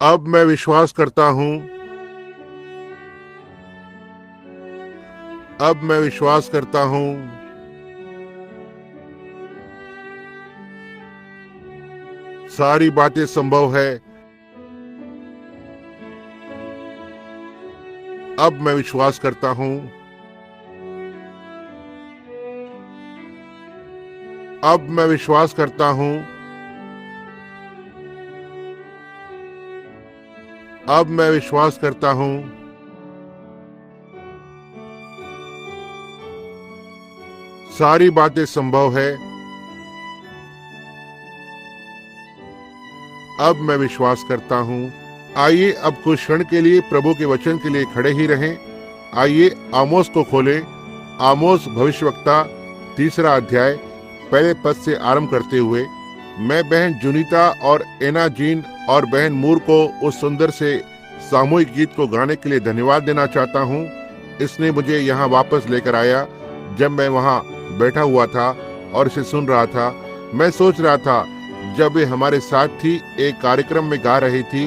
अब मैं विश्वास करता हूँ। अब मैं विश्वास करता हूँ। सारी बातें संभव है। अब मैं विश्वास करता हूँ। अब मैं विश्वास करता हूँ। अब मैं विश्वास करता हूँ। सारी बातें संभव है। अब मैं विश्वास करता हूँ। आइए अब कुछ क्षण के लिए प्रभु के वचन के लिए खड़े ही रहें। आइए आमोस को खोलें। आमोस भविष्यवक्ता 3 अध्याय पहले पद से आरंभ करते हुए। मैं बहन जुनीता और एना जीन और बहन मूर को उस सुंदर से सामूहिक गीत को गाने के लिए धन्यवाद देना चाहता हूँ। इसने मुझे यहाँ वापस लेकर आया। जब मैं वहाँ बैठा हुआ था और इसे सुन रहा था, मैं सोच रहा था जब वे हमारे साथ थी, एक कार्यक्रम में गा रही थी।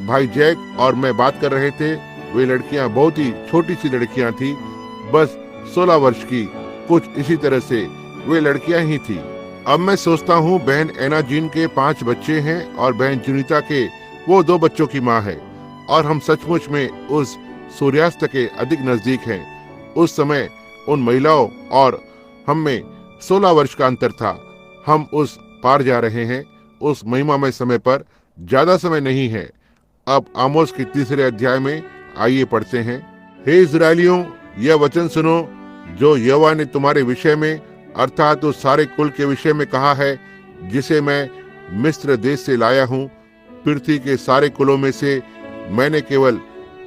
भाई जैक और मैं बात कर रहे थे। वे लड़कियां बहुत ही छोटी सी लड़कियां थी, बस 16 वर्ष की। कुछ इसी तरह से वे लड़कियां ही थी। अब मैं सोचता हूँ बहन एना जीन के 5 बच्चे हैं और बहन जुनीता के वो 2 बच्चों की माँ है, और हम सचमुच में उस सूर्यास्त के अधिक नजदीक हैं। उस समय उन महिलाओं और हम में 16 वर्ष का अंतर था। हम उस पार जा रहे हैं, उस महिमामय समय पर। ज्यादा समय नहीं है। अब आमोस के 3 अध्याय में आइए पढ़ते हैं। हे इस्राएलियों, यह वचन सुनो जो यहोवा ने तुम्हारे विषय में अर्थात उस सारे कुल के विषय में कहा है, जिसे मैं मिस्र देश से लाया हूँ। पृथ्वी के सारे कुलों में से मैंने केवल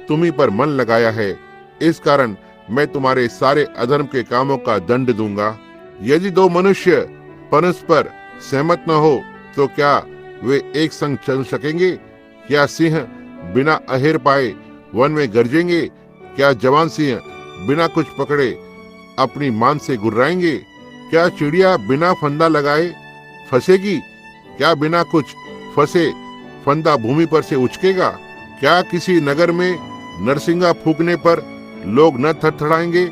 तुम्ही पर मन लगाया है। इस कारण मैं तुम्हारे सारे अधर्म के कामों का दंड दूंगा। यदि 2 मनुष्य परस्पर सहमत न हो तो क्या वे एक संग चल सकेंगे? क्या सिंह बिना अहेर पाए वन में गरजेंगे? क्या जवान सिंह बिना कुछ पकड़े अपनी मान से गुर्राएंगे? क्या चिड़िया बिना फंदा लगाए फंसेगी? क्या बिना कुछ फंसे फंदा भूमि पर से उचकेगा? क्या किसी नगर में नरसिंगा फूंकने पर लोग न थरथराएंगे?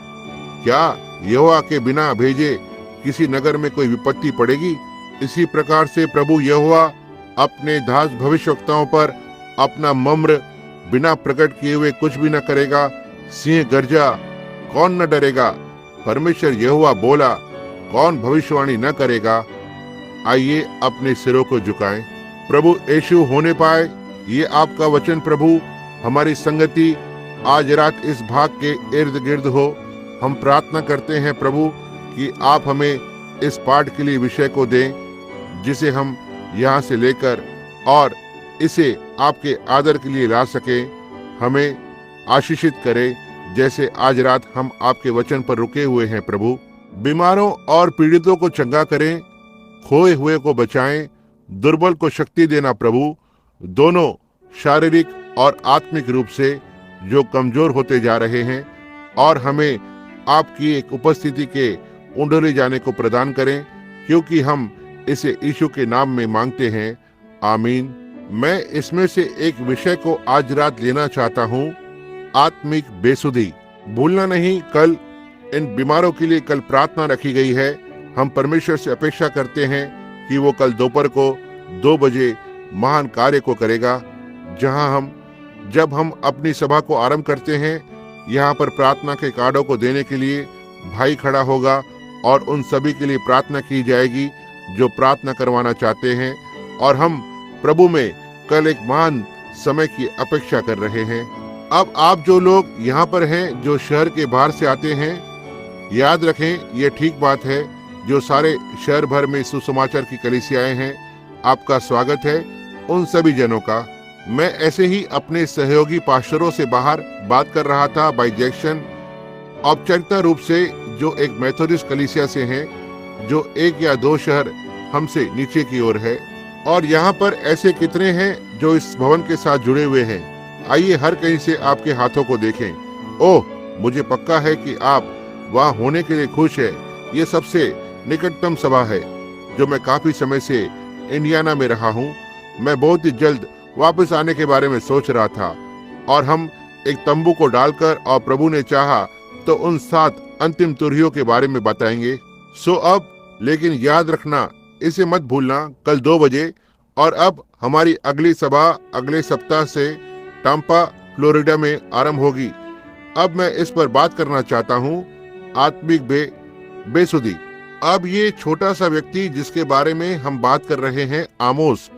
क्या यहोवा के बिना भेजे किसी नगर में कोई विपत्ति पड़ेगी? इसी प्रकार से प्रभु यहोवा अपने दास भविष्यवक्ताओं पर अपना मम्र बिना प्रकट किए हुए कुछ भी न करेगा। सिंह गर्जा, कौन न डरेगा? परमेश्वर यहोवा बोला, कौन भविष्यवाणी न करेगा? आइए अपने सिरों को झुकाएं। प्रभु यीशु होने पाए ये आपका वचन प्रभु हमारी संगति आज रात इस भाग के इर्द गिर्द हो। हम प्रार्थना करते हैं प्रभु कि आप हमें इस पाठ के लिए विषय को दें, जिसे हम यहाँ से लेकर और इसे आपके आदर के लिए ला सकें। हमें आशीषित करें जैसे आज रात हम आपके वचन पर रुके हुए हैं। प्रभु बीमारों और पीड़ितों को चंगा करें, खोए हुए को बचाएं, दुर्बल को शक्ति देना प्रभु, दोनों शारीरिक और आत्मिक रूप से जो कमजोर होते जा रहे हैं, और हमें आपकी एक उपस्थिति के उंडले जाने को प्रदान करें, क्योंकि हम इसे यीशु के नाम में मांगते हैं। आमीन। मैं इसमें से एक विषय को आज रात लेना चाहता हूँ, आत्मिक बेसुधी। भूलना नहीं, कल इन बीमारों के लिए कल प्रार्थना रखी गई है। हम परमेश्वर से अपेक्षा करते हैं कि वो कल दोपहर को 2 बजे महान कार्य को करेगा, जब हम अपनी सभा को आरंभ करते हैं, यहाँ पर प्रार्थना के कार्डों को देने के लिए भाई खड़ा होगा और उन सभी के लिए प्रार्थना की जाएगी जो प्रार्थना करवाना चाहते हैं। और हम प्रभु में कल एक महान समय की अपेक्षा कर रहे हैं। अब आप जो लोग यहाँ पर हैं, जो शहर के बाहर से आते हैं, याद रखें ये ठीक बात है। जो सारे शहर भर में सुसमाचार की कलीसियाएं हैं, आपका स्वागत है उन सभी जनों का। मैं ऐसे ही अपने सहयोगी पास्टरों से बाहर बात कर रहा था बाय जैक्सन, औपचारिकता रूप से जो एक मेथोडिस्ट कलीसिया से हैं, जो 1 या 2 शहर हमसे नीचे की ओर है। और यहाँ पर ऐसे कितने हैं जो इस भवन के साथ जुड़े हुए हैं। आइए हर कहीं से आपके हाथों को देखें। ओह, मुझे पक्का है कि आप वहाँ होने के लिए खुश है। ये सबसे निकटतम सभा है जो मैं काफी समय से इंडियाना में रहा हूँ। मैं बहुत ही जल्द वापस आने के बारे में सोच रहा था और हम एक तंबू को डालकर और प्रभु ने चाहा तो उन 7 अंतिम तुरहियों के बारे में बताएंगे। सो अब लेकिन याद रखना, इसे मत भूलना, कल 2 बजे। और अब हमारी अगली सभा अगले सप्ताह से टाम्पा फ्लोरिडा में आरंभ होगी। अब मैं इस पर बात करना चाहता हूँ, आत्मिक बेसुधी। अब ये छोटा सा व्यक्ति जिसके बारे में हम बात कर रहे हैं, आमोस,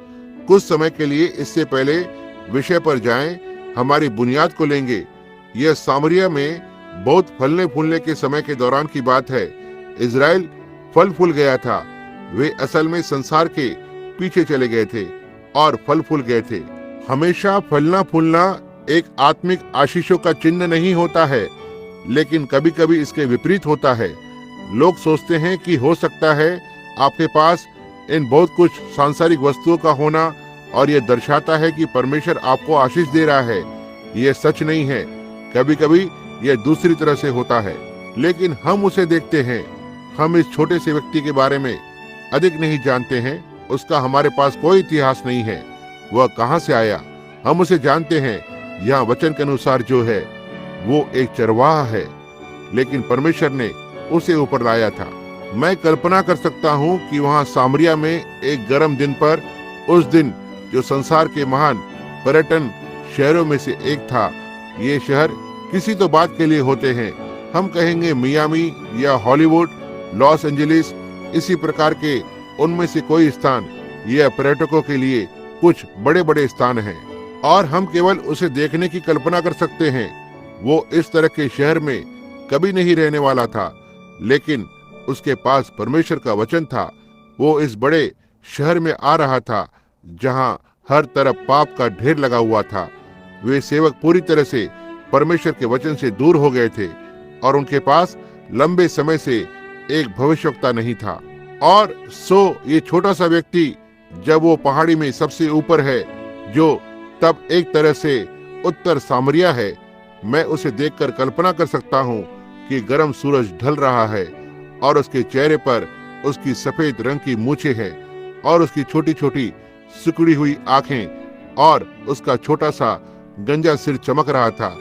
कुछ समय के लिए इससे पहले विषय पर जाएं, हमारी बुनियाद को लेंगे। यह सामरिया में बहुत फलने फूलने के समय के दौरान की बात है। इजराइल फल फूल गया था। वे असल में संसार के पीछे चले गए थे और फल फूल गए थे। हमेशा फलना फूलना एक आत्मिक आशीषों का चिन्ह नहीं होता है, लेकिन कभी कभी इसके विपरीत होता है। लोग सोचते हैं कि हो सकता है आपके पास इन बहुत कुछ सांसारिक वस्तुओं का होना और यह दर्शाता है कि परमेश्वर आपको आशीष दे रहा है। यह सच नहीं है। कभी कभी यह दूसरी तरह से होता है, लेकिन हम उसे देखते हैं। हम इस छोटे से व्यक्ति के बारे में अधिक नहीं जानते हैं। उसका हमारे पास कोई इतिहास नहीं है। वह कहां से आया, हम उसे जानते हैं। यहाँ वचन के अनुसार जो है वो एक चरवाहा है, लेकिन परमेश्वर ने उसे ऊपर लाया था। मैं कल्पना कर सकता हूँ कि वहाँ सामरिया में एक गर्म दिन पर, उस दिन जो संसार के महान पर्यटन शहरों में से एक था। ये शहर किसी तो बात के लिए होते हैं। हम कहेंगे मियामी या हॉलीवुड, लॉस एंजलिस, इसी प्रकार के उनमें से कोई स्थान। यह पर्यटकों के लिए कुछ बड़े बड़े स्थान हैं और हम केवल उसे देखने की कल्पना कर सकते हैं। वो इस तरह के शहर में कभी नहीं रहने वाला था, लेकिन उसके पास परमेश्वर का वचन था। वो इस बड़े शहर में आ रहा था जहां हर तरफ पाप का ढेर लगा हुआ था। वे सेवक पूरी तरह से परमेश्वर के वचन से दूर हो गए थे और उनके पास लंबे समय से एक भविष्यवक्ता नहीं था। और सो ये छोटा सा व्यक्ति, जब वो पहाड़ी में सबसे ऊपर है, जो तब एक तरह से उत्तर सामरिया है, मैं उसे देखकर कल्पना कर सकता हूँ कि गर्म सूरज ढल रहा है और उसके चेहरे पर उसकी सफेद रंग की मूछें हैं और उसकी छोटी छोटी सिकुड़ी हुई आंखें और उसका छोटा सा गंजा सिर चमक रहा था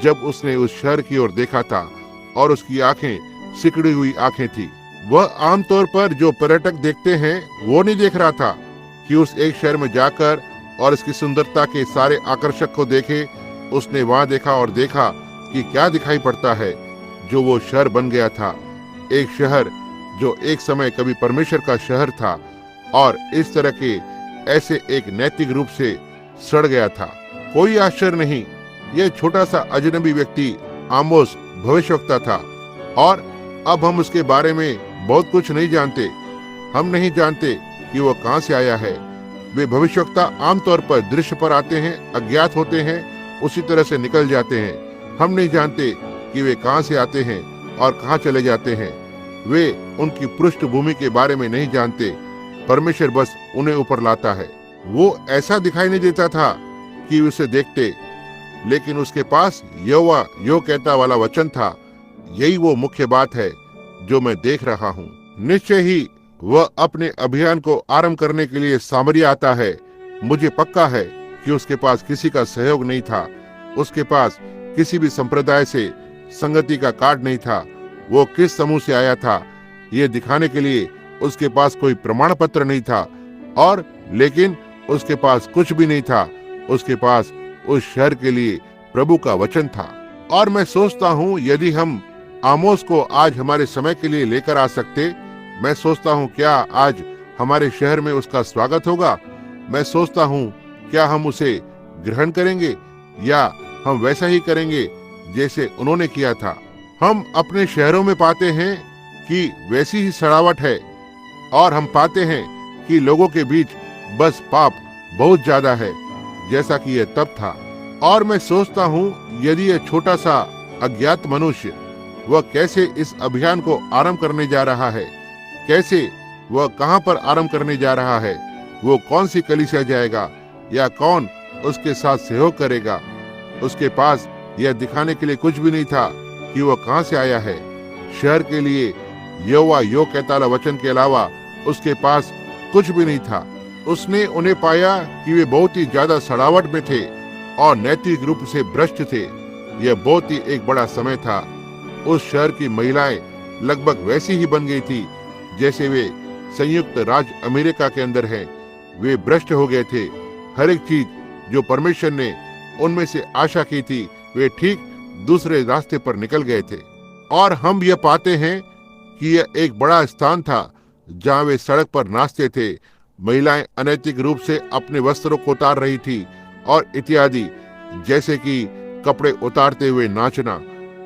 जब उसने उस शहर की ओर देखा था और उसकी आंखें सिकुड़ी हुई आंखें थी। वह आमतौर पर जो पर्यटक देखते हैं वो नहीं देख रहा था कि उस एक शहर में जाकर और इसकी सुंदरता के सारे आकर्षक को देखे। उसने वहां देखा और देखा कि क्या दिखाई पड़ता है जो वो शहर बन गया था। एक शहर जो एक समय कभी परमेश्वर का शहर था और इस तरह के ऐसे एक नैतिक रूप से सड़ गया था। कोई आश्चर्य नहीं, यह छोटा सा अजनबी व्यक्ति आमोस भविष्यवक्ता था और अब हम उसके बारे में बहुत कुछ नहीं जानते। हम नहीं जानते कि वो कहां से आया है। वे भविष्यवक्ता आमतौर पर दृश्य पर आते हैं, अज्ञात होते हैं, उसी तरह से निकल जाते हैं। हम नहीं जानते कि वे कहां से आते हैं और कहां चले जाते हैं। वे उनकी पृष्ठभूमि के बारे में नहीं जानते। परमेश्वर बस उन्हें ऊपर लाता है। वो ऐसा दिखाई नहीं देता था कि उसे देखते, लेकिन उसके पास यहोवा यो कहता वाला वचन था। यही वो मुख्य बात है जो मैं देख रहा हूँ। निश्चय ही वह अपने अभियान को आरंभ करने के लिए सामरिया आता है। मुझे पक्का है कि उसके पास किसी का सहयोग नहीं था। उसके पास किसी भी संप्रदाय से संगति का कार्ड नहीं था। वो किस समूह से आया था ये दिखाने के लिए उसके पास कोई प्रमाण पत्र नहीं था। और लेकिन उसके पास कुछ भी नहीं था। उसके पास उस शहर के लिए प्रभु का वचन था। और मैं सोचता हूँ यदि हम आमोस को आज हमारे समय के लिए लेकर आ सकते, मैं सोचता हूँ क्या आज हमारे शहर में उसका स्वागत होगा। मैं सोचता हूँ क्या हम उसे ग्रहण करेंगे या हम वैसा ही करेंगे जैसे उन्होंने किया था। हम अपने शहरों में पाते हैं कि वैसी ही सड़ावट है और हम पाते हैं कि लोगों के बीच बस पाप बहुत ज्यादा है, जैसा कि यह तब था। और मैं सोचता हूँ यदि यह छोटा सा अज्ञात मनुष्य, वह कैसे इस अभियान को आरंभ करने जा रहा है, कैसे वह कहां पर आरंभ करने जा रहा है, वो कौन सी कलीसिया जाएगा या कौन उसके साथ सहयोग करेगा। उसके पास यह दिखाने के लिए कुछ भी नहीं था कि वह कहां से आया है। शहर के लिए यहोवा यो कहता वचन के अलावा उसके पास कुछ भी नहीं था। उसने उन्हें पाया कि वे बहुत ही ज्यादा सड़ावट में थे और नैतिक रूप से भ्रष्ट थे। यह बहुत ही एक बड़ा समय था। उस शहर की महिलाएं लगभग वैसी ही बन गई थी जैसे वे संयुक्त राज्य अमेरिका के अंदर हैं। वे भ्रष्ट हो गए थे। हर एक चीज जो परमेश्वर ने उनमें से आशा की थी, वे ठीक दूसरे रास्ते पर निकल गए थे। और हम यह पाते हैं कि यह एक बड़ा स्थान था जहां वे सड़क पर नाचते थे। महिलाएं अनैतिक रूप से अपने वस्त्रों को उतार रही थी और इत्यादि, जैसे कि कपड़े उतारते हुए नाचना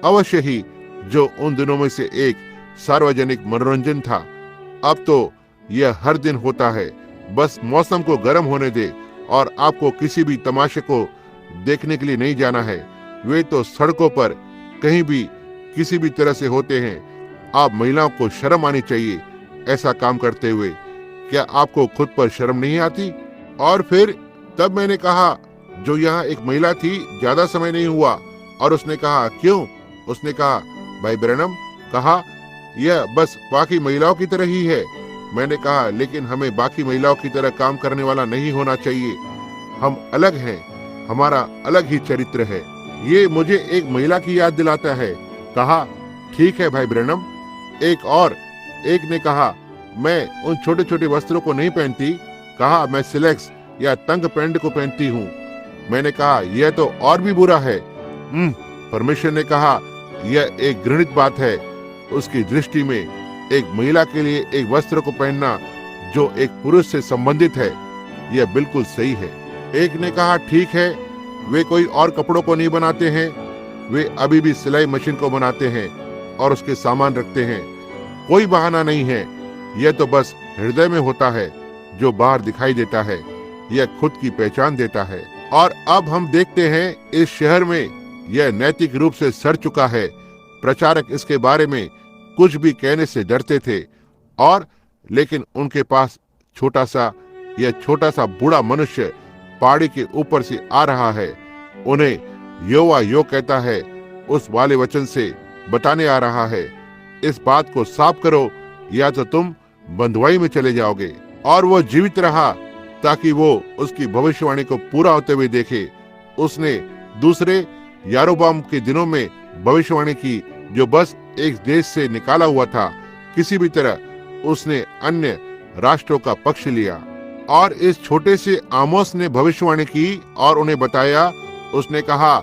अवश्य ही जो उन दिनों में से एक सार्वजनिक मनोरंजन था। अब तो यह हर दिन होता है। बस मौसम को गर्म होने दे और आपको किसी भी तमाशे को देखने के लिए नहीं जाना है। वे तो सड़कों पर कहीं भी किसी भी तरह से होते हैं। आप महिलाओं को शर्म आनी चाहिए ऐसा काम करते हुए। क्या आपको खुद पर शर्म नहीं आती? और फिर तब मैंने कहा, जो यहाँ एक महिला थी, ज्यादा समय नहीं हुआ, और उसने कहा, क्यों? उसने कहा, भाई ब्रैनम, कहा, यह बस बाकी महिलाओं की तरह ही है। मैंने कहा, लेकिन हमें बाकी महिलाओं की तरह काम करने वाला नहीं होना चाहिए। हम अलग हैं, हमारा अलग ही चरित्र है। ये मुझे एक महिला की याद दिलाता है। कहा, ठीक है भाई ब्रैनम। एक ने कहा, मैं उन छोटे छोटे वस्त्रों को नहीं पहनती। कहा, मैं सिलेक्स या तंग पैंट को पहनती हूँ। मैंने कहा, यह तो और भी बुरा है। परमेश्वर ने कहा, यह एक घृणित बात है। उसकी दृष्टि में एक महिला के लिए एक वस्त्र को पहनना जो एक पुरुष से संबंधित है, यह बिल्कुल सही है। एक ने कहा, ठीक है, वे कोई और कपड़ों को नहीं बनाते हैं, वे अभी भी सिलाई मशीन को बनाते हैं और उसके सामान रखते हैं। कोई बहाना नहीं है, यह तो बस हृदय में होता है जो बाहर दिखाई देता है। यह खुद की पहचान देता है। और अब हम देखते हैं इस शहर में यह नैतिक रूप से सड़ चुका है। प्रचारक इसके बारे में कुछ भी कहने से डरते थे, और लेकिन उनके पास छोटा सा बूढ़ा मनुष्य पहाड़ी के ऊपर से आ रहा है। उन्हें योवा यो कहता है, उस वाले वचन से बताने आ रहा है, इस बात को साफ करो या तो तुम बंधुआई में चले जाओगे। और वो जीवित रहा ताकि वो उसकी भविष्यवाणी को पूरा होते हुए देखे। उसने दूसरे यारोबाम के दिनों में भविष्यवाणी की, जो बस एक देश से निकाला हुआ था। किसी भी तरह उसने अन्य राष्ट्रों का पक्ष लिया। और इस छोटे से आमोस ने भविष्यवाणी की और उन्हें बताया। उसने कहा,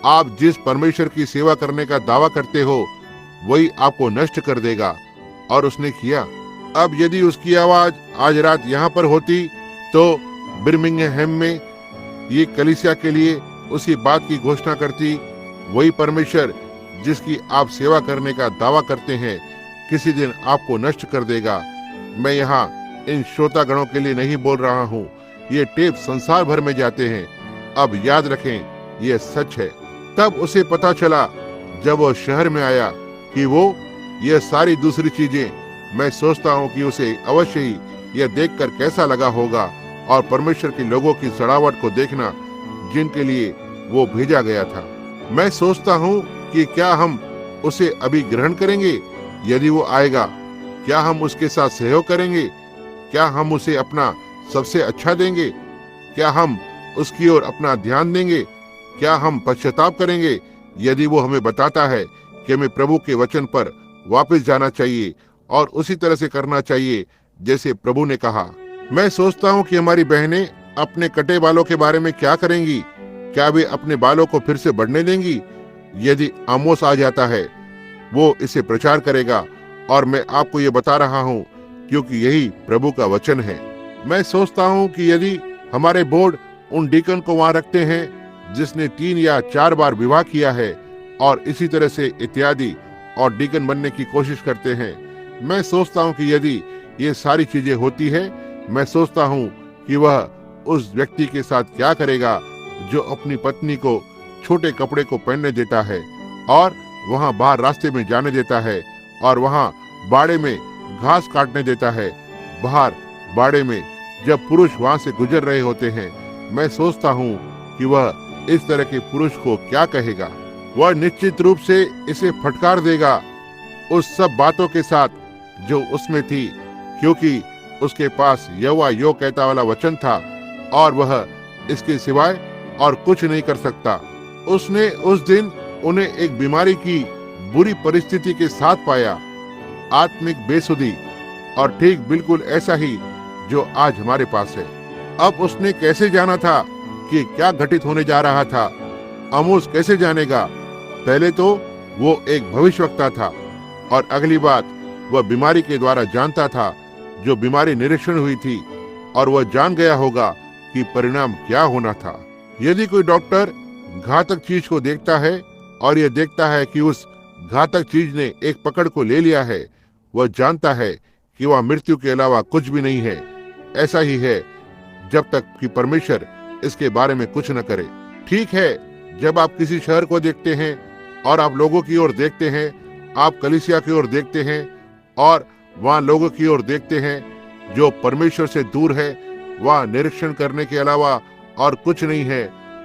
आप जिस परमेश्वर की सेवा करने का दावा करते हो, वही आपको नष्ट कर देगा। और उसने किया। अब यदि उसकी आवाज आज रात यहाँ पर होती, तो बिर्मिंघम में ये कलीसिया के लिए उसी बात की घोषणा करती, वही परमेश्वर जिसकी आप सेवा करने का दावा करते हैं, किसी दिन आपको नष्ट कर देगा। मैं यहाँ इन श्रोतागणों के लिए नहीं बोल रहा हूँ, ये टेप संसार भर में जाते हैं। अब याद रखें, ये सच है। तब उसे पता चला जब वो शहर में आया कि वो ये सारी दूसरी चीजें, मैं सोचता हूँ कि उसे अवश्य ही यह देखकर कैसा लगा होगा, और परमेश्वर के लोगों की सड़ावट को देखना जिनके लिए वो भेजा गया था। मैं सोचता हूँ कि क्या हम उसे अभी ग्रहण करेंगे यदि वो आएगा? क्या हम उसके साथ सहयोग करेंगे? क्या हम उसे अपना सबसे अच्छा देंगे? क्या हम उसकी ओर अपना ध्यान देंगे? क्या हम पश्चाताप करेंगे यदि वो हमें बताता है कि हमें प्रभु के वचन पर वापस जाना चाहिए और उसी तरह से करना चाहिए जैसे प्रभु ने कहा? मैं सोचता हूँ कि हमारी बहनें अपने कटे बालों के बारे में क्या करेंगी? क्या वे अपने बालों को फिर से बढ़ने देंगी? यदि आमोस आ जाता है, वो इसे प्रचार करेगा, और मैं आपको ये बता रहा हूँ क्योंकि यही प्रभु का वचन है। मैं सोचता हूँ कि यदि हमारे बोर्ड उन डीकन को वहां रखते हैं जिसने 3 या 4 बार विवाह किया है और इसी तरह से इत्यादि, और डीकन बनने की कोशिश करते हैं, मैं सोचता हूँ कि यदि ये सारी चीजें होती है, मैं सोचता हूँ कि वह उस व्यक्ति के साथ क्या करेगा जो अपनी पत्नी को छोटे कपड़े को पहनने देता है और वहां बाहर रास्ते में जाने देता है, और वहां बाड़े में घास काटने देता है, बाहर बाड़े में जब पुरुष वहां से गुजर रहे होते हैं। मैं सोचता हूँ कि वह इस तरह के पुरुष को क्या कहेगा। वह निश्चित रूप से इसे फटकार देगा उस सब बातों के साथ जो उसमें थी, क्योंकि उसके पास यहोवा यो कहता वाला वचन था और वह इसके सिवाय और कुछ नहीं कर सकता। उसने उस दिन उन्हें एक बीमारी की बुरी परिस्थिति के साथ पाया, आत्मिक बेसुधी, और ठीक बिल्कुल ऐसा ही जो आज हमारे पास है। अब उसने कैसे जाना था कि क्या घटित होने जा रहा था? आमोस कैसे जानेगा? पहले तो वो एक भविष्यवक्ता था और अगली बात वह बीमारी के द्वारा जानता था, जो बीमारी निरीक्षण हुई थी, और वह जान गया होगा कि परिणाम क्या होना था। यदि कोई डॉक्टर घातक चीज को देखता है और यह देखता है कि उस घातक चीज ने एक पकड़ को ले लिया है, वह जानता है कि वह मृत्यु के अलावा कुछ भी नहीं है। ऐसा ही है जब तक कि परमेश्वर इसके बारे में कुछ न करे। ठीक है, जब आप किसी शहर को देखते हैं और आप लोगों की ओर देखते हैं, आप कलीसिया की ओर देखते हैं और वहां लोगों की ओर देखते हैं जो परमेश्वर से दूर है, वहां निरीक्षण करने के अलावा और कुछ नहीं है,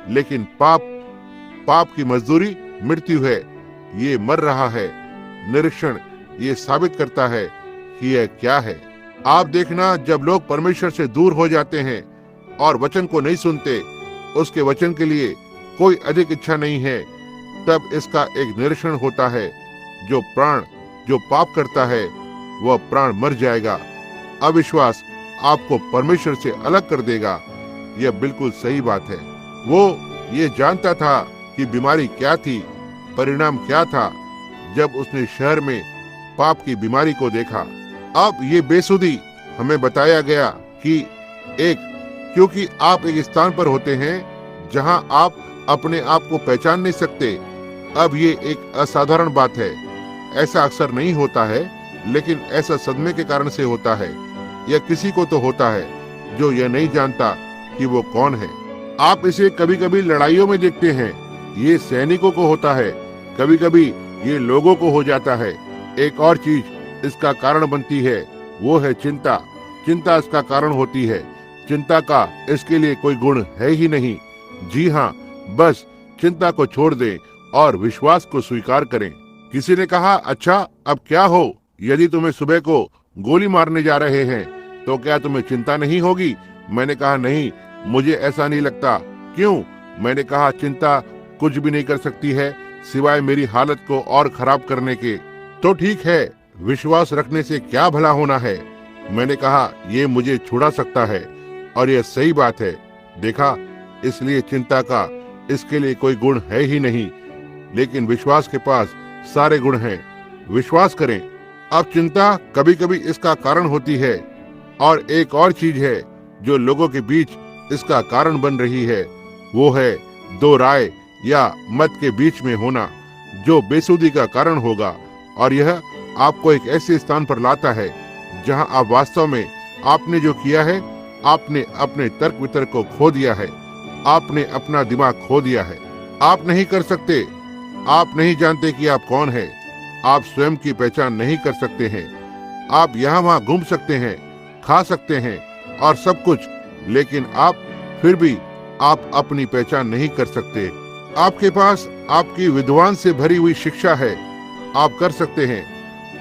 लेकिन पाप की मजदूरी मृत्यु है। ये मर रहा है। निरीक्षण ये साबित करता है कि यह क्या है। आप देखना, जब लोग परमेश्वर से दूर हो जाते हैं और वचन को नहीं सुनते, उसके वचन के लिए कोई अधिक इच्छा नहीं है, तब इसका एक निरीक्षण होता है, जो पाप करता है वह प्राण मर जाएगा। अविश्वास आपको परमेश्वर से अलग कर देगा। यह बिल्कुल सही बात है। वो ये जानता था कि बीमारी क्या थी, परिणाम क्या था, जब उसने शहर में पाप की बीमारी को देखा। अब ये बेसुधी हमें बताया गया कि क्योंकि आप एक स्थान पर होते हैं जहां आप अपने आप को पहचान नहीं सकते। अब ये एक असाधारण बात है। ऐसा अक्सर नहीं होता है, लेकिन ऐसा सदमे के कारण से होता है। यह किसी को तो होता है जो यह नहीं जानता कि वो कौन है। आप इसे कभी कभी लड़ाइयों में देखते हैं। ये सैनिकों को होता है, कभी कभी ये लोगों को हो जाता है। एक और चीज इसका कारण बनती है, वो है चिंता। चिंता इसका कारण होती है। चिंता का इसके लिए कोई गुण है ही नहीं। जी हाँ, बस चिंता को छोड़ दें और विश्वास को स्वीकार करें। किसी ने कहा, अच्छा अब क्या हो यदि तुम्हें सुबह को गोली मारने जा रहे हैं, तो क्या तुम्हें चिंता नहीं होगी? मैंने कहा, नहीं, मुझे ऐसा नहीं लगता। क्यों? मैंने कहा, चिंता कुछ भी नहीं कर सकती है सिवाय मेरी हालत को और खराब करने के। तो ठीक है, विश्वास रखने से क्या भला होना है? मैंने कहा, ये मुझे छुड़ा सकता है, और यह सही बात है। देखा, इसलिए चिंता का इसके लिए कोई गुण है ही नहीं, लेकिन विश्वास के पास सारे गुण हैं। विश्वास करें। अब चिंता कभी कभी इसका कारण होती है, और एक और चीज है जो लोगों के बीच इसका कारण बन रही है, वो है दो राय या मत के बीच में होना, जो बेसुधी का कारण होगा। और यह आपको एक ऐसे स्थान पर लाता है जहां आप वास्तव में आपने जो किया है, आपने अपने तर्क वितर्क को खो दिया है, आपने अपना दिमाग खो दिया है। आप नहीं कर सकते, आप नहीं जानते कि आप कौन है, आप स्वयं की पहचान नहीं कर सकते हैं। आप यहाँ वहाँ घूम सकते हैं, खा सकते हैं और सब कुछ, लेकिन फिर भी आप अपनी पहचान नहीं कर सकते। आपके पास आपकी विद्वान से भरी हुई शिक्षा है, आप कर सकते हैं।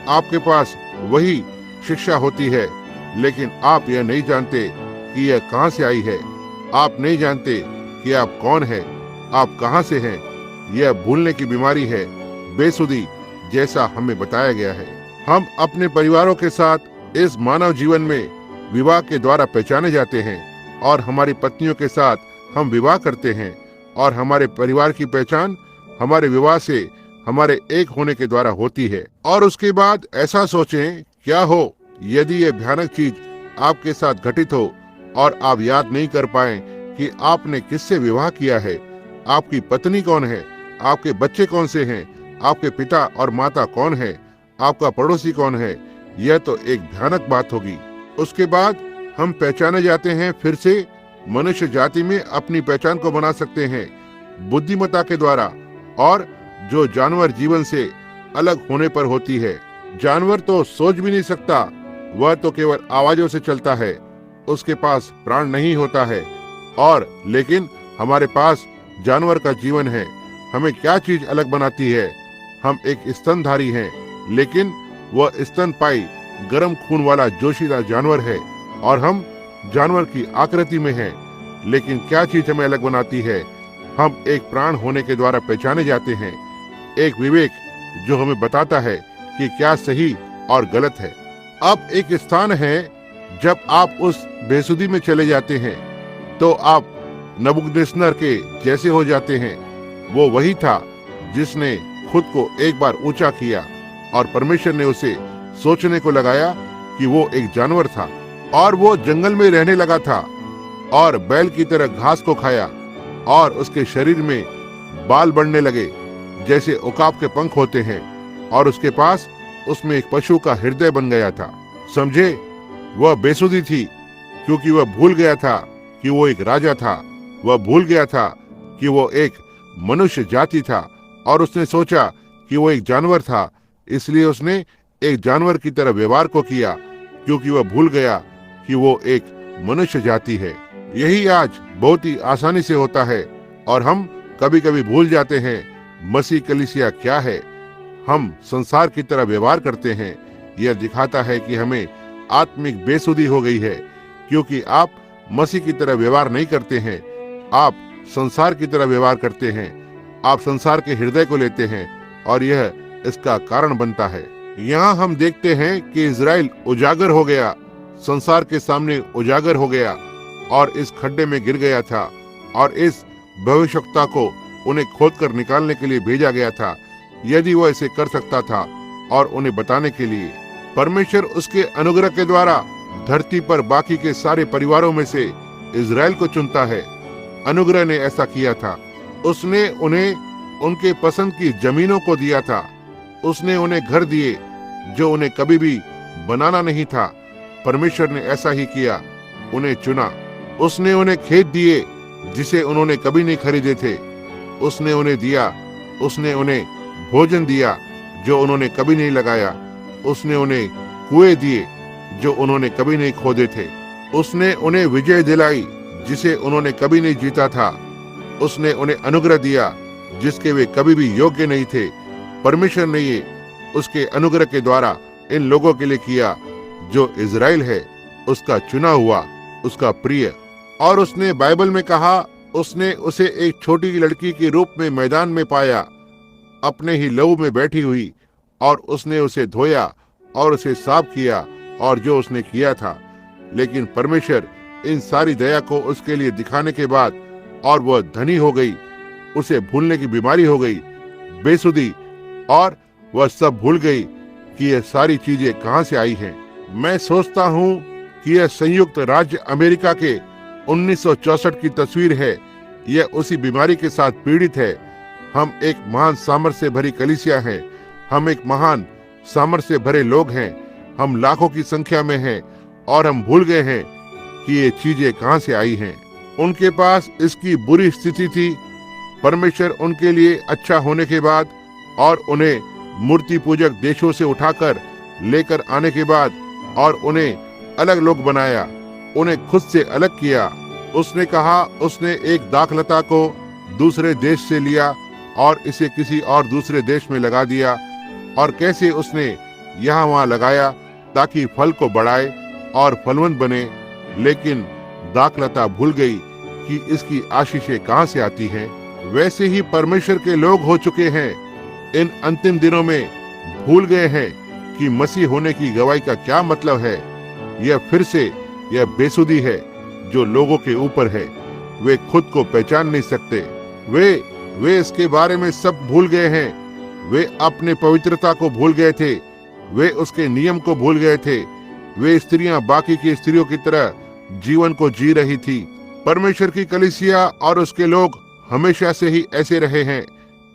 आपके पास वही शिक्षा होती है, लेकिन आप यह नहीं जानते कि यह कहां से आई है। आप नहीं जानते कि आप कौन है, आप कहां से हैं। यह भूलने की बीमारी है, बेसुधी, जैसा हमें बताया गया है। हम अपने परिवारों के साथ इस मानव जीवन में विवाह के द्वारा पहचाने जाते हैं, और हमारी पत्नियों के साथ हम विवाह करते हैं, और हमारे परिवार की पहचान हमारे विवाह से हमारे एक होने के द्वारा होती है। और उसके बाद ऐसा सोचें, क्या हो यदि यह भयानक चीज आपके साथ घटित हो और आप याद नहीं कर पाए कि आपने किससे विवाह किया है, आपकी पत्नी कौन है, आपके बच्चे कौन से हैं, आपके पिता और माता कौन है, आपका पड़ोसी कौन है। यह तो एक भयानक बात होगी। उसके बाद हम पहचाने जाते हैं। फिर से मनुष्य जाति में अपनी पहचान को बना सकते हैं बुद्धिमत्ता के द्वारा, और जो जानवर जीवन से अलग होने पर होती है। जानवर तो सोच भी नहीं सकता, वह तो केवल आवाजों से चलता है, उसके पास प्राण नहीं होता है। और लेकिन हमारे पास जानवर का जीवन है। हमें क्या चीज अलग बनाती है? हम एक स्तनधारी हैं, लेकिन वह स्तनपायी गर्म खून वाला जोशीला जानवर है। और हम जानवर की आकृति में हैं। लेकिन क्या चीज हमें अलग बनाती है? हम एक प्राण होने के द्वारा पहचाने जाते हैं, एक विवेक जो हमें बताता है कि क्या सही और गलत है। अब एक स्थान है, जब आप उस बेसुधी में चले जाते हैं तो आप नबूकदनेस्सर के जैसे हो जाते हैं। वो वही था जिसने खुद को एक बार ऊंचा किया और परमेश्वर ने उसे सोचने को लगाया कि वो एक जानवर था और वो जंगल में रहने लगा था और बैल की तरह घास को खाया और उसके शरीर में बाल बढ़ने लगे जैसे उकाब के पंख होते हैं और उसके पास उसमें एक पशु का हृदय बन गया था। समझे, वह बेसुधी थी क्योंकि वह भूल गया था कि वो एक राजा था। वह भूल गया था कि वो एक मनुष्य जाति था और उसने सोचा कि वो एक जानवर था, इसलिए उसने एक जानवर की तरह व्यवहार को किया क्योंकि वह भूल गया कि वो एक मनुष्य जाति है। यही आज बहुत ही आसानी से होता है और हम कभी कभी भूल जाते हैं मसीह कलीसिया क्या है। हम संसार की तरह व्यवहार करते हैं। यह दिखाता है कि हमें आत्मिक बेसुधी हो गई है क्योंकि आप मसीह की तरह व्यवहार नहीं करते हैं, आप संसार की तरह व्यवहार करते हैं। आप संसार के हृदय को लेते हैं और यह इसका कारण बनता है। यहाँ हम देखते हैं कि इजराइल उजागर हो गया, संसार के सामने उजागर हो गया और इस खड्डे में गिर गया था और इस भविष्यवक्ता को उन्हें खोदकर निकालने के लिए भेजा गया था। यदि वह इसे कर सकता था और उन्हें बताने के लिए, परमेश्वर उसके अनुग्रह के द्वारा धरती पर बाकी के सारे परिवारों में से इजराइल को चुनता है। अनुग्रह ने ऐसा किया था। उसने उन्हें उनके पसंद की जमीनों को दिया था। उसने उन्हें घर दिए जो उन्हें कभी भी बनाना नहीं था। परमेश्वर ने ऐसा ही किया, उन्हें चुना। उसने उन्हें खेत दिए जिसे उन्होंने कभी नहीं खरीदे थे। उसने उन्हें दिया। उसने उन्हें भोजन दिया जो उन्होंने कभी नहीं लगाया। उसने उन्हें कुएं दिए जो उन्होंने कभी नहीं खोदे थे। उसने उन्हें विजय दिलाई जिसे उन्होंने कभी नहीं जीता था। उसने उन्हें अनुग्रह दिया जिसके वे कभी भी योग्य नहीं थे। परमेश्वर ने ये उसके अनुग्रह के द्वारा इन लोगों के लिए किया जो इजराइल है, उसका चुना हुआ, उसका प्रिय। और उसने बाइबल में कहा, उसने उसे एक छोटी लड़की के रूप में मैदान में पाया, अपने ही लहू में बैठी हुई, और उसने उसे धोया और उसे साफ किया और जो उसने किया था। लेकिन परमेश्वर इन सारी दया को उसके लिए दिखाने के बाद और वह धनी हो गई, उसे भूलने की बीमारी हो गई, बेसुधी, और वह सब भूल गई कि यह सारी चीजें कहां से आई हैं। मैं सोचता हूं कि यह संयुक्त राज्य अमेरिका के 1964 की तस्वीर है। यह उसी बीमारी के साथ पीड़ित है। हम एक महान सामर्थ्य से भरी कलीसिया है। हम एक महान सामर्थ्य से भरे लोग हैं। हम लाखों की संख्या में हैं और हम भूल गए हैं कि ये चीजें कहां से आई हैं। उनके पास इसकी बुरी स्थिति थी। परमेश्वर उनके लिए अच्छा होने के बाद और उन्हें मूर्ति पूजक देशों से उठाकर लेकर आने के बाद और उन्हें अलग लोग बनाया, उन्हें खुद से अलग किया। उसने कहा, उसने एक दाखलता को दूसरे देश से लिया और इसे किसी और दूसरे देश में लगा दिया, और कैसे उसने यहाँ वहाँ लगाया ताकि फल को बढ़ाए और फलवंत बने। लेकिन दाखलता भूल गई कि इसकी आशीषें कहाँ से आती हैं। वैसे ही परमेश्वर के लोग हो चुके हैं। इन अंतिम दिनों में भूल गए हैं कि मसीह होने की गवाही का क्या मतलब है। यह फिर से यह बेसुधी है जो लोगों के ऊपर है। वे खुद को पहचान नहीं सकते। वे इसके बारे में सब भूल गए हैं। वे अपने पवित्रता को भूल गए थे। वे उसके नियम को भूल गए थे। वे स्त्रियां बाकी की स्त्रियों की तरह जीवन को जी रही थी। परमेश्वर की कलीसिया और उसके लोग हमेशा से ही ऐसे रहे हैं।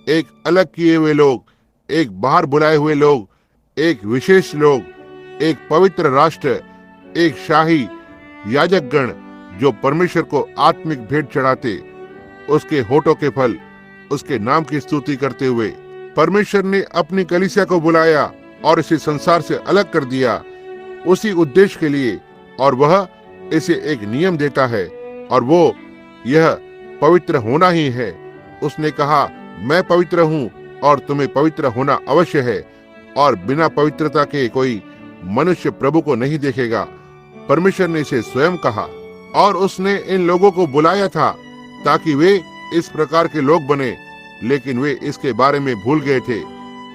एक अलग किए हुए लोग, एक बाहर बुलाए हुए लोग, एक विशेष लोग, एक पवित्र राष्ट्र, एक शाही याजकगण जो परमेश्वर को आत्मिक भेंट चढ़ाते, उसके होठों के फल, उसके नाम की स्तुति करते हुए। परमेश्वर ने अपनी कलीसिया को बुलाया और इसे संसार से अलग कर दिया उसी उद्देश्य के लिए, और वह इसे एक नियम देता है और वो यह पवित्र होना ही है। उसने कहा, मैं पवित्र हूँ और तुम्हें पवित्र होना अवश्य है, और बिना पवित्रता के कोई मनुष्य प्रभु को नहीं देखेगा। परमेश्वर ने इसे स्वयं कहा, और उसने इन लोगों को बुलाया था ताकि वे इस प्रकार के लोग बने, लेकिन वे इसके बारे में भूल गए थे।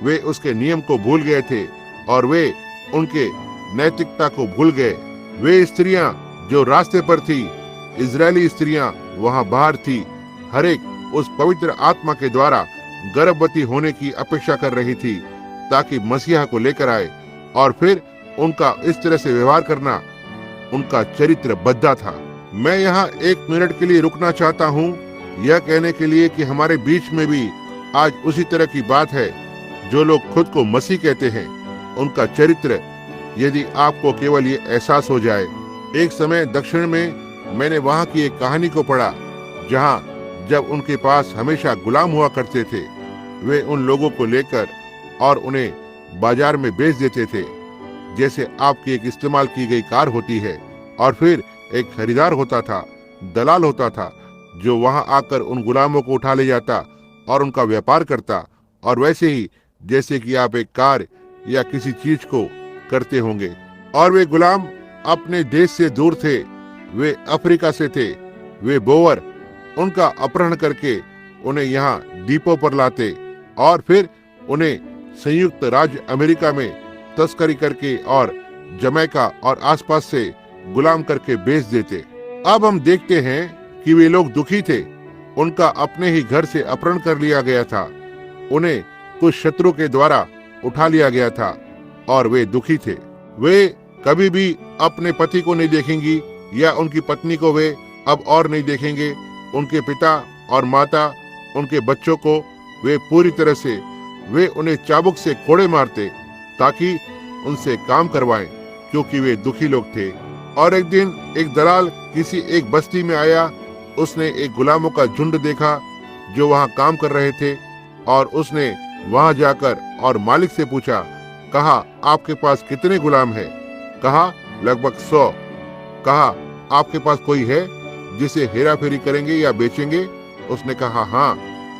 वे उसके नियम को भूल गए थे और वे उनके नैतिकता को भूल गए। वे स्त्रियां जो रास्ते पर थी, इजरायली स्त्रियां वहां बाहर थी, हर एक उस पवित्र आत्मा के द्वारा गर्भवती होने की अपेक्षा कर रही थी ताकि मसीहा को लेकर आए, और फिर उनका इस तरह से व्यवहार करना उनका चरित्र बद्धा था। मैं यहाँ 1 मिनट के लिए रुकना चाहता हूँ, यह कहने के लिए कि हमारे बीच में भी आज उसी तरह की बात है। जो लोग खुद को मसीह कहते हैं, उनका चरित्र, यदि आपको केवल ये एहसास हो जाए। एक समय दक्षिण में मैंने वहां की एक कहानी को पढ़ा, जहां जब उनके पास हमेशा गुलाम हुआ करते थे, वे उन लोगों को लेकर और उन्हें बाजार में बेच देते थे, जैसे आपकी एक इस्तेमाल की गई कार होती है, और फिर एक खरीदार होता था, दलाल होता था, जो वहां आकर उन गुलामों को उठा ले जाता और उनका व्यापार करता। और वैसे ही जैसे कि आप एक कार या किसी चीज को करते होंगे। और वे गुलाम अपने देश से दूर थे, वे अफ्रीका से थे। वे बोअर उनका अपहरण करके उन्हें यहाँ द्वीपों पर लाते और फिर उन्हें संयुक्त राज्य अमेरिका में तस्करी करके और जमैका और आसपास से गुलाम करके बेच देते। अब हम देखते हैं कि वे लोग दुखी थे। उनका अपने ही घर से अपहरण कर लिया गया था, उन्हें कुछ शत्रु के द्वारा उठा लिया गया था और वे दुखी थे। वे कभी भी अपने पति को नहीं देखेंगी या उनकी पत्नी को वे अब और नहीं देखेंगे। उनके पिता और माता, उनके बच्चों को वे पूरी तरह से, वे उन्हें चाबुक से कोड़े मारते ताकि उनसे काम करवाएं, क्योंकि वे दुखी लोग थे। और एक दिन एक दलाल किसी एक बस्ती में आया। उसने एक गुलामों का झुंड देखा जो वहां काम कर रहे थे, और उसने वहां जाकर और मालिक से पूछा, कहा आपके पास कितने गुलाम हैं? कहा लगभग 100। कहा आपके पास कोई है जिसे हेरा फेरी करेंगे या बेचेंगे? उसने कहा हाँ।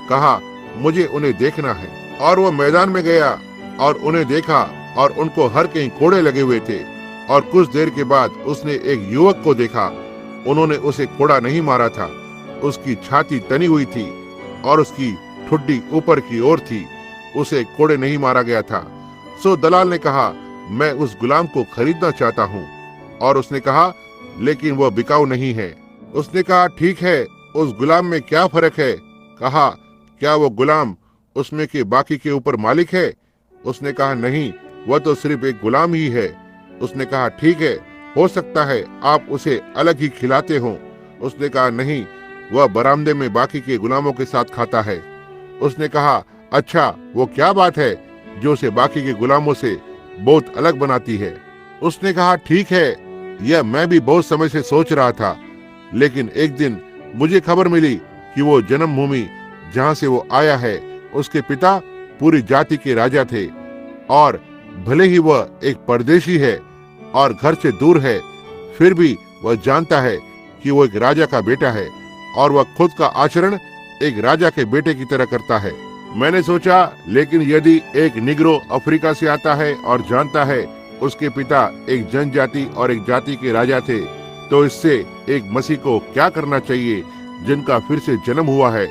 कहा मुझे उन्हें देखना है। और वो मैदान में गया और उन्हें देखा, और उनको हर कहीं कोड़े लगे हुए थे। और कुछ देर के बाद उसने एक युवक को देखा। उन्होंने उसे कोड़ा नहीं मारा था, उसकी छाती तनी हुई थी और उसकी ठुड्डी ऊपर की ओर थी, उसे कोड़े नहीं मारा गया था। सो दलाल ने कहा, मैं उस गुलाम को खरीदना चाहता हूँ। और उसने कहा, लेकिन वह बिकाऊ नहीं है। उसने कहा, ठीक है, उस गुलाम में क्या फर्क है? कहा, क्या वो गुलाम उसमें के बाकी के ऊपर मालिक है? उसने कहा, नहीं, वह तो सिर्फ एक गुलाम ही है। उसने कहा, ठीक है, हो सकता है आप उसे अलग ही खिलाते हो। उसने कहा, नहीं, वह बरामदे में बाकी के गुलामों के साथ खाता है। उसने कहा, अच्छा, वो क्या बात है जो उसे बाकी के गुलामों से बहुत अलग बनाती है? उसने कहा, ठीक है, यह मैं भी बहुत समय से सोच रहा था, लेकिन एक दिन मुझे खबर मिली कि वो जन्मभूमि जहाँ से वो आया है, उसके पिता पूरी जाति के राजा थे, और भले ही वह एक परदेशी है और घर से दूर है, फिर भी वह जानता है कि वो एक राजा का बेटा है, और वह खुद का आचरण एक राजा के बेटे की तरह करता है। मैंने सोचा, लेकिन यदि एक निग्रो अफ्रीका से आता है और जानता है उसके पिता एक जनजाति और एक जाति के राजा थे, तो इससे एक मसीह को क्या करना चाहिए जिनका फिर से जन्म हुआ है,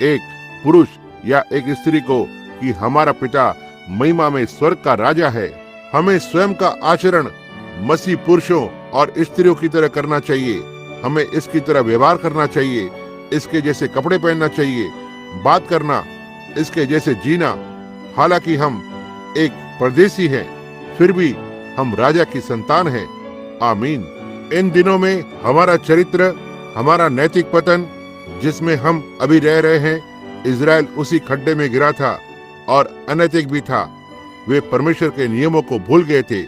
एक पुरुष या एक स्त्री को, कि हमारा पिता महिमा में स्वर्ग का राजा है। हमें स्वयं का आचरण मसीह पुरुषों और स्त्रियों की तरह करना चाहिए। हमें इसकी तरह व्यवहार करना चाहिए, इसके जैसे कपड़े पहनना चाहिए, बात करना, इसके जैसे जीना। हालांकि हम एक परदेशी हैं, फिर भी हम राजा की संतान हैं। आमीन। इन दिनों में हमारा चरित्र, हमारा नैतिक पतन जिसमें हम अभी रह रहे हैं, इजराइल उसी खड्डे में गिरा था और अनैतिक भी था। वे परमेश्वर के नियमों को भूल गए थे।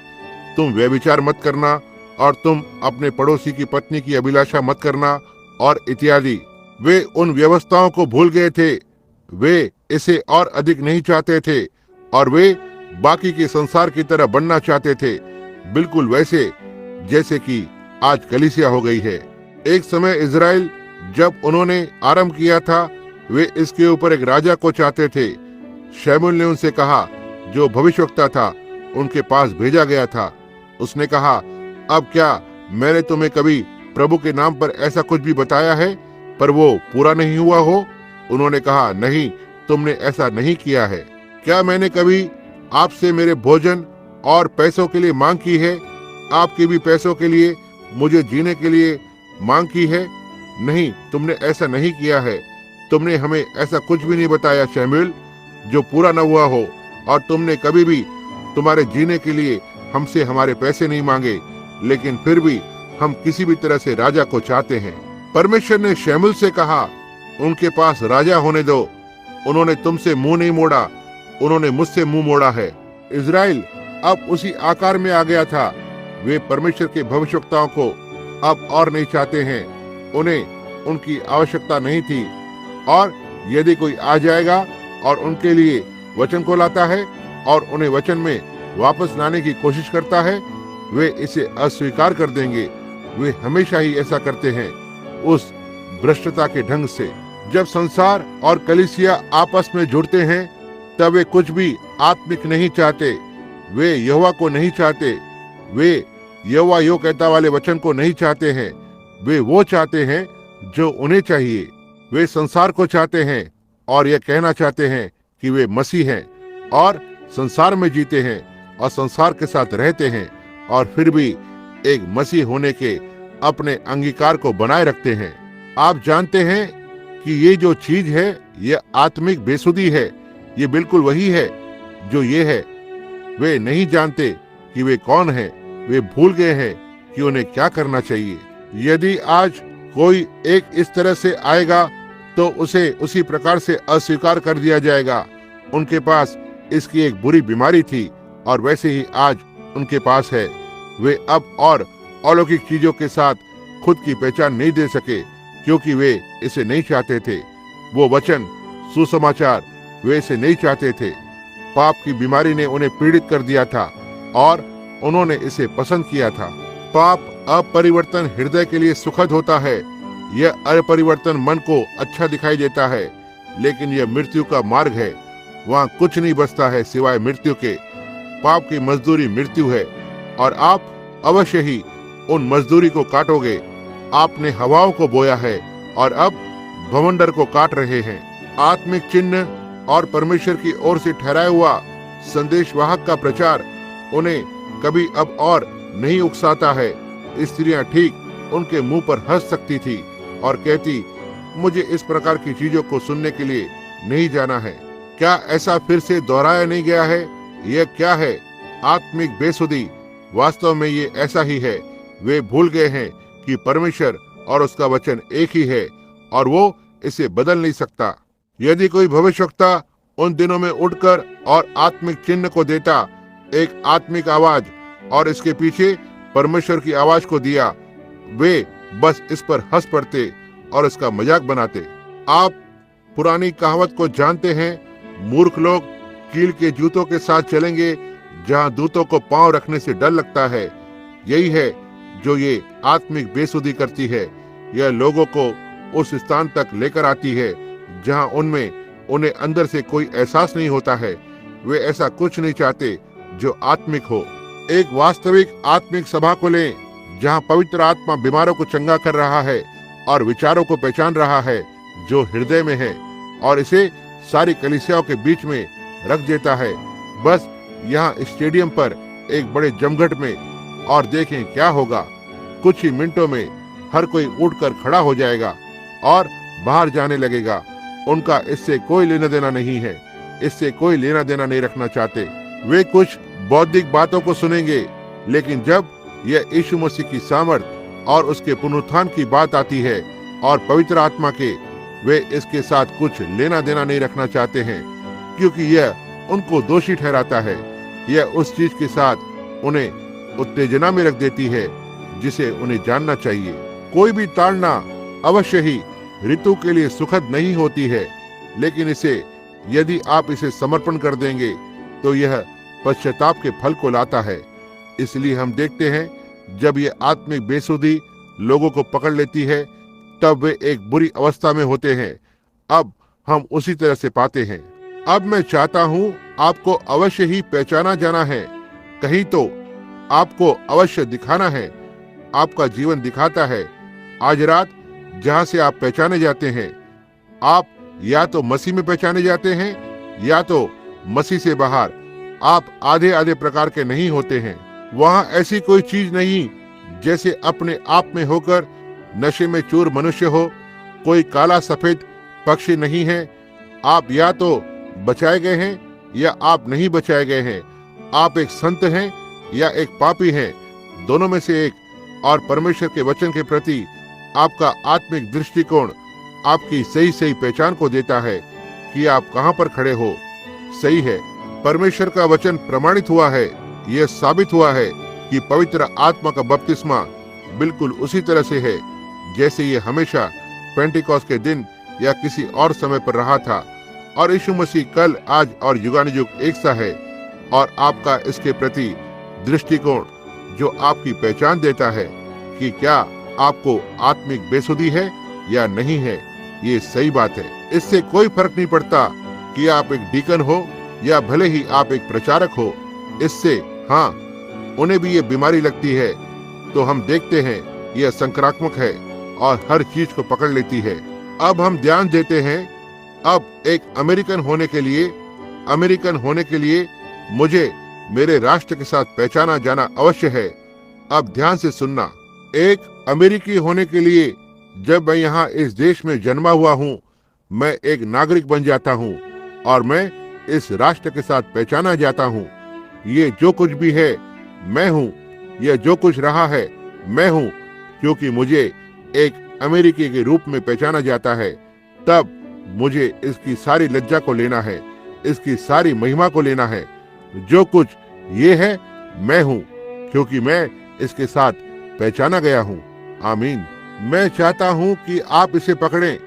तुम व्यभिचार मत करना, और तुम अपने पड़ोसी की पत्नी की अभिलाषा मत करना, और इत्यादि। वे उन व्यवस्थाओं को भूल गए थे। वे इसे और अधिक नहीं चाहते थे, और वे बाकी के संसार की तरह बनना चाहते थे, बिल्कुल वैसे जैसे कि आज कलीसिया हो गई है। एक समय इजराइल जब उन्होंने आरंभ किया था, वे इसके ऊपर एक राजा को चाहते थे। शमूएल ने उनसे कहा, जो भविष्यवक्ता था, उनके पास भेजा गया था। उसने कहा, अब क्या मैंने तुम्हें कभी प्रभु के नाम पर ऐसा कुछ भी बताया है पर वो पूरा नहीं हुआ हो? उन्होंने कहा, नहीं, तुमने ऐसा नहीं किया है। क्या मैंने कभी आपसे मेरे भोजन और पैसों के लिए मांग की है? आपके भी पैसों के लिए, मुझे जीने के लिए मांग की है? नहीं, तुमने ऐसा नहीं किया है। तुमने हमें ऐसा कुछ भी नहीं बताया शमूएल जो पूरा न हुआ हो, और तुमने कभी भी तुम्हारे जीने के लिए हमसे हमारे पैसे नहीं मांगे, लेकिन फिर भी हम किसी भी तरह से राजा को चाहते हैं। परमेश्वर ने शमूएल से कहा, उनके पास राजा होने दो। उन्होंने तुमसे मुंह नहीं मोड़ा, उन्होंने मुझसे मुंह मोड़ा है। इजराइल अब उसी आकार में आ गया था। वे परमेश्वर के भविष्यवक्ताओं को अब और नहीं चाहते हैं। उन्हें उनकी आवश्यकता नहीं थी, और यदि कोई आ जाएगा और उनके लिए वचन को लाता है और उन्हें वचन में वापस लाने की कोशिश करता है, वे इसे अस्वीकार कर देंगे। वे हमेशा ही ऐसा करते हैं, उस भ्रष्टता के ढंग से। जब संसार और कलीसिया आपस में जुड़ते हैं तब वे कुछ भी आत्मिक नहीं चाहते। वे यहोवा को नहीं चाहते। वे यहोवा यो कहता वाले वचन को नहीं चाहते हैं। वे वो चाहते हैं जो उन्हें चाहिए। वे संसार को चाहते हैं और यह कहना चाहते हैं कि वे मसीह हैं और संसार में जीते हैं और संसार के साथ रहते हैं, और फिर भी एक मसीह होने के अपने अंगीकार को बनाए रखते हैं। आप जानते हैं कि ये जो चीज है यह आत्मिक बेसुधी है। ये बिल्कुल वही है जो ये है। वे नहीं जानते कि वे कौन है। वे भूल गए हैं कि उन्हें क्या करना चाहिए। यदि आज कोई एक इस तरह से आएगा तो उसे उसी प्रकार से अस्वीकार कर दिया जाएगा। उनके पास इसकी एक बुरी बीमारी थी और वैसे ही आज उनके पास है। वे अब और अलौकिक चीजों के साथ खुद की पहचान नहीं दे सके क्योंकि वे इसे नहीं चाहते थे। वो वचन, सुसमाचार, वे इसे नहीं चाहते थे। पाप की बीमारी ने उन्हें पीड़ित कर दिया था और उन्होंने इसे पसंद किया था। पाप अपरिवर्तन हृदय के लिए सुखद होता है। यह अपरिवर्तन मन को अच्छा दिखाई देता है, लेकिन यह मृत्यु का मार्ग है। वहाँ कुछ नहीं बचता है सिवाय मृत्यु के। पाप की मजदूरी मृत्यु है और आप अवश्य ही उन मजदूरी को काटोगे। आपने हवाओं को बोया है और अब भवंडर को काट रहे हैं। आत्मिक चिन्ह और परमेश्वर की ओर से ठहराया हुआ संदेशवाहक का प्रचार उन्हें कभी अब और नहीं उकसाता है। स्त्रियां ठीक उनके मुंह पर हंस सकती थी और कहती, मुझे इस प्रकार की चीजों को सुनने के लिए नहीं जाना है। क्या ऐसा फिर से दोहराया नहीं गया है? यह क्या है? आत्मिक बेसुधी। वास्तव में ये ऐसा ही है। वे भूल गए हैं कि परमेश्वर और उसका वचन एक ही है और वो इसे बदल नहीं सकता। यदि कोई भविष्यवक्ता उन दिनों में उठकर और आत्मिक चिन्ह को देता, एक आत्मिक आवाज और इसके पीछे परमेश्वर की आवाज को दिया, वे बस इस पर हंस पड़ते और इसका मजाक बनाते। आप पुरानी कहावत को जानते हैं, मूर्ख लोग कील के जूतों के साथ चलेंगे जहां दूतों को पांव रखने से डर लगता है। यही है जो ये आत्मिक बेसुधी करती है। यह लोगों को उस स्थान तक लेकर आती है जहां उन्हें अंदर से कोई एहसास नहीं होता है। वे ऐसा कुछ नहीं चाहते जो आत्मिक हो। एक वास्तविक आत्मिक सभा को लें जहां पवित्र आत्मा बीमारों को चंगा कर रहा है और विचारों को पहचान रहा है जो हृदय में है और इसे सारी कलीसियाओं के बीच में रख देता है। बस यहाँ स्टेडियम पर एक बड़े जमघट में, और देखें क्या होगा। कुछ ही मिनटों में हर कोई उठकर खड़ा हो जाएगा और बाहर जाने लगेगा। उनका इससे कोई लेना देना नहीं है। इससे कोई लेना देना नहीं रखना चाहते। वे कुछ बौद्धिक बातों को सुनेंगे, लेकिन जब यह यीशु मसीह की सामर्थ और उसके पुनरुत्थान की बात आती है और पवित्र आत्मा के, वे इसके साथ कुछ लेना देना नहीं रखना चाहते हैं, क्योंकि यह उनको दोषी ठहराता है। यह उस चीज के साथ उन्हें उत्तेजना में रख देती है जिसे उन्हें जानना चाहिए। कोई भी ताड़ना अवश्य ही ऋतु के लिए सुखद नहीं होती है, लेकिन यदि आप इसे समर्पण कर देंगे तो यह पश्चाताप के फल को लाता है। इसलिए हम देखते हैं जब यह आत्मिक बेसुधी लोगों को पकड़ लेती है तब वे एक बुरी अवस्था में होते हैं। अब हम उसी तरह से पाते हैं। अब मैं चाहता हूं आपको अवश्य ही पहचाना जाना है, कहीं तो आपको अवश्य दिखाना है। आपका जीवन दिखाता है। आज रात जहां से आप पहचाने जाते हैं, आप या तो मसीह में पहचाने जाते हैं या तो मसीह से बाहर। आप आधे आधे प्रकार के नहीं होते हैं। वहां ऐसी कोई चीज नहीं जैसे अपने आप में होकर नशे में चूर मनुष्य हो। कोई काला सफेद पक्षी नहीं है। आप या तो बचाए गए हैं या आप नहीं बचाए गए हैं। आप एक संत हैं या एक पापी हैं, दोनों में से एक। और परमेश्वर के वचन के प्रति आपका आत्मिक दृष्टिकोण आपकी सही सही पहचान को देता है कि आप कहां पर खड़े हो। सही है, परमेश्वर का वचन प्रमाणित हुआ है। यह साबित हुआ है कि पवित्र आत्मा का बपतिस्मा बिल्कुल उसी तरह से है जैसे ये हमेशा पेंटिकॉस्ट के दिन या किसी और समय पर रहा था। और यीशु मसीह कल, आज और युगानुयुग एक सा है। और आपका इसके प्रति दृष्टिकोण जो आपकी पहचान देता है कि क्या आपको आत्मिक बेसुधी है या नहीं है, ये सही बात है। इससे कोई फर्क नहीं पड़ता कि आप एक डीकन हो या भले ही आप एक प्रचारक हो। इससे हाँ, उन्हें भी ये बीमारी लगती है तो हम देखते हैं यह संक्रामक है और हर चीज को पकड़ लेती है। अब हम ध्यान देते हैं, अब एक अमेरिकन होने के लिए मुझे मेरे राष्ट्र के साथ पहचाना जाना अवश्य है। अब ध्यान से सुनना, एक अमेरिकी होने के लिए जब मैं यहाँ इस देश में जन्मा हुआ हूँ, मैं एक नागरिक बन जाता हूँ और मैं इस राष्ट्र के साथ पहचाना जाता हूँ। ये जो कुछ भी है मैं हूँ, यह जो कुछ रहा है मैं हूँ, क्योंकि मुझे एक अमेरिकी के रूप में पहचाना जाता है। तब मुझे इसकी सारी लज्जा को लेना है, इसकी सारी महिमा को लेना है। जो कुछ ये है मैं हूँ, क्योंकि मैं इसके साथ पहचाना गया हूँ। आमीन। मैं चाहता हूँ कि आप इसे पकड़ें।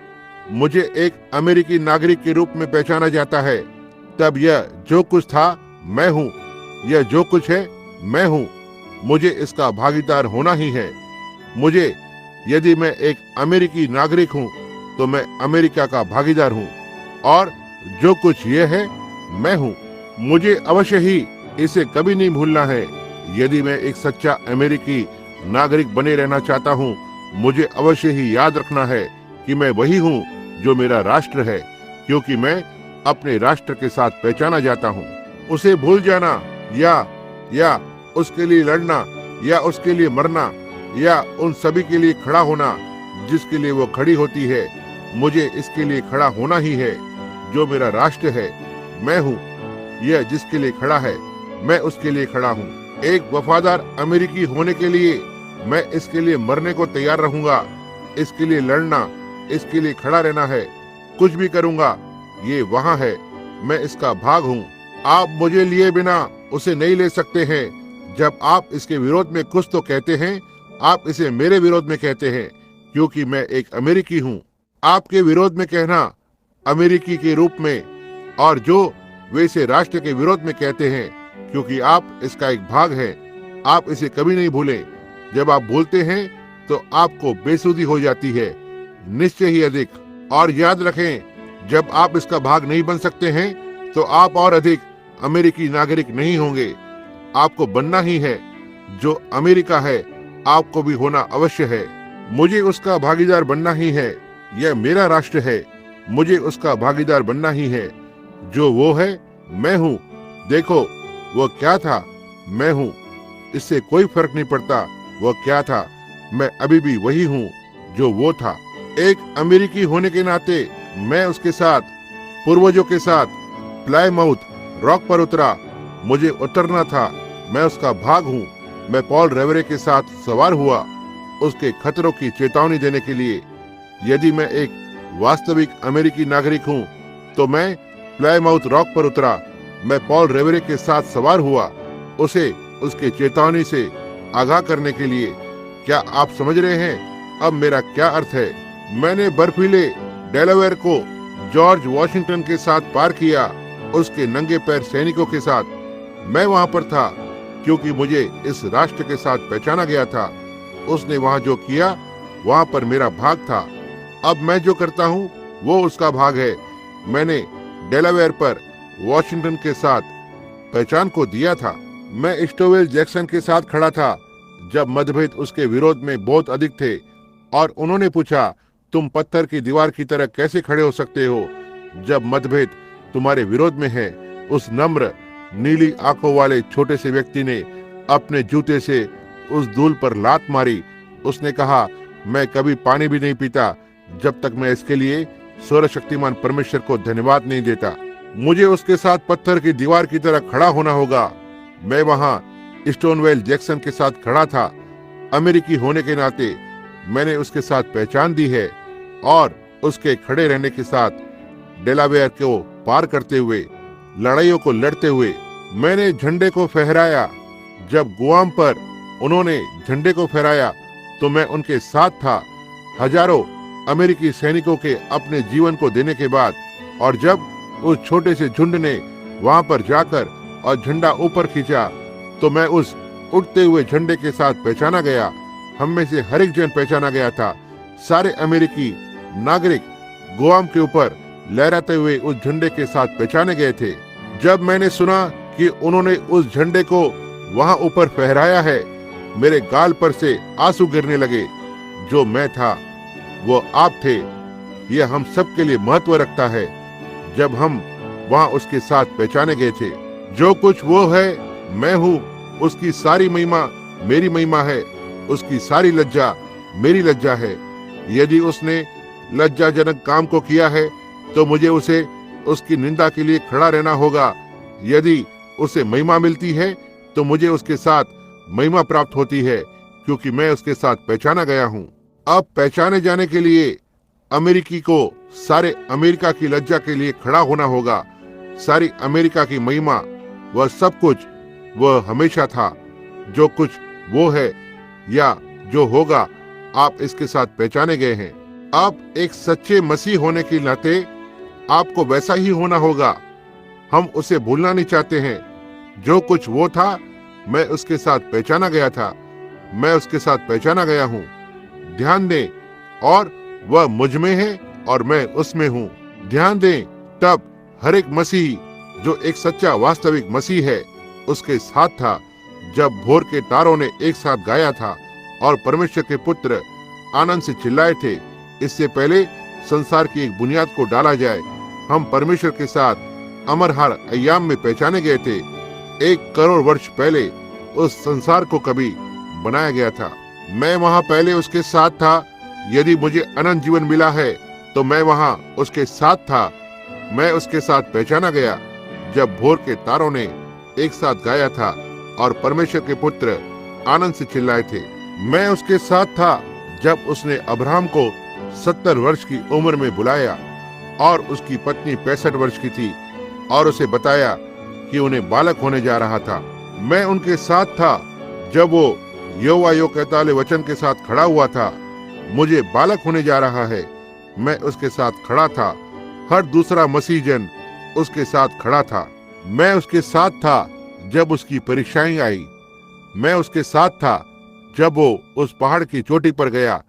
मुझे एक अमेरिकी नागरिक के रूप में पहचाना जाता है। तब यह जो कुछ था मैं हूँ, यह जो कुछ है मैं हूँ। मुझे इसका भागीदार होना ही है। मुझे, यदि मैं एक अमेरिकी नागरिक हूँ तो मैं अमेरिका का भागीदार हूँ और जो कुछ ये है मैं हूँ। मुझे अवश्य ही इसे कभी नहीं भूलना है। यदि मैं एक सच्चा अमेरिकी नागरिक बने रहना चाहता हूँ, मुझे अवश्य ही याद रखना है कि मैं वही हूँ जो मेरा राष्ट्र है, क्योंकि मैं अपने राष्ट्र के साथ पहचाना जाता हूँ। उसे भूल जाना या उसके लिए लड़ना या उसके लिए मरना या उन सभी के लिए खड़ा होना जिसके लिए वो खड़ी होती है, मुझे इसके लिए खड़ा होना ही है जो मेरा राष्ट्र है। मैं हूँ, यह जिसके लिए खड़ा है मैं उसके लिए खड़ा हूँ। एक वफादार अमेरिकी होने के लिए मैं इसके लिए मरने को तैयार रहूंगा, इसके लिए लड़ना, इसके लिए खड़ा रहना है। कुछ भी करूंगा, ये वहाँ है, मैं इसका भाग हूँ। आप मुझे लिए बिना उसे नहीं ले सकते हैं। जब आप इसके विरोध में कुछ तो कहते हैं, आप इसे मेरे विरोध में कहते हैं, क्योंकि मैं एक अमेरिकी हूँ। आपके विरोध में कहना अमेरिकी के रूप में, और जो वे इसे राष्ट्र के विरोध में कहते हैं, क्योंकि आप इसका एक भाग हैं। आप इसे कभी नहीं भूलें। जब आप भूलते हैं तो आपको बेसुधी हो जाती है, निश्चय ही अधिक। और याद रखें, जब आप इसका भाग नहीं बन सकते हैं तो आप और अधिक अमेरिकी नागरिक नहीं होंगे। आपको बनना ही है। जो अमेरिका है आपको भी होना अवश्य है। मुझे उसका भागीदार बनना ही है। यह मेरा राष्ट्र है, मुझे उसका भागीदार बनना ही है। जो वो है मैं हूँ। देखो वो क्या था मैं हूँ। इससे कोई फर्क नहीं पड़ता वो क्या था, मैं अभी भी वही हूँ जो वो था। एक अमेरिकी होने के नाते मैं उसके साथ, पूर्वजों के साथ प्लायमाउथ रॉक पर उतरा। मुझे उतरना था, मैं उसका भाग हूँ। मैं पॉल रेवरे के साथ सवार हुआ उसके खतरों की चेतावनी देने के लिए। यदि मैं एक वास्तविक अमेरिकी नागरिक हूँ तो मैं प्लायमाउथ रॉक पर उतरा। मैं पॉल रेवरे के साथ सवार हुआ उसे उसके चेतावनी से आगाह करने के लिए। क्या आप समझ रहे हैं अब मेरा क्या अर्थ है? मैंने बर्फीले डेलावेयर को जॉर्ज वॉशिंगटन के साथ पार किया, उसके नंगे पैर सैनिकों के साथ। मैं वहां पर था क्योंकि मुझे इस राष्ट्र के साथ पहचाना गया था। उसने वहां जो किया वहां पर मेरा भाग था। अब मैं जो करता हूँ वो उसका भाग है। मैंने डेलावेयर पर वॉशिंगटन के साथ पहचान को दिया था। मैं स्टोवेल जैक्सन के साथ खड़ा था जब मतभेद उसके विरोध में बहुत अधिक थे और उन्होंने पूछा, तुम पत्थर की दीवार की तरह कैसे खड़े हो सकते हो जब मतभेद तुम्हारे विरोध में है? उस नम्र नीली आंखों वाले छोटे से व्यक्ति ने अपने जूते से उस धूल पर लात मारी। उसने कहा, मैं कभी पानी भी नहीं पीता जब तक मैं इसके लिए सर्वशक्तिमान परमेश्वर को धन्यवाद नहीं देता। मुझे उसके साथ पत्थर की दीवार की तरह खड़ा होना होगा। मैं वहां स्टोनवेल जैक्सन के साथ खड़ा था। अमेरिकी होने के नाते मैंने उसके साथ पहचान दी है और उसके खड़े रहने के साथ डेलावेयर को पार करते हुए, लड़ाइयों को लड़ते हुए मैंने झंडे को फहराया। जब गुआम पर उन्होंने झंडे को फहराया तो मैं उनके साथ था। हजारों अमेरिकी सैनिकों के अपने जीवन को देने के बाद, और जब उस छोटे से झुंड ने वहां पर जाकर और झंडा ऊपर खींचा तो मैं उस उड़ते हुए झंडे के साथ पहचाना गया। हम में से हर एक जन पहचाना गया था। सारे अमेरिकी नागरिक गुआम के ऊपर लहराते हुए उस झंडे के साथ पहचाने गए थे। जब मैंने सुना कि उन्होंने उस झंडे को वहां ऊपर फहराया है, मेरे गाल पर से आंसू गिरने लगे। जो मैं था वो आप थे। यह हम सब के लिए महत्व रखता है जब हम वहां उसके साथ पहचाने गए थे। जो कुछ वो है मैं हूँ, उसकी सारी महिमा मेरी महिमा है, उसकी सारी लज्जा मेरी लज्जा है। यदि उसने लज्जाजनक काम को किया है तो मुझे उसे उसकी निंदा के लिए खड़ा रहना होगा। यदि उसे महिमा मिलती है तो मुझे उसके साथ महिमा प्राप्त होती है, क्योंकि मैं उसके साथ पहचाना गया हूँ। अब पहचाने जाने के लिए अमेरिकी को सारे अमेरिका की लज्जा के लिए खड़ा होना होगा। सारी अमेरिका की महिमा, वह सब कुछ, वह हमेशा था, जो कुछ वो है या जो होगा, आप इसके साथ पहचाने गए हैं। आप एक सच्चे मसीह होने के नाते आपको वैसा ही होना होगा। हम उसे भूलना नहीं चाहते हैं। जो कुछ वो था मैं उसके साथ पहचाना गया था, मैं उसके साथ पहचाना गया हूँ। ध्यान दें, और वह मुझ में है और मैं उसमें हूँ। ध्यान दें, तब हर एक मसीही जो एक सच्चा वास्तविक मसीह है उसके साथ था जब भोर के तारों ने एक साथ गाया था और परमेश्वर के पुत्र आनंद से चिल्लाए थे। इससे पहले संसार की एक बुनियाद को डाला जाए, हम परमेश्वर के साथ अमरहार अय्याम में पहचाने गए थे। 1 करोड़ वर्ष पहले उस संसार को कभी बनाया गया था। मैं वहां पहले उसके साथ था। यदि मुझे अनंत जीवन मिला है तो मैं वहां उसके साथ था। मैं उसके साथ पहचाना गया जब भोर के तारों ने एक साथ गाया था और परमेश्वर के पुत्र आनंद से चिल्लाए थे। मैं उसके साथ था जब उसने अब्राहम को 70 वर्ष की उम्र में बुलाया और उसकी पत्नी 65 वर्ष की थी और उसे बताया कि उन्हें बालक होने जा रहा था। मैं उनके साथ था जब वो यहोवा यो कहता वाले वचन के साथ खड़ा हुआ था, मुझे बालक होने जा रहा है। मैं उसके साथ खड़ा था। हर दूसरा मसीह जन उसके साथ खड़ा था। मैं उसके साथ था जब उसकी परीक्षाएं आई। मैं उसके साथ था जब वो उस पहाड़ की चोटी पर गया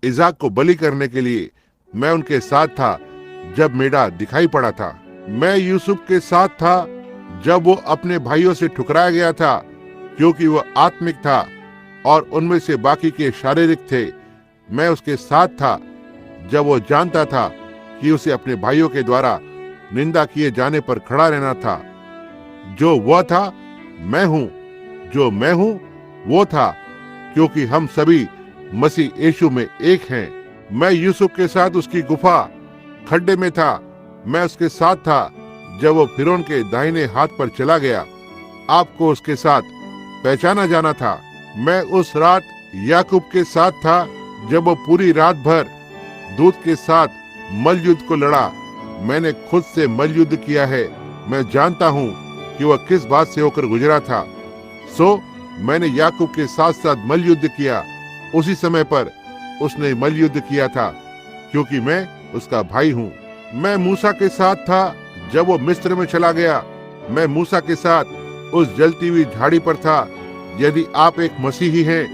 इसाक को बलि करने के लिए। मैं उनके साथ था जब मेढ़ा दिखाई पड़ा था। मैं यूसुफ के साथ था जब वो अपने भाइयों से ठुकराया गया था, क्योंकि वह आत्मिक था और उनमें से बाकी के शारीरिक थे। मैं उसके साथ था जब वो जानता था कि उसे अपने भाइयों के द्वारा निंदा किए जाने पर खड़ा रहना था। जो वह था मैं हूँ, जो मैं हूँ वो था, क्योंकि हम सभी मसीह यीशु में एक हैं। मैं यूसुफ के साथ उसकी गुफा खड्डे में था। मैं उसके साथ था जब वो फिरौन के दाहिने हाथ पर चला गया। आपको उसके साथ पहचाना जाना था। मैं उस रात याकूब के साथ था जब वो पूरी रात भर दूत के साथ मल्लयुद्ध को लड़ा। मैंने खुद से मल्लयुद्ध किया है। मैं जानता हूँ कि वह किस बात से होकर गुजरा था। सो मैंने याकूब के साथ साथ मल्लयुद्ध किया। उसी समय पर उसने मल्लयुद्ध किया था, क्योंकि मैं उसका भाई हूँ। मैं मूसा के साथ था जब वो मिस्र में चला गया। मैं मूसा के साथ उस जलती हुई झाड़ी पर था। यदि आप एक मसीही हैं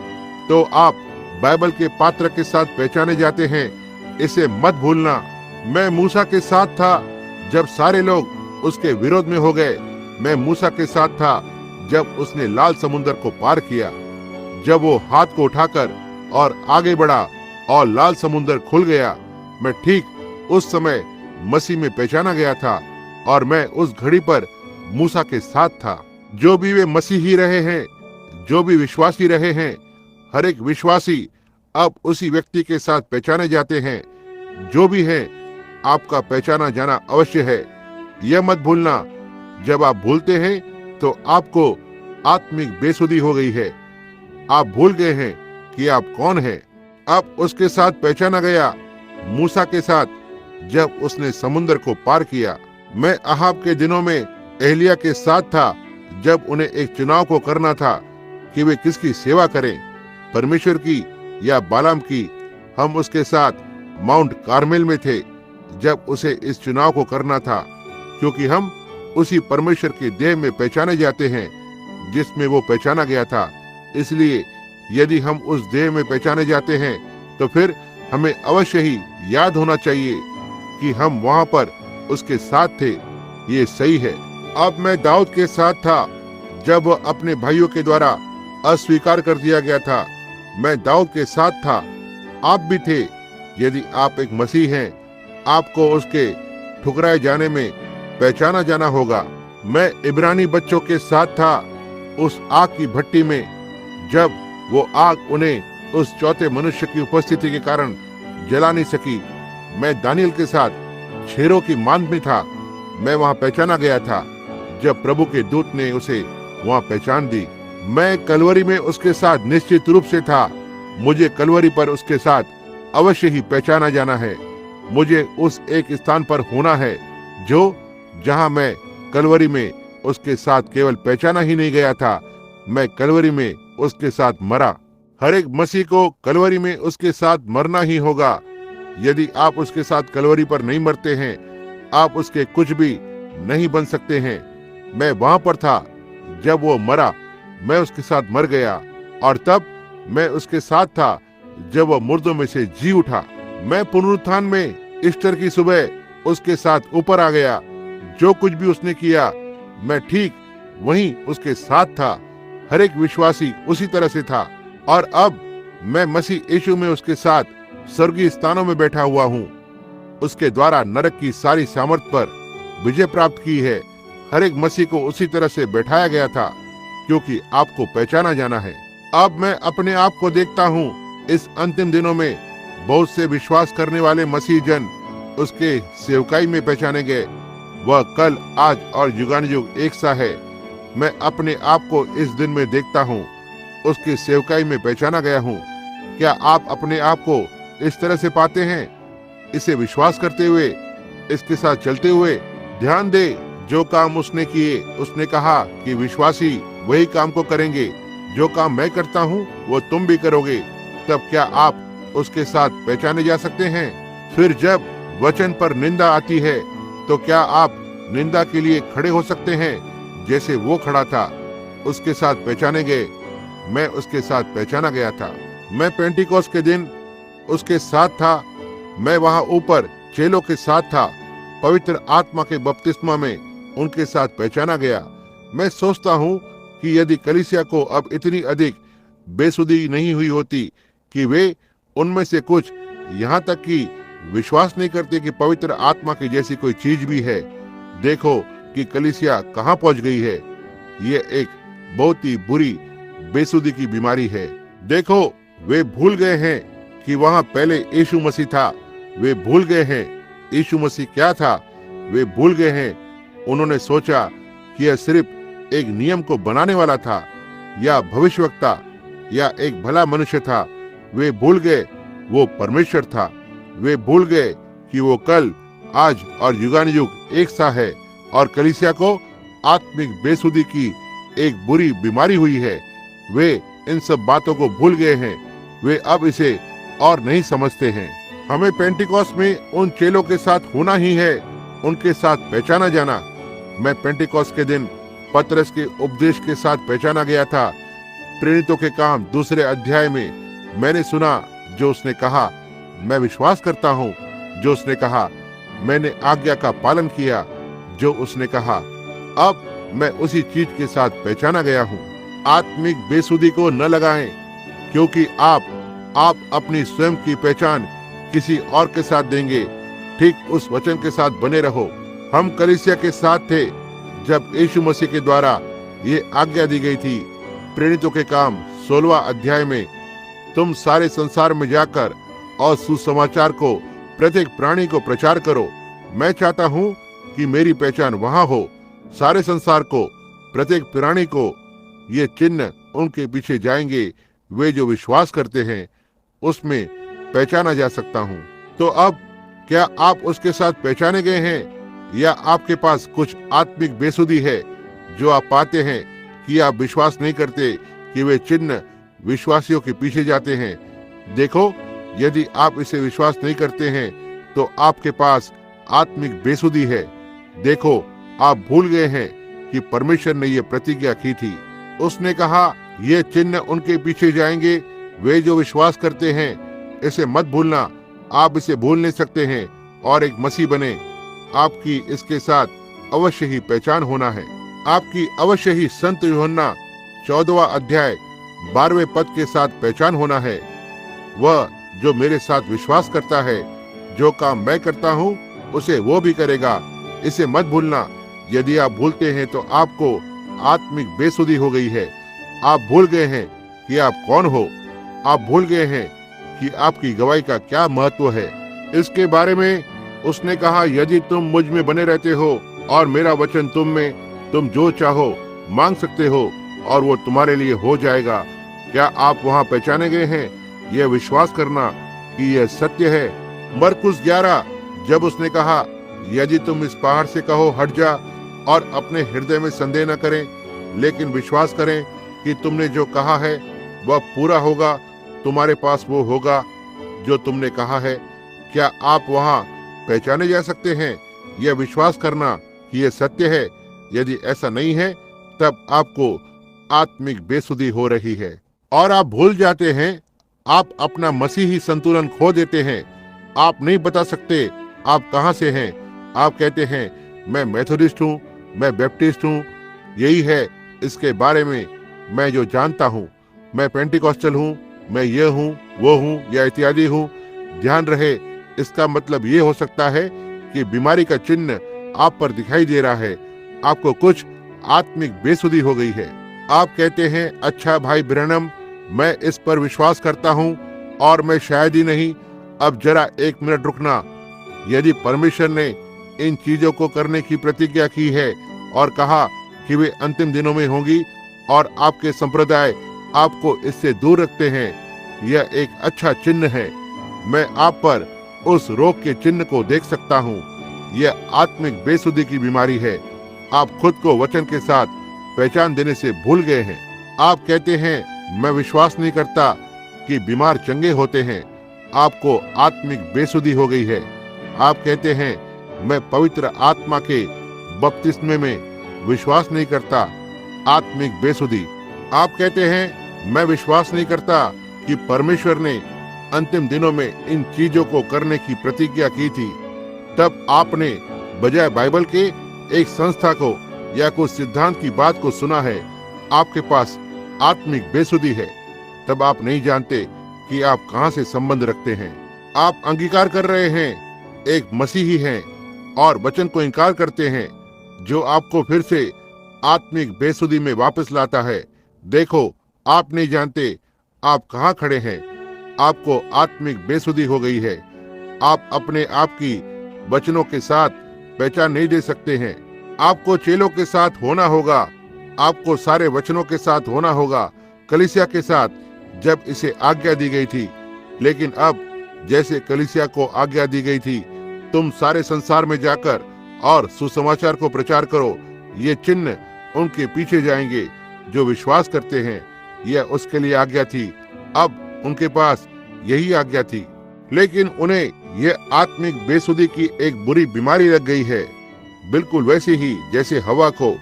तो आप बाइबल के पात्र के साथ पहचाने जाते हैं, इसे मत भूलना। मैं मूसा के साथ था जब सारे लोग उसके विरोध में हो गए। मैं मूसा के साथ था जब उसने लाल समुद्र को पार किया। जब वो हाथ को उठाकर और आगे बढ़ा और लाल समुद्र खुल गया, मैं ठीक उस समय मसीह में पहचाना गया था और मैं उस घड़ी पर मूसा के साथ था। जो भी वे मसीही रहे हैं, जो भी विश्वासी रहे हैं, हर एक विश्वासी अब उसी व्यक्ति के साथ पहचाने जाते हैं। जो भी है, आपका पहचाना जाना अवश्य है। यह मत भूलना, जब आप भूलते हैं तो आपको आत्मिक बेसुधी हो गई है। आप भूल गए हैं कि आप कौन हैं। अब उसके साथ पहचाना गया, मूसा के साथ, जब उसने समुद्र को पार किया। मैं अहाब के दिनों में एलिया के साथ था, जब उन्हें एक चुनाव को करना था कि वे किसकी सेवा करें, परमेश्वर की या बालाम की। हम उसके साथ माउंट कार्मेल में थे, जब उसे इस चुनाव को करना था, क्योंकि हम उसी परमेश्वर के देह में पहचाने जाते हैं जिसमें वो पहचाना गया था। इसलिए यदि हम उस देह में पहचाने जाते हैं तो फिर हमें अवश्य ही याद होना चाहिए कि हम वहां पर उसके साथ थे। ये सही है। अब मैं दाऊद के साथ था, जब वह अपने भाइयों के द्वारा अस्वीकार कर दिया गया था। मैं दाऊद के साथ था, आप भी थे। यदि आप एक मसीह हैं, आपको उसके ठुकराए जाने में पहचाना जाना होगा। मैं इब्रानी बच्चों के साथ था उस आग की भट्टी में, जब वो आग उन्हें उस चौथे मनुष्य की उपस्थिति के कारण जला नहीं सकी। मैं दानियल के साथ शेरों की मांद में था। मैं वहां पहचाना गया था, जब प्रभु के दूत ने उसे वहां पहचान दी। मैं कलवरी में उसके साथ निश्चित रूप से था। मुझे कलवरी पर उसके साथ अवश्य ही पहचाना जाना है। मुझे उस एक स्थान पर होना है जहां मैं कलवरी में उसके साथ केवल पहचाना ही नहीं गया था, मैं कलवरी में उसके साथ मरा। हर एक मसीह को कलवरी में उसके साथ मरना ही होगा। यदि आप उसके साथ कलवरी पर नहीं मरते हैं, आप उसके कुछ भी नहीं बन सकते हैं। मैं वहां पर था जब वो मरा, मैं उसके साथ मर गया, और तब मैं उसके साथ था जब वो मुर्दों में से जी उठा। मैं पुनरुत्थान में ईस्टर की सुबह उसके साथ ऊपर आ गया। जो कुछ भी उसने किया, मैं ठीक वहीं उसके साथ था। हर एक विश्वासी उसी तरह से था। और अब मैं मसीह यीशु में उसके साथ स्वर्गीय स्थानों में बैठा हुआ हूँ। उसके द्वारा नरक की सारी सामर्थ पर विजय प्राप्त की है। हर एक मसीह को उसी तरह से बैठाया गया था, क्योंकि आपको पहचाना जाना है। अब मैं अपने आप को देखता हूँ, इस अंतिम दिनों में बहुत से विश्वास करने वाले मसीह जन उसके सेवकाई में पहचाने गए। वह कल, आज और युगानुयुग एक सा है। मैं अपने आप को इस दिन में देखता हूँ, उसकी सेवकाई में पहचाना गया हूँ। क्या आप अपने आप को इस तरह से पाते हैं? इसे विश्वास करते हुए, इसके साथ चलते हुए? ध्यान दे, जो काम उसने किए, उसने कहा कि विश्वासी वही काम को करेंगे। जो काम मैं करता हूँ वो तुम भी करोगे। तब क्या आप उसके साथ पहचाने जा सकते हैं? फिर जब वचन पर निंदा आती है, तो क्या आप निंदा के लिए खड़े हो सकते हैं? जैसे वो खड़ा था, उसके साथ पहचाने गए। मैं उसके साथ पहचाना गया था। मैं पेंटिकोस के दिन उसके साथ था। मैं वहां ऊपर चेलों के साथ था। पवित्र आत्मा के बपतिस्मा में उनके साथ पहचाना गया। मैं सोचता हूँ कि यदि कलीसिया को अब इतनी अधिक बेसुधी नहीं हुई होती कि वे उनमें से कुछ यहाँ तक कि विश्वास नहीं करते कि पवित्र आत्मा की जैसी कोई चीज भी है। देखो कि कलीसिया कहाँ पहुंच गई है। ये एक बहुत ही बुरी बेसुधी की बीमारी है। देखो, वे भूल गए हैं कि वहां पहले यीशु मसीह था। वे भूल गए हैं यीशु मसीह क्या था। वे भूल गए हैं। उन्होंने सोचा कि यह सिर्फ एक नियम को बनाने वाला था, या भविष्यवक्ता, या एक भला मनुष्य था। वे भूल गए वो परमेश्वर था। वे भूल गए कि वो कल, आज और युगानुयुग एक सा है। और कलीसिया को आत्मिक बेसुधी की एक बुरी बीमारी हुई है। वे इन सब बातों को भूल गए हैं। वे अब इसे और नहीं समझते हैं। हमें पेंटिकोस में उन चेलों के साथ होना ही है, उनके साथ पहचाना जाना। मैं पेंटिकोस के दिन पतरस के उपदेश के साथ पहचाना गया था। प्रेरितों के काम 2 अध्याय में मैंने सुना जो उसने कहा। मैं विश्वास करता हूँ जो उसने कहा। मैंने आज्ञा का पालन किया जो उसने कहा। अब मैं उसी चीज के साथ पहचाना गया हूँ। आत्मिक बेसुधी को न लगाएं। क्योंकि आप अपनी स्वयं की पहचान किसी और के साथ देंगे। ठीक उस वचन के साथ बने रहो। हम कलीसिया के साथ थे जब यीशु मसीह के द्वारा ये आज्ञा दी गई थी। प्रेरितों के काम 16वां अध्याय में, तुम सारे संसार में जाकर और सुसमाचार को प्रत्येक प्राणी को प्रचार करो। मैं चाहता हूँ कि मेरी पहचान वहां हो, सारे संसार को, प्रत्येक प्राणी को। ये चिन्ह उनके पीछे जाएंगे, वे जो विश्वास करते हैं उसमें पहचाना जा सकता हूँ। तो अब क्या आप उसके साथ पहचाने गए हैं, या आपके पास कुछ आत्मिक बेसुधी है जो आप पाते हैं कि आप विश्वास नहीं करते कि वे चिन्ह विश्वासियों के पीछे जाते हैं? देखो, यदि आप इसे विश्वास नहीं करते हैं तो आपके पास आत्मिक बेसुधी है। देखो, आप भूल गए हैं कि परमेश्वर ने यह प्रतिज्ञा की थी। उसने कहा, ये चिन्ह उनके पीछे जाएंगे, वे जो विश्वास करते हैं। इसे मत भूलना। आप इसे भूल नहीं सकते हैं और एक मसीह बने। आपकी इसके साथ अवश्य ही पहचान होना है। आपकी अवश्य ही संत यूहन्ना 14वां अध्याय 12वें पद के साथ पहचान होना है। वह जो मेरे साथ विश्वास करता है, जो काम मैं करता हूँ उसे वो भी करेगा। इसे मत भूलना। यदि आप भूलते हैं तो आपको आत्मिक बेसुधी हो गई है। आप भूल गए हैं कि आप कौन हो। आप भूल गए हैं कि आपकी गवाही का क्या महत्व है। इसके बारे में उसने कहा, यदि तुम मुझ में बने रहते हो और मेरा वचन तुम में, तुम जो चाहो मांग सकते हो और वो तुम्हारे लिए हो जाएगा। क्या आप वहाँ पहचाने गए हैं? यह विश्वास करना कि यह सत्य है। मरकुस 11, जब उसने कहा, यदि तुम इस पहाड़ से कहो हट जा और अपने हृदय में संदेह न करें, लेकिन विश्वास करें कि तुमने जो कहा है वह पूरा होगा, तुम्हारे पास वो होगा जो तुमने कहा है। क्या आप वहाँ पहचाने जा सकते हैं? यह विश्वास करना कि यह सत्य है। यदि ऐसा नहीं है तब आपको आत्मिक बेसुधी हो रही है और आप भूल जाते हैं। आप अपना मसीही संतुलन खो देते हैं। आप नहीं बता सकते आप कहाँ से हैं। आप कहते हैं, मैं मेथोडिस्ट हूँ, मैं बैप्टिस्ट हूँ, यही है इसके बारे में मैं जो जानता हूँ। मैं पेंटिकॉस्टल हूँ, मैं ये हूँ, वो हूँ या इत्यादि हूँ। ध्यान रहे, इसका मतलब ये हो सकता है कि बीमारी का चिन्ह आप पर दिखाई दे रहा है। आपको कुछ आत्मिक बेसुधी हो गई है। आप कहते हैं, अच्छा भाई ब्रैनम, मैं इस पर विश्वास करता हूँ और मैं शायद ही नहीं। अब जरा एक मिनट रुकना। यदि परमेश्वर ने इन चीजों को करने की प्रतिज्ञा की है और कहा कि वे अंतिम दिनों में होंगी और आपके संप्रदाय आपको इससे दूर रखते हैं, यह एक अच्छा चिन्ह है। मैं आप पर उस रोग के चिन्ह को देख सकता हूँ। यह आत्मिक बेसुधी की बीमारी है। आप खुद को वचन के साथ पहचान देने से भूल गए हैं। आप कहते हैं, मैं विश्वास नहीं करता कि बीमार चंगे होते हैं। आपको आत्मिक बेसुधी हो गई है। आप कहते हैं, मैं पवित्र आत्मा के बपतिस्मे में विश्वास नहीं करता। आत्मिक बेसुधी। आप कहते हैं, मैं विश्वास नहीं करता कि परमेश्वर ने अंतिम दिनों में इन चीजों को करने की प्रतिज्ञा की थी। तब आपने बजाय बाइबल के एक संस्था को या कुछ सिद्धांत की बात को सुना है। आपके पास आत्मिक बेसुधी है। तब आप नहीं जानते कि आप कहां से संबंध रखते हैं। आप अंगीकार कर रहे हैं, एक मसीही हैं और वचन को इनकार करते हैं, जो आपको फिर से आत्मिक बेसुधी में वापस लाता है। देखो, आप नहीं जानते आप कहां खड़े हैं। आपको आत्मिक बेसुधी हो गई है। आप अपने आप की वचनों के साथ पहचान नहीं दे सकते हैं। आपको चेलों के साथ होना होगा। आपको सारे वचनों के साथ होना होगा, कलीसिया के साथ, जब इसे आज्ञा दी गई थी। लेकिन अब जैसे कलीसिया को आज्ञा दी गई थी, तुम सारे संसार में जाकर और सुसमाचार को प्रचार करो। ये चिन्ह उनके पीछे जाएंगे जो विश्वास करते हैं। यह उसके लिए आज्ञा थी। अब उनके पास यही आज्ञा थी, लेकिन उन्हें यह आत्मिक बेसुधी की एक बुरी बीमारी लग गई है। बिल्कुल वैसे ही जैसे हवा को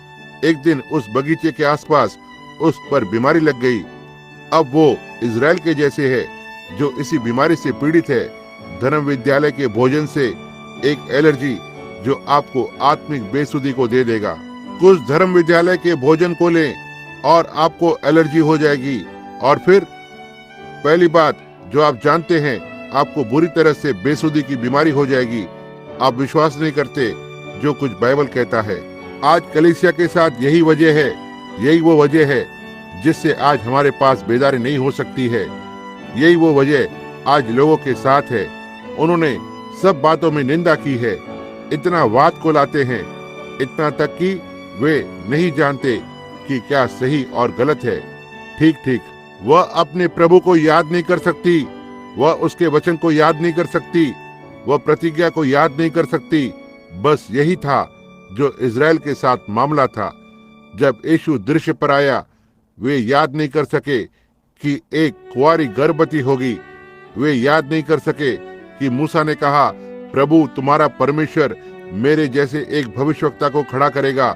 एक दिन उस बगीचे के आसपास उस पर बीमारी लग गई। अब वो इजराइल के जैसे है जो इसी बीमारी से पीड़ित है। धर्म विद्यालय के भोजन से एक एलर्जी जो आपको आत्मिक बेसुधी को दे देगा। कुछ धर्म विद्यालय के भोजन को लें और आपको एलर्जी हो जाएगी और फिर पहली बात जो आप जानते हैं, आपको बुरी तरह से बेसुधी की बीमारी हो जाएगी। आप विश्वास नहीं करते जो कुछ बाइबल कहता है। आज कलीसिया के साथ यही वजह है, यही वो वजह है जिससे आज हमारे पास बेदारी नहीं हो सकती है। यही वो वजह आज लोगों के साथ है। उन्होंने सब बातों में निंदा की है, इतना वाद को लाते हैं, इतना तक कि वे नहीं जानते कि क्या सही और गलत है। ठीक, वह अपने प्रभु को याद नहीं कर सकती, वह उसके वचन को याद नहीं कर सकती, वह प्रतिज्ञा को याद नहीं कर सकती। बस यही था जो इज़राइल के साथ मामला था। जब यीशु दृश्य पर आया, वे याद नहीं कर सके कि एक कुंवारी गर्भवती होगी। वे याद नहीं कर सके कि मूसा ने कहा, प्रभु तुम्हारा परमेश्वर मेरे जैसे एक भविष्यवक्ता को खड़ा करेगा।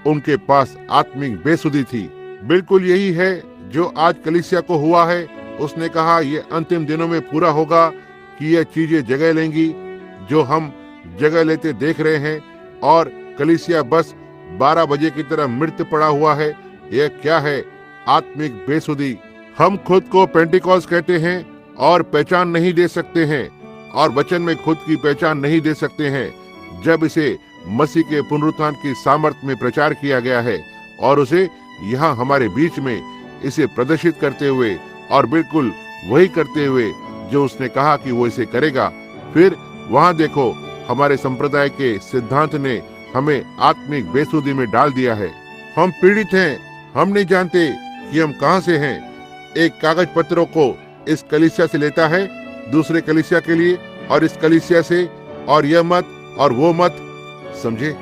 उनके पास आत्मिक बेसुधी थी। बिल्कुल यही है जो आज कलीसिया को हुआ है। उसने कहा ये अंतिम दिनों में पूरा होगा कि यह चीजें जगह लेंगी जो हम जगह लेते देख रहे हैं, और कलीसिया बस 12 बजे की तरह मृत पड़ा हुआ है। यह क्या है? आत्मिक बेसुधी। हम खुद को पेंटिकॉस्ट कहते हैं और पहचान नहीं दे सकते हैं, और वचन में खुद की पहचान नहीं दे सकते हैं जब इसे मसीह के पुनरुत्थान की सामर्थ्य में प्रचार किया गया है, और उसे यहाँ हमारे बीच में इसे प्रदर्शित करते हुए और बिल्कुल वही करते हुए जो उसने कहा कि वो इसे करेगा। फिर वहाँ देखो, हमारे संप्रदाय के सिद्धांत ने हमें आत्मिक बेसुधी में डाल दिया है। हम पीड़ित हैं, हम नहीं जानते कि हम कहाँ से हैं। एक कागज पत्रों को इस कलीसिया से लेता है दूसरे कलीसिया के लिए, और इस कलीसिया से और यह मत और वो मत। समझे?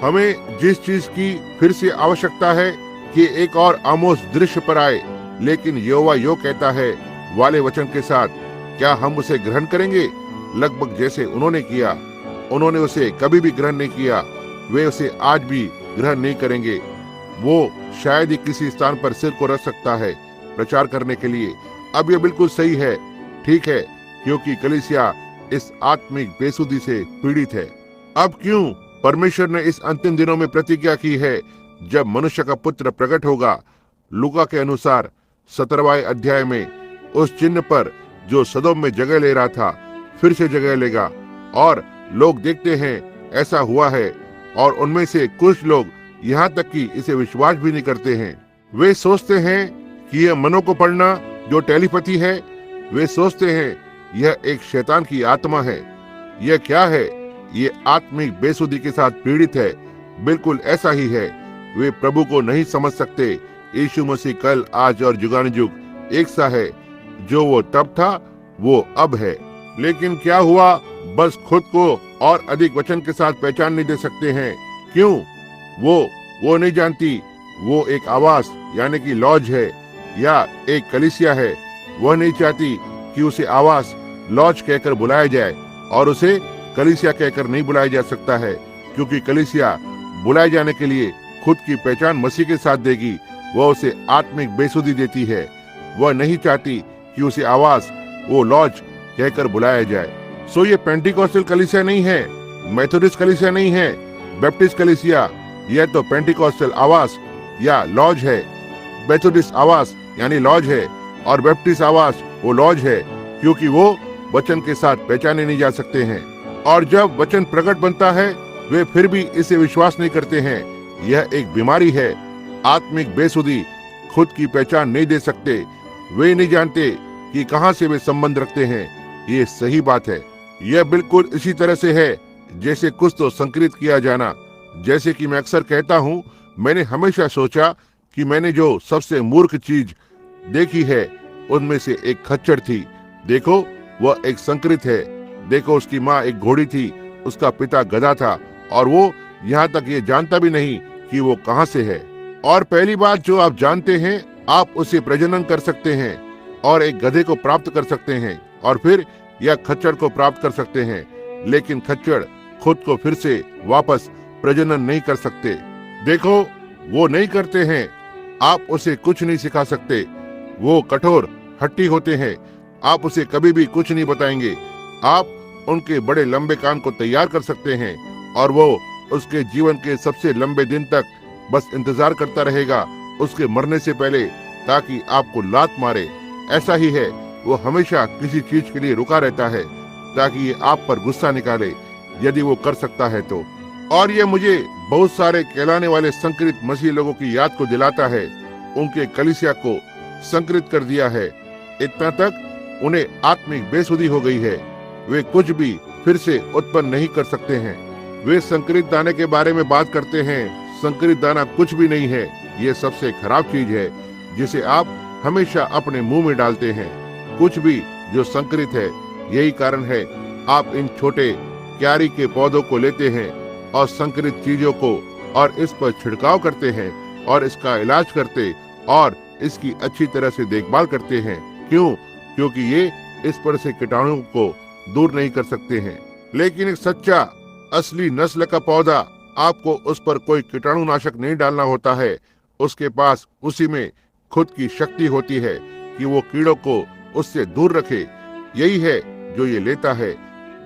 हमें जिस चीज की फिर से आवश्यकता है कि एक और आमोस दृश्य पर आए, लेकिन यहोवा यो कहता है वाले वचन के साथ, क्या हम उसे ग्रहण करेंगे? लगभग जैसे उन्होंने किया। उन्होंने उसे कभी भी ग्रहण नहीं किया, वे उसे आज भी ग्रहण नहीं करेंगे। वो शायद ही किसी स्थान पर सिर को रख सकता है प्रचार करने के लिए। अब यह बिल्कुल सही है, ठीक है, क्योंकि कलीसिया इस आत्मिक बेसुधी से पीड़ित है। अब क्यों? परमेश्वर ने इस अंतिम दिनों में प्रतिज्ञा की है, जब मनुष्य का पुत्र प्रकट होगा, लूका के अनुसार 17वें अध्याय में, उस चिन्ह पर जो सदोम में जगह ले रहा था फिर से जगह लेगा। और लोग देखते हैं ऐसा हुआ है, और उनमें से कुछ लोग यहाँ तक कि इसे विश्वास भी नहीं करते हैं। वे सोचते हैं कि यह मनों को पढ़ना जो टेलीपैथी है। वे सोचते हैं यह एक शैतान की आत्मा है। यह क्या है? ये आत्मिक बेसुधी के साथ पीड़ित है। बिल्कुल ऐसा ही है। वे प्रभु को नहीं समझ सकते। यीशु मसीह कल, आज और जुगानुजुग एक सा है। जो वो तब था वो अब है। लेकिन क्या हुआ? बस खुद को और अधिक वचन के साथ पहचान नहीं दे सकते हैं। क्यों? वो नहीं जानती। वो एक आवास यानी कि लॉज है या एक कलीसिया है। वह नहीं चाहती कि उसे आवास लॉज कहकर बुलाया जाए, और उसे कलीसिया कहकर नहीं बुलाया जा सकता है, क्योंकि कलीसिया बुलाए जाने के लिए खुद की पहचान मसीह के साथ देगी। वह उसे आत्मिक बेसुधी देती है। वह नहीं चाहती कि उसे आवास, वो लॉज कहकर बुलाया जाए। सो ये पेंटिकॉस्टल कलीसिया नहीं है, मेथोडिस्ट कलीसिया नहीं है, बैप्टिस्ट कलीसिया। यह तो पेंटिकॉस्टल आवास या लॉज है। मेथोडिस्ट आवास यानी लॉज है, और बैप्टिस्ट आवास वो लॉज है, क्योंकि वो वचन के साथ पहचाने नहीं जा सकते हैं। और जब वचन प्रकट बनता है, वे फिर भी इसे विश्वास नहीं करते हैं। यह एक बीमारी है, आत्मिक बेसुधी। खुद की पहचान नहीं दे सकते। वे नहीं जानते कि कहां से वे संबंध रखते हैं। ये सही बात है। यह बिल्कुल इसी तरह से है जैसे कुछ तो संकरित किया जाना। जैसे कि मैं अक्सर कहता हूँ, मैंने हमेशा सोचा कि मैंने जो सबसे मूर्ख चीज देखी है उनमें से एक खच्चर थी। देखो, वह एक संकरित है। देखो, उसकी माँ एक घोड़ी थी, उसका पिता गधा था, और वो यहाँ तक ये जानता भी नहीं कि वो कहाँ से है। और पहली बात जो आप जानते हैं, आप उसे प्रजनन कर सकते हैं और एक गधे को प्राप्त कर सकते हैं, और फिर यह खच्चर को प्राप्त कर सकते हैं। लेकिन खच्चर खुद को फिर से वापस प्रजनन नहीं कर सकते। देखो, वो नहीं करते हैं। आप उसे कुछ नहीं सिखा सकते। वो कठोर हट्टी होते हैं। आप उसे कभी भी कुछ नहीं बताएंगे। आप उनके बड़े लंबे कान को तैयार कर सकते हैं, और वो उसके जीवन के सबसे लंबे दिन तक बस इंतजार करता रहेगा उसके मरने से पहले, ताकि आपको लात मारे। ऐसा ही है, वो हमेशा किसी चीज के लिए रुका रहता है ताकि ये आप पर गुस्सा निकाले, यदि वो कर सकता है तो। और ये मुझे बहुत सारे कहलाने वाले संकरित मसीह लोगों की याद को दिलाता है। उनके कलीसिया को संकरित कर दिया है, इतना तक उन्हें आत्मिक बेसुधी हो गई है। वे कुछ भी फिर से उत्पन्न नहीं कर सकते हैं। वे संकरित दाने के बारे में बात करते हैं। संकरित दाना कुछ भी नहीं है। ये सबसे खराब चीज है जिसे आप हमेशा अपने मुंह में डालते हैं। कुछ भी जो संकरित है, यही कारण है आप इन छोटे क्यारी के पौधों को लेते हैं और संकरित चीजों को और इस पर छिड़काव करते हैं और इसका इलाज करते और इसकी अच्छी तरह से देखभाल करते हैं। क्यों? क्योंकि ये इस पर से कीटाणुओं को दूर नहीं कर सकते हैं। लेकिन एक सच्चा असली नस्ल का पौधा, आपको उस पर कोई कीटाणुनाशक नहीं डालना होता है। उसके पास उसी में खुद की शक्ति होती है कि वो कीड़ों को उससे दूर रखे। यही है जो ये लेता है,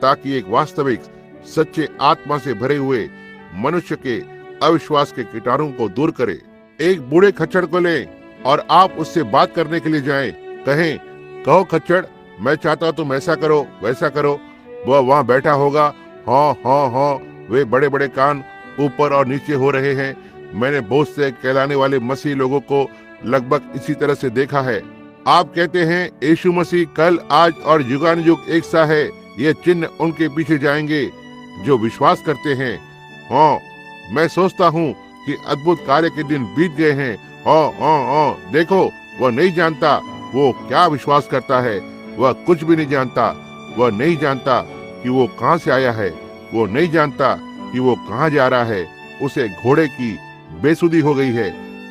ताकि एक वास्तविक सच्चे आत्मा से भरे हुए मनुष्य के अविश्वास के कीटाणुओं को दूर करे। एक बूढ़े खच्चर को लें और आप उससे बात करने के लिए जाएं। कहें, कहो खच्चर, मैं चाहता हूं तुम ऐसा करो वैसा करो। वह वहां बैठा होगा। हाँ हाँ हाँ, वे बड़े बड़े कान ऊपर और नीचे हो रहे हैं। मैंने बहुत से कहलाने वाले मसीह लोगों को लगभग इसी तरह से देखा है। आप कहते हैं यीशु मसीह कल, आज और युगानुयुग एक सा है। ये चिन्ह उनके पीछे जाएंगे जो विश्वास करते हैं। हाँ, मैं सोचता हूँ कि अद्भुत कार्य के दिन बीत गए हैं। हाँ हाँ हाँ, देखो, वह नहीं जानता वो क्या विश्वास करता है। वह कुछ भी नहीं जानता। वह नहीं जानता कि वो कहाँ से आया है। वो नहीं जानता कि वो कहाँ जा रहा है। उसे घोड़े की बेसुधी हो गई है।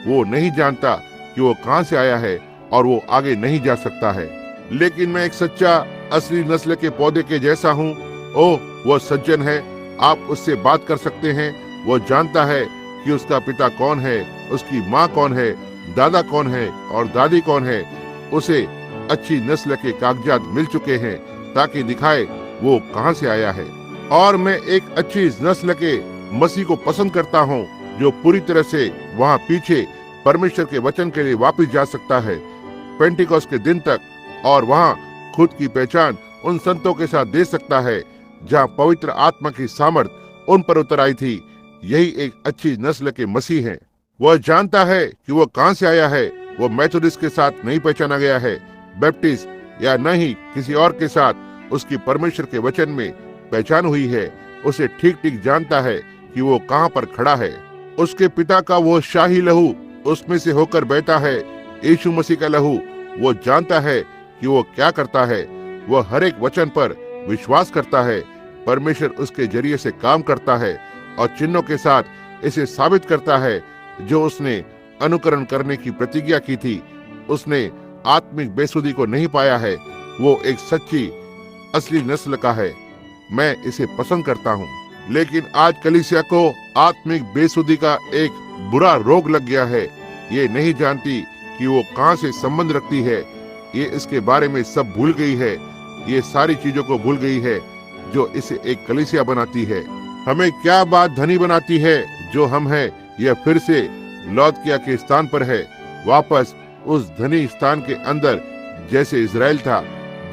वो नहीं जानता कि वो कहाँ से आया है और वो आगे नहीं जा सकता है। लेकिन मैं एक सच्चा असली नस्ल के पौधे के जैसा हूँ। ओह, वो सज्जन है। आप उससे बात कर सकते हैं। वो जानता है कि उसका पिता कौन है, उसकी माँ कौन है, दादा कौन है और दादी कौन है। उसे अच्छी नस्ल के कागजात मिल चुके हैं ताकि दिखाए वो कहाँ से आया है। और मैं एक अच्छी नस्ल के मसीह को पसंद करता हूँ जो पूरी तरह से वहाँ पीछे परमेश्वर के वचन के लिए वापस जा सकता है, पेंटिकोस्ट के दिन तक, और वहाँ खुद की पहचान उन संतों के साथ दे सकता है जहाँ पवित्र आत्मा की सामर्थ उन पर उतर आई थी। यही एक अच्छी नस्ल के मसीह है। वह जानता है कि वह कहाँ से आया है। वो मेथोडिस्ट के साथ नहीं पहचाना गया है, बैप्टिस्ट या न ही किसी और के साथ उसकी परमेश्वर के वचन में पहचान हुई है। उसे ठीक ठीक जानता है कि वो कहाँ पर खड़ा है। उसके पिता का वो शाही लहू उसमें से होकर बहता है, यीशु मसीह का लहू। वो जानता है कि वो क्या करता है। वो हर एक वचन पर विश्वास करता है। परमेश्वर उसके जरिए से काम करता है और चिन्हों के साथ इसे साबित करता है जो उसने अनुकरण करने की प्रतिज्ञा की थी। उसने आत्मिक बेसुधी को नहीं पाया है। वो एक सच्ची असली नस्ल का है। मैं इसे पसंद करता हूँ। लेकिन आज कलीसिया को आत्मिक बेसुधी का एक बुरा रोग लग गया है। ये नहीं जानती कि वो कहाँ से संबंध रखती है। ये इसके बारे में सब भूल गई है। ये सारी चीजों को भूल गई है जो इसे एक कलीसिया बनाती है। हमें क्या बात धनी बनाती है जो हम हैं। यह फिर से लौदकिया के स्थान पर है, वापस उस धनी स्थान के अंदर जैसे इजराइल था।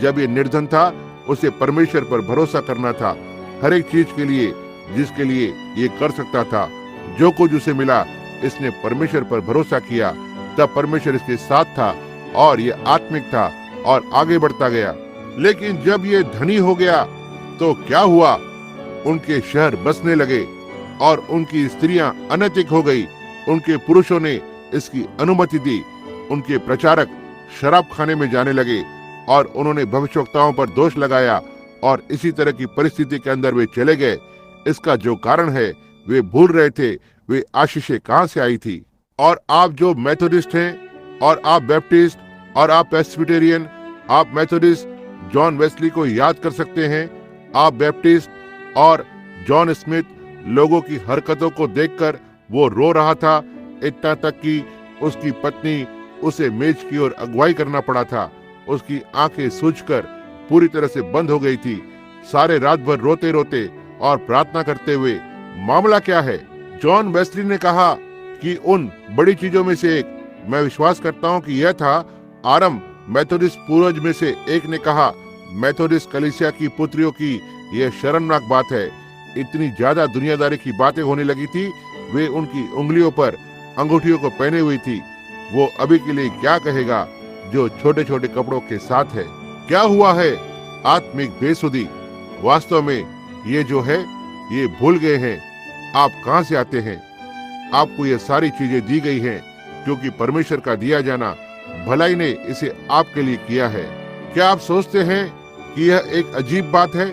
जब ये निर्धन था, उसे परमेश्वर पर भरोसा करना था हर एक चीज के लिए जिसके लिए ये कर सकता था। जो कुछ उसे मिला, इसने परमेश्वर पर भरोसा किया। तब परमेश्वर इसके साथ था और ये आत्मिक था और आगे बढ़ता गया। लेकिन जब ये धनी हो गया तो क्या हुआ? उनके शहर बसने लगे और उनकी स्त्रियां अनैतिक हो गई। उनके पुरुषों ने इसकी अनुमति दी। उनके प्रचारक शराब खाने में जाने लगे और उन्होंने भविष्यवक्ताओं पर दोष लगाया और इसी तरह की परिस्थिति के अंदर वे चले गए। इसका जो कारण है, वे भूल रहे थे वे आशीषें कहाँ से आई थी। और आप जो मेथोडिस्ट हैं और आप बैप्टिस्ट और आप प्रेस्बिटेरियन, आप मेथोडिस्ट जॉन वेस्ली को याद कर सकते हैं। आप बैप्टिस्ट और जॉन स्मिथ, लोगों की हरकतों को देखकर वो रो रहा था, इतना तक कि उसकी पत्नी उसे मेज की ओर अगुवाई करना पड़ा था। उसकी आंखें सूजकर पूरी तरह से बंद हो गई थी। सारे रात भर रोते रोते और प्रार्थना करते हुए, मामला क्या है? जॉन वेस्ली ने कहा कि उन बड़ी चीजों में से एक, मैं विश्वास करता हूं कि यह था आरंभ मेथोडिस्ट पूर्वज में से एक ने कहा, मेथोडिस्ट कलीसिया की पुत्रियों की यह शर्मनाक बात है। इतनी ज्यादा दुनियादारी की बातें होने लगी थी। वे उनकी उंगलियों पर अंगूठियों को पहने हुई थी। वो अभी के लिए क्या कहेगा जो छोटे छोटे कपड़ों के साथ है। क्या हुआ है? आत्मिक बेसुधी। वास्तव में ये जो है, ये भूल गए हैं आप कहां से आते हैं। आपको ये सारी चीजें दी गई हैं क्योंकि परमेश्वर का दिया जाना भलाई ने इसे आपके लिए किया है। क्या आप सोचते हैं कि यह एक अजीब बात है?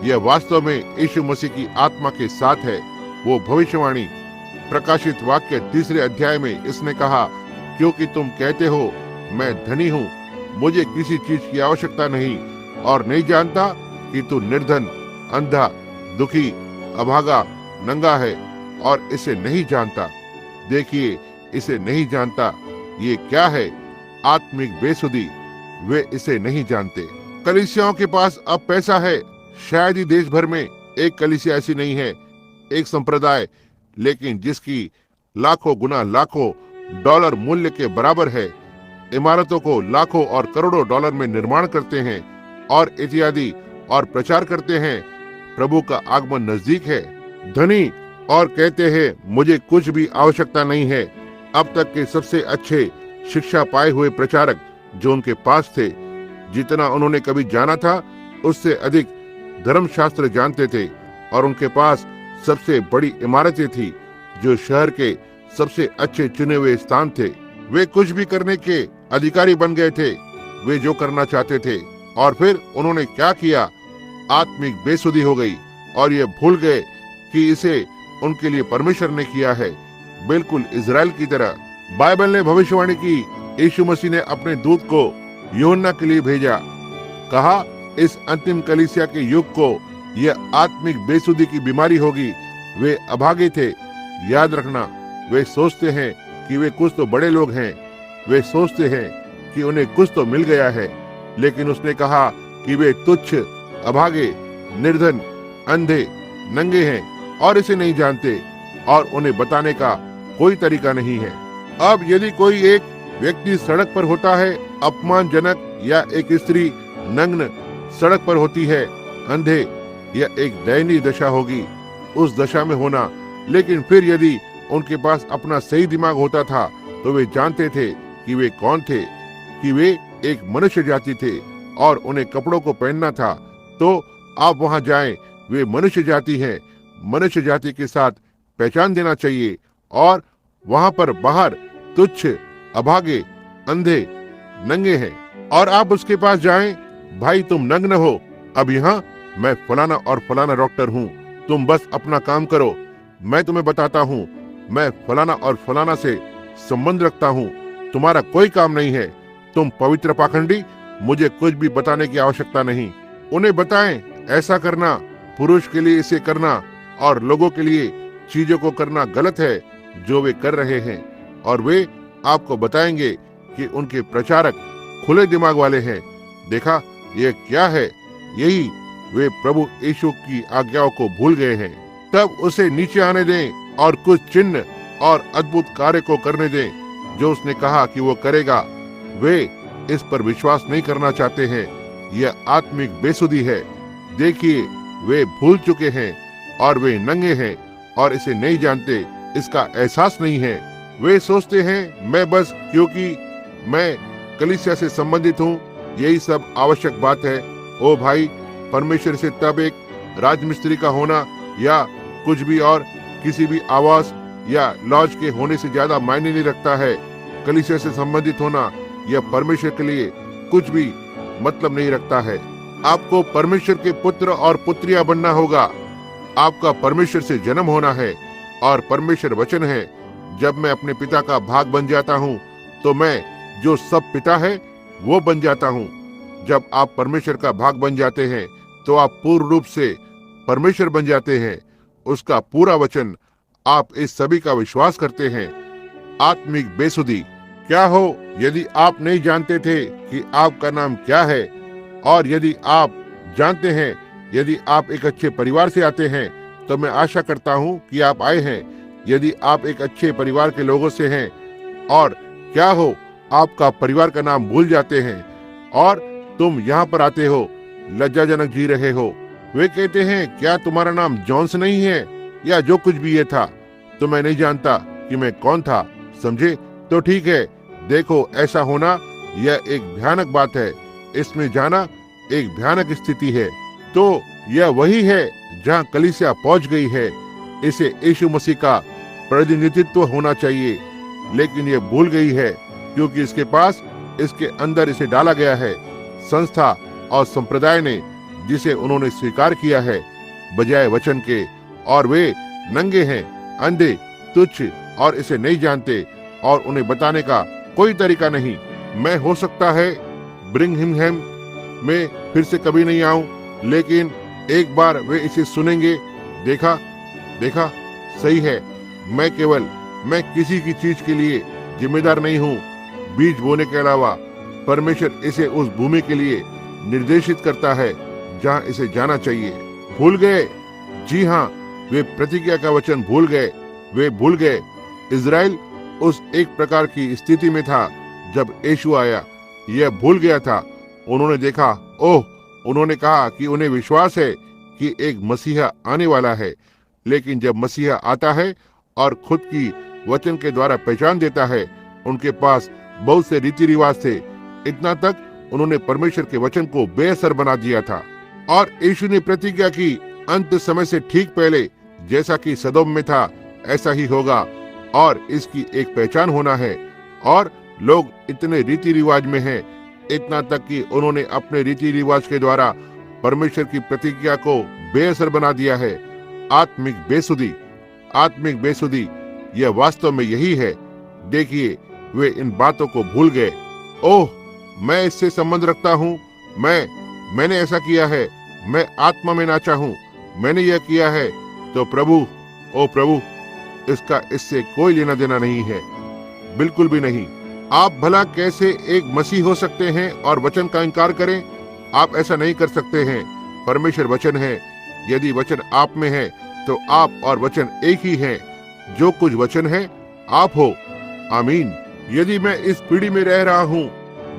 यह वास्तव में यीशु मसीह की आत्मा के साथ है। वो भविष्यवाणी प्रकाशित वाक्य 3 अध्याय में इसने कहा, क्योंकि तुम कहते हो मैं धनी हूँ, मुझे किसी चीज की आवश्यकता नहीं, और नहीं जानता कि तू निर्धन, अंधा, दुखी, अभागा, नंगा है और इसे नहीं जानता। देखिए, इसे नहीं जानता। ये क्या है? आत्मिक बेसुधी। वे इसे नहीं जानते। कलीसियाओं के पास अब पैसा है। शायद ही देश भर में एक कलीसिया ऐसी नहीं है, एक संप्रदाय, लेकिन जिसकी लाखों गुना लाखों डॉलर मूल्य के बराबर है। इमारतों को लाखों और करोड़ों डॉलर में निर्माण करते हैं और इत्यादि, और प्रचार करते हैं प्रभु का आगमन नजदीक है। धनी और कहते हैं मुझे कुछ भी आवश्यकता नहीं है। अब तक के सबसे अच्छे शिक्षा पाए हुए प्रचारक जो उनके पास थे, जितना उन्होंने कभी जाना था उससे अधिक धर्मशास्त्र जानते थे, और उनके पास सबसे बड़ी इमारतें थी जो शहर के सबसे अच्छे चुने हुए स्थान थे। वे कुछ भी करने के अधिकारी बन गए थे, वे जो करना चाहते थे। और फिर उन्होंने क्या किया? आत्मिक बेसुधी हो गई और ये भूल गए कि इसे उनके लिए परमेश्वर ने किया है, बिल्कुल इजराइल की तरह। बाइबल ने भविष्यवाणी की, यीशु मसीह ने अपने दूत को यूहन्ना के लिए भेजा, कहा इस अंतिम कलीसिया के युग को यह आत्मिक बेसुधी की बीमारी होगी। वे अभागे थे, याद रखना। वे सोचते हैं कि वे कुछ तो बड़े लोग हैं, वे सोचते हैं कि उन्हें कुछ तो मिल गया है, लेकिन उसने कहा कि वे तुच्छ, अभागे, निर्धन, अंधे, नंगे हैं और इसे नहीं जानते, और उन्हें बताने का कोई तरीका नहीं है। अब यदि कोई एक व्यक्ति सड़क पर होता है अपमानजनक, या एक स्त्री नग्न सड़क पर होती है अंधे, यह एक दयनीय दशा होगी उस दशा में होना। लेकिन फिर यदि उनके पास अपना सही दिमाग होता था तो वे जानते थे कि वे कौन थे, कि वे एक मनुष्य जाति थे और उन्हें कपड़ों को पहनना था। तो आप वहां जाएं, वे मनुष्य जाति हैं। मनुष्य जाति के साथ पहचान देना चाहिए, और वहां पर बाहर तुच्छ, अभागे, अंधे, नंगे हैं, और आप उसके पास जाएं, भाई तुम नग्न हो, अब यहाँ मैं फलाना और फलाना डॉक्टर हूँ, तुम बस अपना काम करो, मैं तुम्हें बताता हूँ, मैं फलाना और फलाना से संबंध रखता हूँ, तुम्हारा कोई काम नहीं है, तुम पवित्र पाखंडी, मुझे कुछ भी बताने की आवश्यकता नहीं। उन्हें बताएं ऐसा करना, पुरुष के लिए इसे करना और लोगों के लिए चीजों को करना गलत है जो वे कर रहे हैं, और वे आपको बताएंगे कि उनके प्रचारक खुले दिमाग वाले हैं। देखा यह क्या है? यही वे प्रभु यीशु की आज्ञाओं को भूल गए हैं। तब उसे नीचे आने दें और कुछ चिन्ह और अद्भुत कार्य को करने दें जो उसने कहा कि वो करेगा। वे इस पर विश्वास नहीं करना चाहते हैं। यह आत्मिक बेसुधी है। देखिए, वे भूल चुके हैं और वे नंगे हैं और इसे नहीं जानते, इसका एहसास नहीं है। वे सोचते हैं मैं बस क्योंकि मैं कलीसिया से संबंधित हूँ, यही सब आवश्यक बात है। ओ भाई, परमेश्वर से तब एक राजमिस्त्री का होना या कुछ भी और किसी भी आवास या लॉज के होने से ज्यादा मायने नहीं रखता है। कलीसिया से संबंधित होना यह परमेश्वर के लिए कुछ भी मतलब नहीं रखता है। आपको परमेश्वर के पुत्र और पुत्रियां बनना होगा। आपका परमेश्वर से जन्म होना है और परमेश्वर वचन है। जब मैं अपने पिता का भाग बन जाता हूँ तो मैं जो सब पिता है वो बन जाता हूँ। जब आप परमेश्वर का भाग बन जाते हैं तो आप पूर्ण रूप से परमेश्वर बन जाते हैं। उसका पूरा वचन, आप इस सभी का विश्वास करते हैं। आत्मिक बेसुधी। क्या हो यदि आप नहीं जानते थे कि आपका नाम क्या है, और यदि आप जानते हैं, यदि आप एक अच्छे परिवार से आते हैं तो मैं आशा करता हूँ कि आप आए हैं। यदि आप एक अच्छे परिवार के लोगों से हैं और क्या हो आपका परिवार का नाम भूल जाते हैं, और तुम यहाँ पर आते हो, लज्जाजनक जी रहे हो। वे कहते हैं, क्या तुम्हारा नाम जॉन्स नहीं है, या जो कुछ भी ये था? तो मैं नहीं जानता कि मैं कौन था। समझे? तो ठीक है, देखो, ऐसा होना यह एक भयानक बात है, इसमें जाना एक भयानक स्थिति है। तो यह वही है जहाँ कलीसिया पहुंच गई है। इसे यीशु मसीह का प्रतिनिधित्व होना चाहिए, लेकिन यह भूल गई है, क्योंकि इसके पास, इसके अंदर इसे डाला गया है। संस्था और संप्रदाय ने, जिसे उन्होंने स्वीकार किया है बजाय वचन के, और वे नंगे हैं, अंधे, तुच्छ और इसे नहीं जानते, और उन्हें बताने का कोई तरीका नहीं। मैं हो सकता है ब्रिंघम में फिर से कभी नहीं आऊं, लेकिन एक बार वे इसे सुनेंगे। देखा, सही है। मैं किसी की चीज के लिए जिम्मेदार नहीं हूँ, बीज बोने के अलावा। परमेश्वर इसे उस भूमि के लिए निर्देशित करता है जहाँ इसे जाना चाहिए। भूल गए? जी हाँ, वे प्रतिज्ञा का वचन भूल गए। वे भूल गए। इजराइल उस एक प्रकार की स्थिति में था जब यीशु आया। यह भूल गया था। उन्होंने देखा, उन्होंने कहा कि उन्हें विश्वास है कि एक मसीहा आने वाला है। लेकिन जब मसीहा आता है और खुद की वचन के द्वारा पहचान देता है, उनके पास बहुत से रीति रिवाज थे। इतना तक उन्होंने परमेश्वर के वचन को बेअसर बना दिया था। और यीशु ने प्रतिज्ञा की, अंत समय से ठीक पहले जैसा कि सदोम में था, ऐसा ही होगा, और इसकी एक पहचान होना है। और लोग इतने रीति रिवाज में हैं, इतना तक कि उन्होंने अपने रीति रिवाज के द्वारा परमेश्वर की प्रतिज्ञा को बेअसर बना दिया है। आत्मिक बेसुधी, यह वास्तव में यही है। देखिए, वे इन बातों को भूल गए। मैं इससे संबंध रखता हूँ, मैंने ऐसा किया है, मैं आत्मा में नाचा हूँ, मैंने यह किया है। तो प्रभु, इसका इससे कोई लेना देना नहीं है, बिल्कुल भी नहीं। आप भला कैसे एक मसीह हो सकते हैं और वचन का इनकार करें? आप ऐसा नहीं कर सकते हैं। परमेश्वर वचन है। यदि वचन आप में है तो आप और वचन एक ही हैं। जो कुछ वचन है, आप हो। आमीन। यदि मैं इस पीढ़ी में रह रहा हूँ,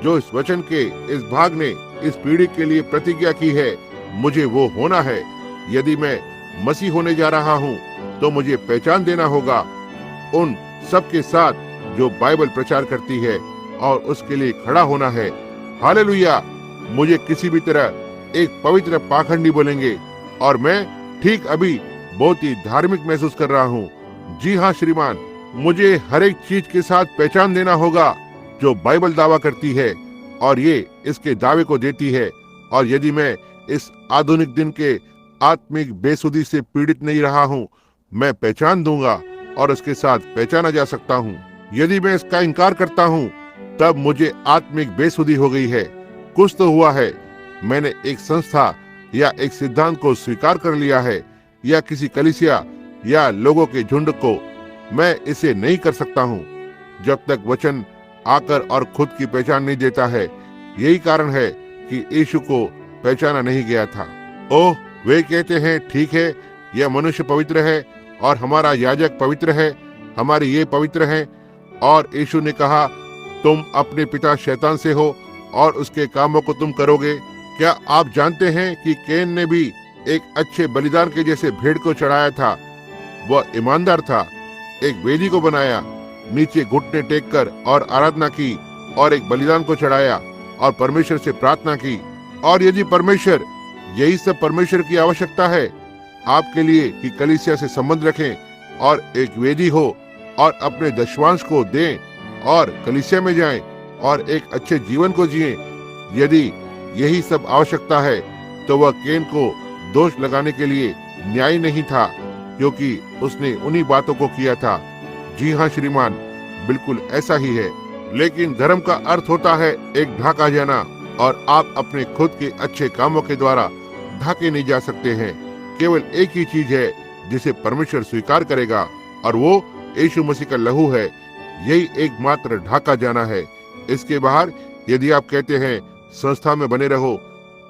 जो इस वचन के इस भाग ने इस पीढ़ी के लिए प्रतिज्ञा की है, मुझे वो होना है। यदि मैं मसीह होने जा रहा हूँ, तो मुझे पहचान देना होगा उन सबके साथ जो बाइबल प्रचार करती है, और उसके लिए खड़ा होना है। हालेलुया। मुझे किसी भी तरह एक पवित्र पाखंडी बोलेंगे, और मैं ठीक अभी बहुत ही धार्मिक महसूस कर रहा हूँ। जी हाँ श्रीमान, मुझे हर एक चीज के साथ पहचान देना होगा जो बाइबल दावा करती है, और ये इसके दावे को देती है। और यदि मैं इस आधुनिक दिन के आत्मिक बेसुधी से पीड़ित नहीं रहा हूँ, मैं पहचान दूंगा और उसके साथ पहचाना जा सकता हूँ। यदि मैं इसका इनकार करता हूँ, तब मुझे आत्मिक बेसुधी हो गई है। कुछ तो हुआ है। मैंने एक संस्था या एक सिद्धांत को स्वीकार कर लिया है, या किसी कलीसिया या लोगों के झुंड को। मैं इसे नहीं कर सकता हूँ जब तक वचन आकर और खुद की पहचान नहीं देता है। यही कारण है कि यीशु को पहचाना नहीं गया था। वे कहते हैं, ठीक है, यह मनुष्य पवित्र है और हमारा याजक पवित्र है, हमारे ये पवित्र हैं। और यीशु ने कहा, तुम अपने पिता शैतान से हो और उसके कामों को तुम करोगे। क्या आप जानते हैं कि कैन ने भी एक अच्छे बलिदान के जैसे भेड़ को चढ़ाया था? वह ईमानदार था। एक वेदी को बनाया, नीचे घुटने टेक कर और आराधना की, और एक बलिदान को चढ़ाया और परमेश्वर से प्रार्थना की। और यदि परमेश्वर, यही सब परमेश्वर की आवश्यकता है आपके लिए कि कलीसिया से संबंध रखें और एक वेदी हो और अपने दशवांश को दें और कलीसिया में जाएं और एक अच्छे जीवन को जिएं। यदि यही सब आवश्यकता है, तो वह कैन को दोष लगाने के लिए न्याय नहीं था, क्योंकि उसने उन्हीं बातों को किया था। जी हाँ श्रीमान, बिल्कुल ऐसा ही है। लेकिन धर्म का अर्थ होता है एक ढाका जाना, और आप अपने खुद के अच्छे कामों के द्वारा ढाके नहीं जा सकते हैं। केवल एक ही चीज है जिसे परमेश्वर स्वीकार करेगा, और वो यीशु मसीह का लहू है। यही एकमात्र ढाका जाना है। इसके बाहर यदि आप कहते हैं संस्था में बने रहो,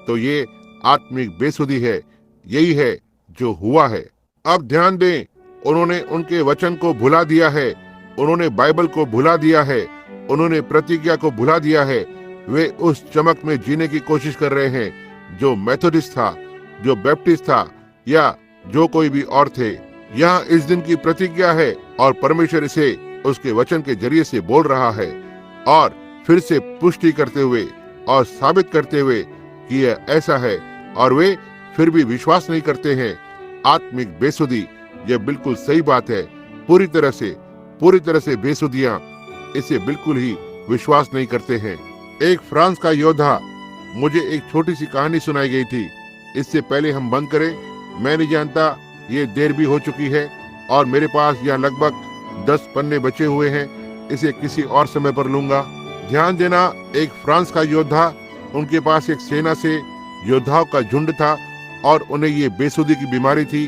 तो ये आत्मिक बेसुधी है। यही है जो हुआ है। अब ध्यान दें, उन्होंने उनके वचन को भुला दिया है, उन्होंने बाइबल को भुला दिया है, उन्होंने प्रतिज्ञा को भुला दिया है। वे उस चमक में जीने की कोशिश कर रहे हैं जो मेथोडिस्ट था, जो बैप्टिस्ट था या जो कोई भी और थे। यहाँ इस दिन की प्रतिज्ञा है और परमेश्वर इसे उसके वचन के जरिए से बोल रहा है और फिर से पुष्टि करते हुए और साबित करते हुए कि यह ऐसा है, और वे फिर भी विश्वास नहीं करते हैं। आत्मिक बेसुधी, यह बिल्कुल सही बात है। पूरी तरह से बेसुधियां इसे बिल्कुल ही विश्वास नहीं करते हैं। एक फ्रांस का योद्धा, मुझे एक छोटी सी कहानी सुनाई गई थी। इससे पहले हम बंद करें, मैं नहीं जानता, ये देर भी हो चुकी है और मेरे पास यहाँ लगभग 10 पन्ने बचे हुए हैं। इसे किसी और समय पर लूंगा। ध्यान देना, एक फ्रांस का योद्धा, उनके पास एक सेना से योद्धाओं का झुंड था और उन्हें ये बेसुधी की बीमारी थी।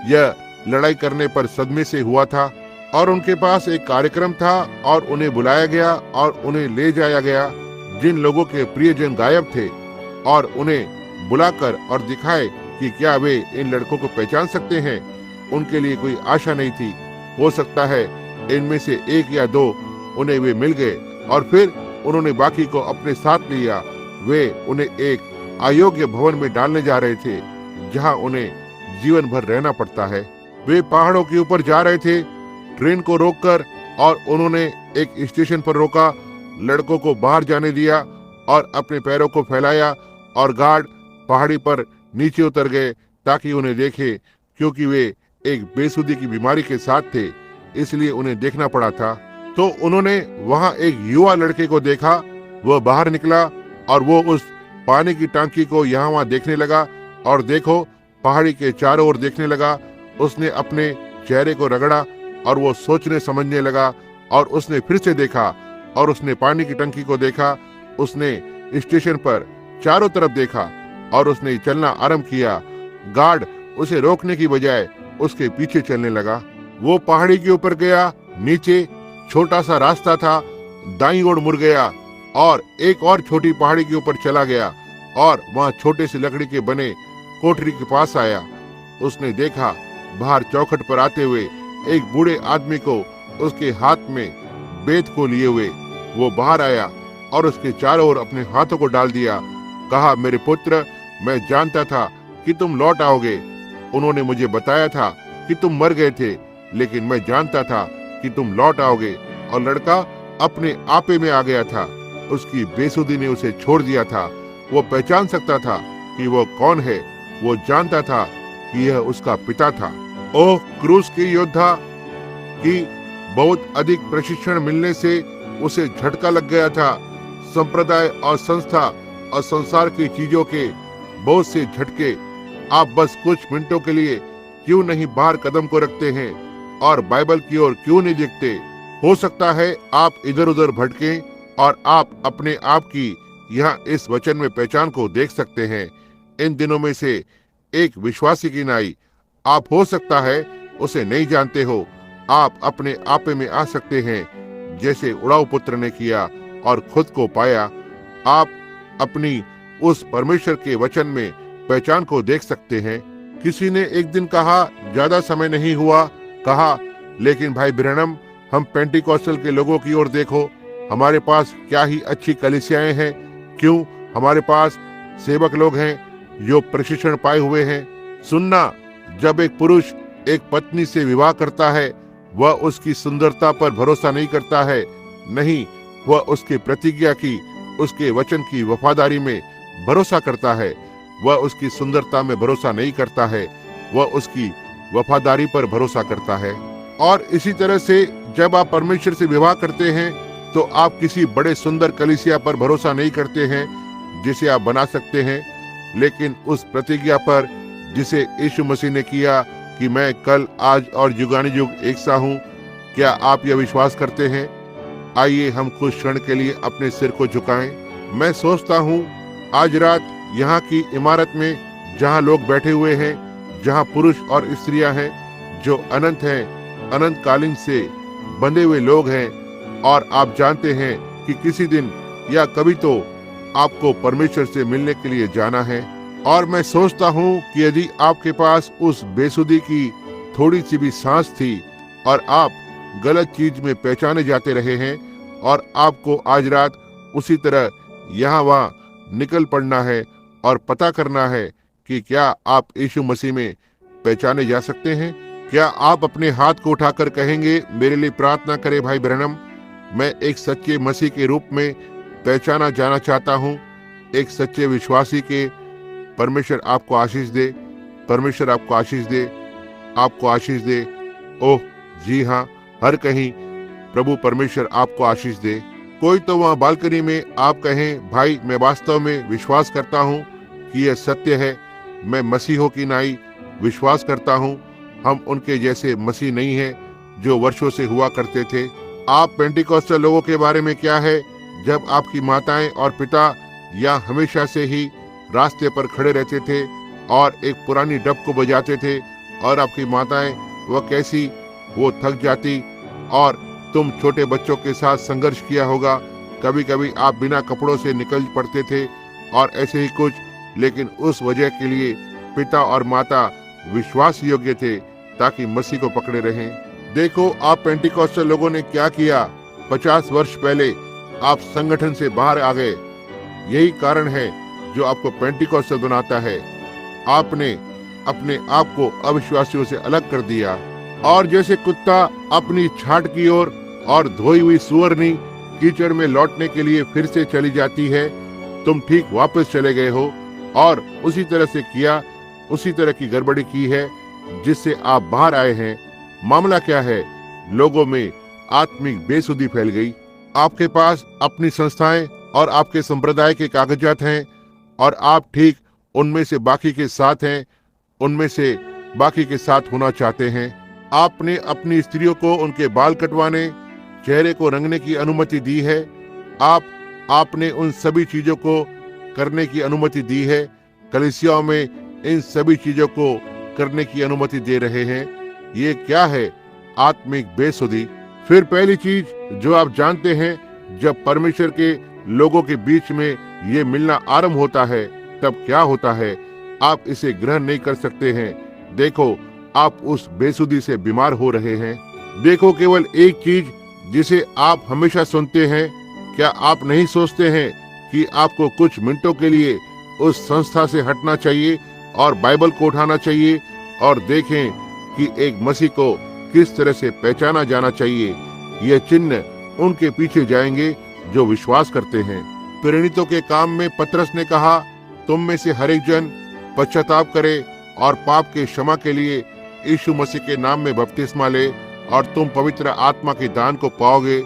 यह लड़ाई करने पर सदमे से हुआ था और उनके पास एक कार्यक्रम था और उन्हें बुलाया गया और उन्हें ले जाया गया। जिन लोगों के प्रियजन गायब थे और उन्हें बुलाकर और दिखाए कि क्या वे इन लड़कों को पहचान सकते हैं, उनके लिए कोई आशा नहीं थी। हो सकता है इनमें से 1 या 2 उन्हें वे मिल गए और फिर उन्होंने बाकी को अपने साथ लिया। वे उन्हें एक अयोग्य भवन में डालने जा रहे थे जहां उन्हें जीवन भर रहना पड़ता है। वे पहाड़ों के ऊपर जा रहे थे ट्रेन को रोककर, और उन्होंने एक स्टेशन पर रोका, लड़कों को बाहर जाने दिया और अपने पैरों को फैलाया और गार्ड पहाड़ी पर नीचे उतर गए ताकि उन्हें देखे। क्योंकि वे एक बेसुधी की बीमारी के साथ थे, इसलिए उन्हें देखना पड़ा था। तो उन्होंने वहां एक युवा लड़के को देखा। वह बाहर निकला और वो उस पानी की टांकी को यहाँ वहां देखने लगा और देखो, पहाड़ी के चारों ओर देखने लगा। उसने अपने चेहरे को रगड़ा और वो सोचने समझने लगा और उसने फिर से देखा और उसने पानी की टंकी को देखा। उसने स्टेशन पर चारों तरफ देखा और उसने चलना आरंभ किया। गार्ड उसे रोकने की बजाय उसके पीछे चलने लगा। वो पहाड़ी के ऊपर गया, नीचे छोटा सा रास्ता था, दाईं ओर मुड़ गया और एक और छोटी पहाड़ी के ऊपर चला गया और वहां छोटे से लकड़ी के बने कोठरी के पास आया। उसने देखा बाहर चौखट पर आते हुए एक बूढ़े आदमी को उसके हाथ में बेत को लिए हुए। वो बाहर आया और उसके चारों ओर अपने हाथों को डाल दिया। कहा, मेरे पुत्र, मैं जानता था कि तुम लौट आओगे। उन्होंने मुझे बताया था कि तुम मर गए थे, लेकिन मैं जानता था कि तुम लौट आओगे। और लड़का अपने आपे में आ गया था। उसकी बेसुधी ने उसे छोड़ दिया था। वो पहचान सकता था कि वो कौन है। वो जानता था कि यह उसका पिता था। ओह, क्रूस के योद्धा की बहुत अधिक प्रशिक्षण मिलने से उसे झटका लग गया था। संप्रदाय और संस्था और संसार की चीजों के बहुत से झटके। आप बस कुछ मिनटों के लिए क्यों नहीं बाहर कदम को रखते हैं और बाइबल की ओर क्यों नहीं देखते? हो सकता है आप इधर उधर भटकें और आप अपने आप की यहाँ इस वचन में पहचान को देख सकते हैं। इन दिनों में से एक विश्वासी की नाई आप हो सकता है उसे नहीं जानते हो। आप अपने आपे में आ सकते हैं जैसे उड़ाऊ पुत्र ने किया और खुद को पाया। आप अपनी उस परमेश्वर के वचन में पहचान को देख सकते हैं। किसी ने एक दिन कहा, ज्यादा समय नहीं हुआ, कहा, लेकिन भाई ब्रैनम, हम पेंटिकॉस्टल के लोगों की ओर देखो। हमारे पास क्या ही अच्छी कलीसियाएं हैं। क्यों? हमारे पास सेवक लोग हैं जो प्रशिक्षण पाए हुए हैं। सुनना, जब एक पुरुष एक पत्नी से विवाह करता है, वह उसकी सुंदरता पर भरोसा नहीं करता है। नहीं, वह उसके प्रतिज्ञा की, उसके वचन की वफादारी में भरोसा करता है। वह उसकी सुंदरता में भरोसा नहीं करता है, वह उसकी वफादारी पर भरोसा करता है। और इसी तरह से जब आप परमेश्वर से विवाह करते हैं तो आप किसी बड़े सुंदर कलीसिया पर भरोसा नहीं करते हैं जिसे आप बना सकते हैं, लेकिन उस प्रतिज्ञा पर जिसे यीशु मसीह ने किया कि मैं कल, आज और युगानुयुग युग एक सा हूँ। क्या आप यह विश्वास करते हैं? आइए हम कुछ क्षण के लिए अपने सिर को झुकाएं। मैं सोचता हूँ आज रात यहाँ की इमारत में जहाँ लोग बैठे हुए हैं, जहाँ पुरुष और स्त्रियां हैं जो अनंत हैं, अनंत कालीन से बंधे हुए लोग हैं, और आप जानते हैं कि किसी दिन या कभी तो आपको परमेश्वर से मिलने के लिए जाना है। और मैं सोचता हूँ कि यदि आपके पास उस बेसुधी की थोड़ी सी भी सांस थी और आप गलत चीज में पहचाने जाते रहे हैं और आपको आज रात उसी तरह यहाँ वहाँ निकल पड़ना है और पता करना है कि क्या आप यीशु मसीह में पहचाने जा सकते हैं। क्या आप अपने हाथ को उठाकर कहेंगे, मेरे लिए प्रार्थना करें भाई ब्रैनम, मैं एक सच्चे मसीह के रूप में पहचाना जाना चाहता हूँ, एक सच्चे विश्वासी के। परमेश्वर आपको आशीष दे, परमेश्वर आपको आशीष दे, आपको आशीष दे। ओह जी हाँ, हर कहीं प्रभु परमेश्वर आपको आशीष दे। कोई तो वहाँ बालकनी में आप कहें, भाई मैं वास्तव में विश्वास करता हूँ कि यह सत्य है, मैं मसीहों की नाई विश्वास करता हूँ, हम उनके जैसे मसीह नहीं हैं जो वर्षों से हुआ करते थे। आप पेंटिकॉस्टल लोगों के बारे में क्या है, जब आपकी माताएं और पिता या हमेशा से ही रास्ते पर खड़े रहते थे और एक पुरानी डब को बजाते थे, और आपकी माताएं वह कैसी वो थक जाती, और तुम छोटे बच्चों के साथ संघर्ष किया होगा, कभी कभी आप बिना कपड़ों से निकल पड़ते थे और ऐसे ही कुछ, लेकिन उस वजह के लिए पिता और माता विश्वास योग्य थे ताकि मसीह को पकड़े रहें। देखो आप पेंटिकॉस्टल लोगों ने क्या किया। 50 वर्ष पहले आप संगठन से बाहर आ गए, यही कारण है जो आपको पेंटिकॉस्टल बनाता है। आपने अपने आप को अविश्वासियों से अलग कर दिया, और जैसे कुत्ता अपनी छांट की ओर और धोई हुई सुअरनी कीचड़ में लौटने के लिए फिर से चली जाती है, तुम ठीक वापस चले गए हो और उसी तरह से किया, उसी तरह की गड़बड़ी की है जिससे आप बाहर आए हैं। मामला क्या है? लोगों में आत्मिक बेसुधी फैल गई। आपके पास अपनी संस्थाएं और आपके संप्रदाय के कागजात हैं, और आप ठीक उनमें से बाकी के साथ हैं, उनमें से बाकी के साथ होना चाहते हैं। आपने अपनी स्त्रियों को उनके बाल कटवाने, चेहरे को रंगने की अनुमति दी है। आपने उन सभी चीजों को करने की अनुमति दी है। कलीसियाओं में इन सभी चीजों को करने की अनुमति दे रहे हैं। ये क्या है? आत्मिक बेसुधी। फिर पहली चीज जो आप जानते हैं, जब परमेश्वर के लोगों के बीच में ये मिलना आरंभ होता है, तब क्या होता है? आप इसे ग्रहण नहीं कर सकते हैं। देखो, आप उस बेसुधी से बीमार हो रहे हैं। देखो, केवल एक चीज जिसे आप हमेशा सुनते हैं, क्या आप नहीं सोचते हैं कि आपको कुछ मिनटों के लिए उस संस्था से हटना चाहिए और बाइबल को उठाना चाहिए और देखें कि एक मसीह को किस तरह से पहचाना जाना चाहिए। ये चिन्ह उनके पीछे जाएंगे जो विश्वास करते हैं। प्रेरितों के काम में पतरस ने कहा, तुम में से हर एक जन पश्चाताप करे और पाप के क्षमा के लिए यीशु मसीह के नाम में बपतिस्मा ले, और तुम पवित्र आत्मा के दान को पाओगे,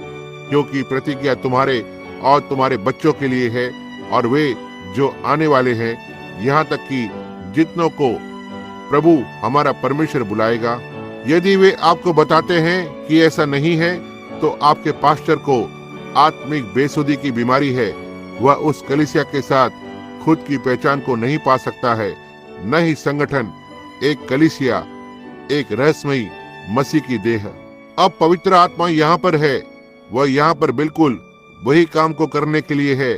क्योंकि प्रतिज्ञा तुम्हारे और तुम्हारे बच्चों के लिए है, और वे जो आने वाले हैं, यहाँ तक कि जितनों को प्रभु हमारा परमेश्वर बुलाएगा। यदि वे आपको बताते हैं कि ऐसा नहीं है, तो आपके पास्टर को आत्मिक बेसुधी की बीमारी है। वह उस कलीसिया के साथ खुद की पहचान को नहीं पा सकता है, न ही संगठन, एक कलीसिया, एक रहस्यमयी मसीह की देह। अब पवित्र आत्मा यहाँ पर है। वह यहाँ पर बिल्कुल वही काम को करने के लिए है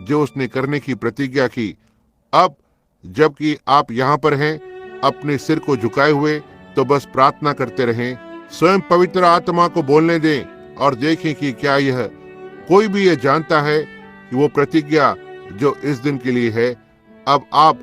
जो उसने करने की प्रतिज्ञा की। अब जबकि आप यहाँ पर हैं, अपने सिर को झुकाए हुए, तो बस प्रार्थना करते रहें। स्वयं पवित्र आत्मा को बोलने दें और देखें कि क्या यह कोई भी यह जानता है कि वो प्रतिज्ञा जो इस दिन के लिए है। अब आप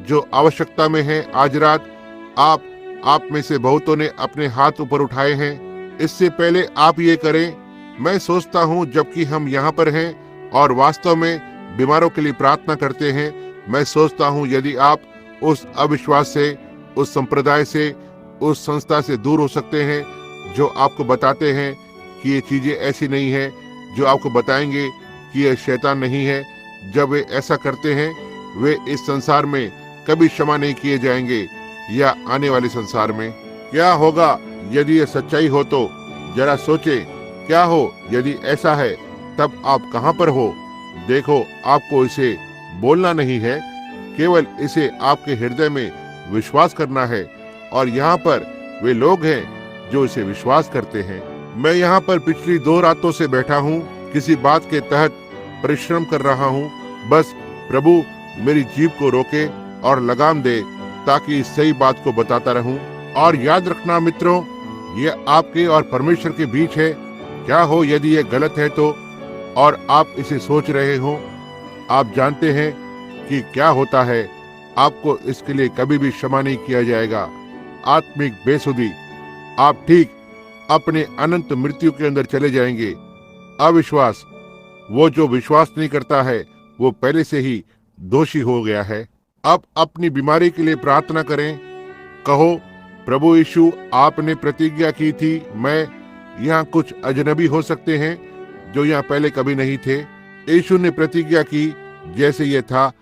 जो आवश्यकता में हैं, आज रात आप में से बहुतों ने अपने हाथ ऊपर उठाए हैं। इससे पहले आप ये करें। मैं सोचता हूँ जबकि हम यहाँ पर हैं और वास्तव में बीमारों के लिए प्रार्थना करते हैं, मैं सोचता हूँ यदि आप उस अविश्वास से, उस संप्रदाय से, उस संस्था से दूर हो सकते हैं जो आपको बताते हैं कि ये चीजें ऐसी नहीं है, जो आपको बताएंगे कि यह शैतान नहीं है। जब वे ऐसा करते हैं, वे इस संसार में कभी क्षमा नहीं किए जाएंगे या आने वाले संसार में। क्या होगा यदि यह सच्चाई हो? तो जरा सोचे, क्या हो यदि ऐसा है? तब आप कहां पर हो? देखो, आपको इसे बोलना नहीं है, केवल इसे आपके हृदय में विश्वास करना है। और यहाँ पर वे लोग हैं जो इसे विश्वास करते हैं। मैं यहाँ पर पिछली 2 रातों से बैठा हूँ, किसी बात के तहत परिश्रम कर रहा हूँ। बस प्रभु मेरी जीभ को रोके और लगाम दे ताकि इस सही बात को बताता रहूं। और याद रखना मित्रों, यह आपके और परमेश्वर के बीच है। क्या हो यदि यह गलत है तो, और आप इसे सोच रहे हो, आप जानते हैं कि क्या होता है, आपको इसके लिए कभी भी क्षमा नहीं किया जाएगा। आत्मिक बेसुधी, आप ठीक अपने अनंत मृत्यु के अंदर चले जाएंगे। अविश्वास, वो जो विश्वास नहीं करता है वो पहले से ही दोषी हो गया है। अब अपनी बीमारी के लिए प्रार्थना करें। कहो, प्रभु यीशु, आपने प्रतिज्ञा की थी मैं यहाँ कुछ अजनबी हो सकते हैं जो यहाँ पहले कभी नहीं थे। यीशु ने प्रतिज्ञा की, जैसे ये था,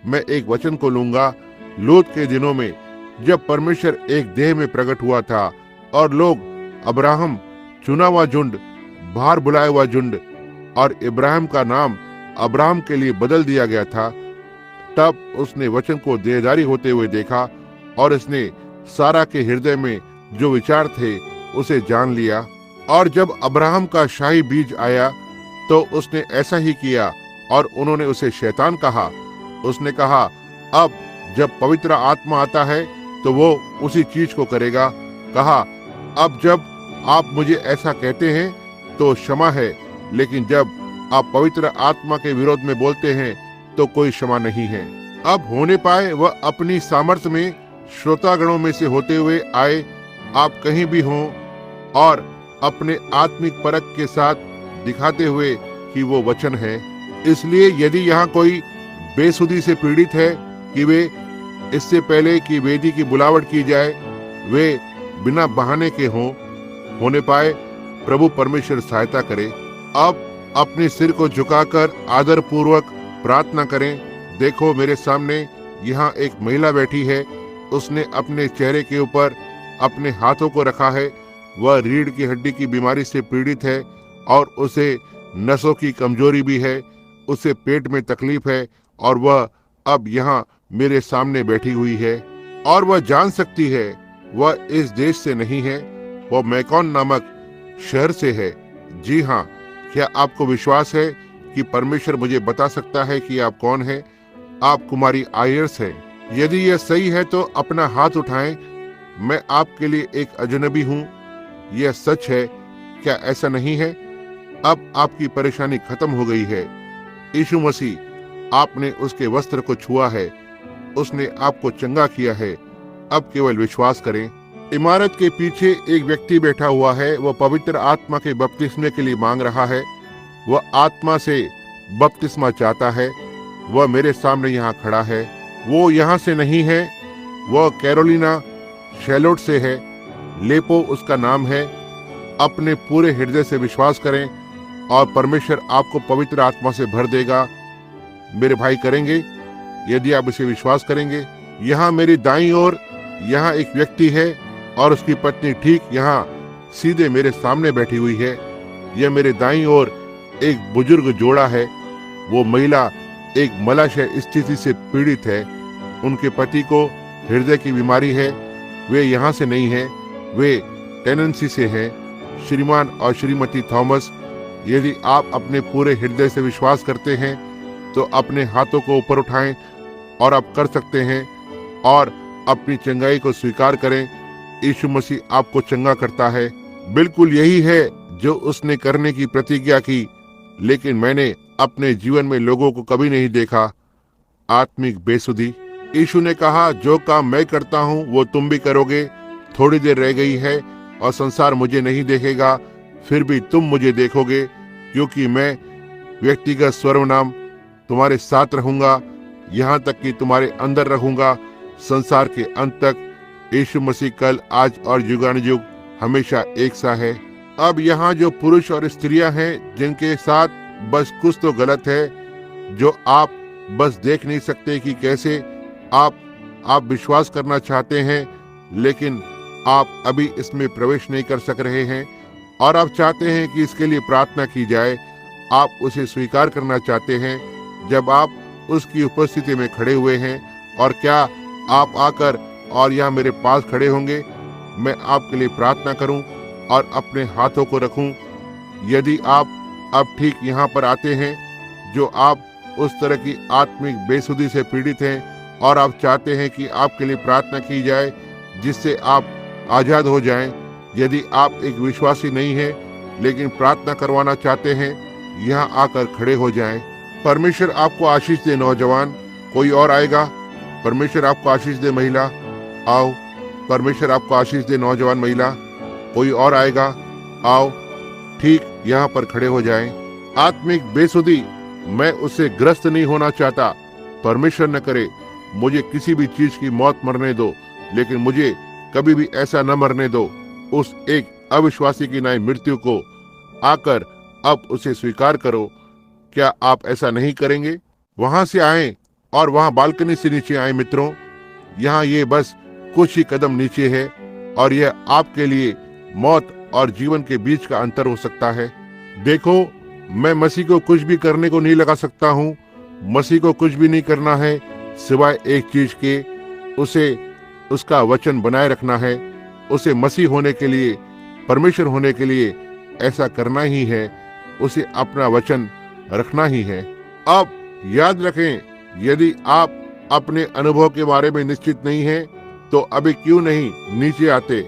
मैं एक वचन को लूंगा। लूत के दिनों में जब परमेश्वर एक देह में प्रकट हुआ था और लोग अब्राहम, चुना हुआ झुंड, बाहर बुलाया हुआ झुंड, और इब्राहिम का नाम अब्राहम के लिए बदल दिया गया था, तब उसने वचन को देहधारी होते हुए देखा और इसने सारा के हृदय में जो विचार थे उसे जान लिया। और जब अब्राहम का शाही बीज आया तो उसने ऐसा ही किया और उन्होंने उसे शैतान कहा। उसने कहा, अब जब पवित्र आत्मा आता है तो वो उसी चीज को करेगा। कहा, अब जब आप मुझे ऐसा कहते हैं तो क्षमा है, लेकिन जब आप पवित्र आत्मा के विरोध में बोलते हैं तो कोई क्षमा नहीं है। अब होने पाए वह अपनी सामर्थ्य में श्रोतागणों में से होते हुए आए, आप कहीं भी हों, और अपने आत्मिक परख के साथ दिखाते हुए कि वो वचन है। इसलिए यदि यहाँ कोई बेसुधी से पीड़ित है कि वे इससे पहले कि वेदी की बुलावट की जाए वे बिना बहाने के होने पाए, प्रभु परमेश्वर सहायता करे। अब अपने सिर को झुकाकर आदर पूर्वक प्रार्थना करें। देखो, मेरे सामने यहाँ एक महिला बैठी है। उसने अपने चेहरे के ऊपर अपने हाथों को रखा है। वह रीढ़ की हड्डी की बीमारी से पीड़ित है और उसे नसों की कमजोरी भी है। उसे पेट में तकलीफ है और वह अब यहाँ मेरे सामने बैठी हुई है और वह जान सकती है वह इस देश से नहीं है, वह मैकॉन नामक शहर से है। जी हाँ, क्या आपको विश्वास है कि परमेश्वर मुझे बता सकता है कि आप कौन है? आप कुमारी आयर्स हैं। यदि यह सही है तो अपना हाथ उठाएं। मैं आपके लिए एक अजनबी हूँ। यह सच है, क्या ऐसा नहीं है? अब आपकी परेशानी खत्म हो गई है। यीशु मसीह, आपने उसके वस्त्र को छुआ है, उसने आपको चंगा किया है। अब केवल विश्वास करें। इमारत के पीछे एक व्यक्ति बैठा हुआ है। वह पवित्र आत्मा के बपतिस्मे के लिए मांग रहा है। वह आत्मा से बपतिस्मा चाहता है। वह मेरे सामने यहाँ खड़ा है। वो यहाँ से नहीं है, वह कैरोलिना शैलोट से है। लेपो उसका नाम है। अपने पूरे हृदय से विश्वास करें और परमेश्वर आपको पवित्र आत्मा से भर देगा। मेरे भाई करेंगे, यदि आप इसे विश्वास करेंगे। यहाँ मेरी दाईं ओर यहाँ एक व्यक्ति है और उसकी पत्नी ठीक यहाँ सीधे मेरे सामने बैठी हुई है। यह मेरे दाईं ओर एक बुजुर्ग जोड़ा है। वो महिला एक मलाशय स्थिति से पीड़ित है। उनके पति को हृदय की बीमारी है। वे यहाँ से नहीं है, वे टेनेंसी से हैं। श्रीमान और श्रीमती थॉमस, यदि आप अपने पूरे हृदय से विश्वास करते हैं तो अपने हाथों को ऊपर उठाएं और आप कर सकते हैं और अपनी चंगाई को स्वीकार करें। यीशु मसीह आपको चंगा करता है। बिल्कुल यही है जो उसने करने की प्रतिज्ञा की, लेकिन मैंने अपने जीवन में लोगों को कभी नहीं देखा। आत्मिक बेसुधी। यीशु ने कहा, जो काम मैं करता हूँ वो तुम भी करोगे। थोड़ी देर रह गई है और संसार मुझे नहीं देखेगा, फिर भी तुम मुझे देखोगे, क्योंकि मैं व्यक्तिगत सर्वनाम तुम्हारे साथ रहूंगा, यहाँ तक कि तुम्हारे अंदर रहूंगा संसार के अंत तक। यीशु मसीह कल, आज और युगानुयुग हमेशा एक सा है। अब यहाँ जो पुरुष और स्त्रियां हैं जिनके साथ बस कुछ तो गलत है, जो आप बस देख नहीं सकते कि कैसे आप विश्वास करना चाहते हैं, लेकिन आप अभी इसमें प्रवेश नहीं कर सक रहे हैं और आप चाहते हैं कि इसके लिए प्रार्थना की जाए। आप उसे स्वीकार करना चाहते हैं जब आप उसकी उपस्थिति में खड़े हुए हैं। और क्या आप आकर और यहाँ मेरे पास खड़े होंगे? मैं आपके लिए प्रार्थना करूं और अपने हाथों को रखूं। यदि आप अब ठीक यहाँ पर आते हैं, जो आप उस तरह की आत्मिक बेसुधी से पीड़ित हैं और आप चाहते हैं कि आपके लिए प्रार्थना की जाए जिससे आप आजाद हो जाएं। यदि आप एक विश्वासी नहीं हैं लेकिन प्रार्थना करवाना चाहते हैं, यहाँ आकर खड़े हो जाएं। परमेश्वर आपको आशीष दे नौजवान, कोई और आएगा। परमेश्वर आपको आशीष दे महिला, आओ। परमेश्वर आपको आशीष दे नौजवान महिला, कोई और आएगा, आओ। ठीक यहाँ पर खड़े हो जाएं। आत्मिक बेसुधी, मैं उससे ग्रस्त नहीं होना चाहता। परमेश्वर न करे मुझे किसी भी चीज की मौत मरने दो, लेकिन मुझे कभी भी ऐसा न मरने दो उस एक अविश्वासी की नाई मृत्यु को। आकर अब उसे स्वीकार करो। क्या आप ऐसा नहीं करेंगे? वहां से आए और वहां बालकनी से नीचे आए मित्रों। यहाँ ये बस कुछ ही कदम नीचे है और यह आपके लिए मौत और जीवन के बीच का अंतर हो सकता है। देखो, मैं मसीह को कुछ भी करने को नहीं लगा सकता हूँ। मसीह को कुछ भी नहीं करना है सिवाय एक चीज के, उसे उसका वचन बनाए रखना है। उसे मसीह होने के लिए, परमेश्वर होने के लिए ऐसा करना ही है। उसे अपना वचन रखना ही है। अब याद रखें, यदि आप अपने अनुभव के बारे में निश्चित नहीं हैं, तो अभी क्यों नहीं नीचे आते।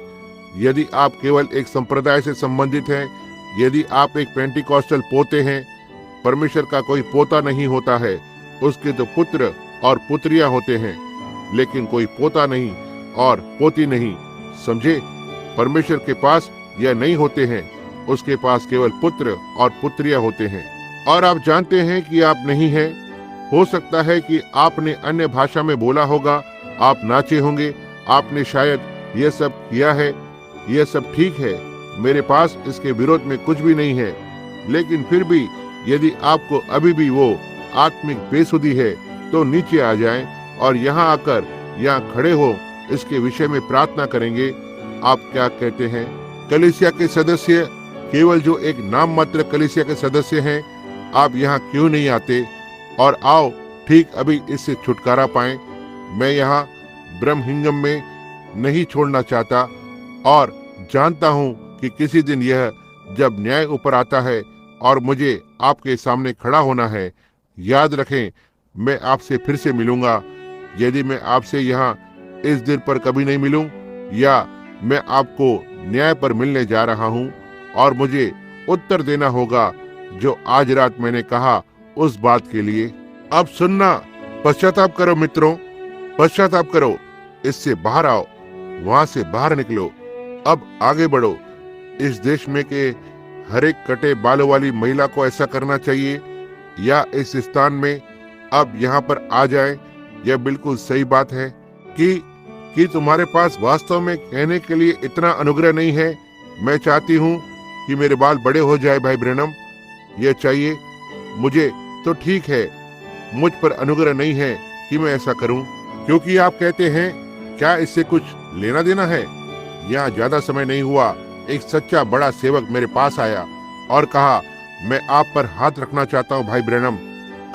यदि आप केवल एक संप्रदाय से संबंधित हैं, यदि आप एक पेंटिकॉस्टल पोते हैं, परमेश्वर का कोई पोता नहीं होता है, उसके तो पुत्र और पुत्रियां होते हैं, लेकिन कोई पोता नहीं और पोती नहीं। समझे? परमेश्वर के पास यह नहीं होते हैं, उसके पास केवल पुत्र और पुत्रियां होते हैं। और आप जानते हैं कि आप नहीं हैं। हो सकता है कि आपने अन्य भाषा में बोला होगा, आप नाचे होंगे, आपने शायद यह सब किया है। यह सब ठीक है, मेरे पास इसके विरोध में कुछ भी नहीं है। लेकिन फिर भी यदि आपको अभी भी वो आत्मिक बेसुधी है, तो नीचे आ जाएं और यहाँ आकर यहाँ खड़े हो इसके विषय में प्रार्थना करेंगे। आप क्या कहते हैं? कलीसिया के सदस्य, केवल जो एक नाम मात्र कलीसिया के सदस्य हैं, आप यहाँ क्यों नहीं आते और आओ ठीक अभी इससे छुटकारा पाएं। मैं यहाँ ब्रह्महिंगम में नहीं छोड़ना चाहता और जानता हूँ कि किसी दिन यह जब न्याय ऊपर आता है और मुझे आपके सामने खड़ा होना है, याद रखें मैं आपसे फिर से मिलूंगा। यदि मैं आपसे यहाँ इस दिन पर कभी नहीं मिलूं, या मैं आपको न्याय पर मिलने जा रहा हूँ और मुझे उत्तर देना होगा जो आज रात मैंने कहा उस बात के लिए। अब सुनना, पश्चाताप करो मित्रों, पश्चाताप करो, इससे बाहर आओ, वहां से बाहर निकलो, अब आगे बढ़ो। इस देश में के हर एक कटे बालों वाली महिला को ऐसा करना चाहिए, या इस स्थान में अब यहाँ पर आ जाए। यह बिल्कुल सही बात है कि तुम्हारे पास वास्तव में कहने के लिए इतना अनुग्रह नहीं है। मैं चाहती हूँ कि मेरे बाल बड़े हो जाए भाई ब्रैनम, यह चाहिए मुझे, तो ठीक है, मुझ पर अनुग्रह नहीं है कि मैं ऐसा करूं। क्योंकि आप कहते हैं, क्या इससे कुछ लेना देना है? यहाँ ज्यादा समय नहीं हुआ, एक सच्चा बड़ा सेवक मेरे पास आया और कहा, मैं आप पर हाथ रखना चाहता हूँ भाई ब्रैनम।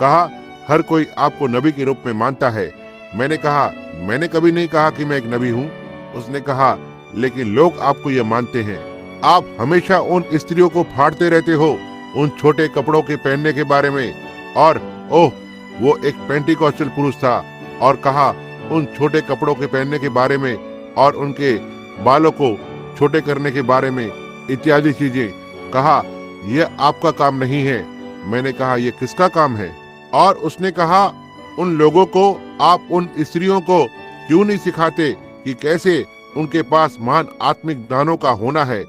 कहा, हर कोई आपको नबी के रूप में मानता है। मैंने कहा, मैंने कभी नहीं कहा कि मैं एक नबी हूँ। उसने कहा, लेकिन लोग आपको यह मानते हैं। आप हमेशा उन स्त्रियों को फाड़ते रहते हो उन छोटे कपड़ों के पहनने के बारे में। और ओह, वो एक पेंटिकॉस्टल पुरुष था और कहा उन छोटे कपड़ों के पहनने के बारे में और उनके बालों को छोटे करने के बारे में इत्यादि चीजें। कहा, यह आपका काम नहीं है। मैंने कहा, यह किसका काम है? और उसने कहा, उन लोगों को, आप उन स्त्रियों को क्यों नहीं सिखाते कि कैसे उनके पास महान आत्मिक दानों का होना है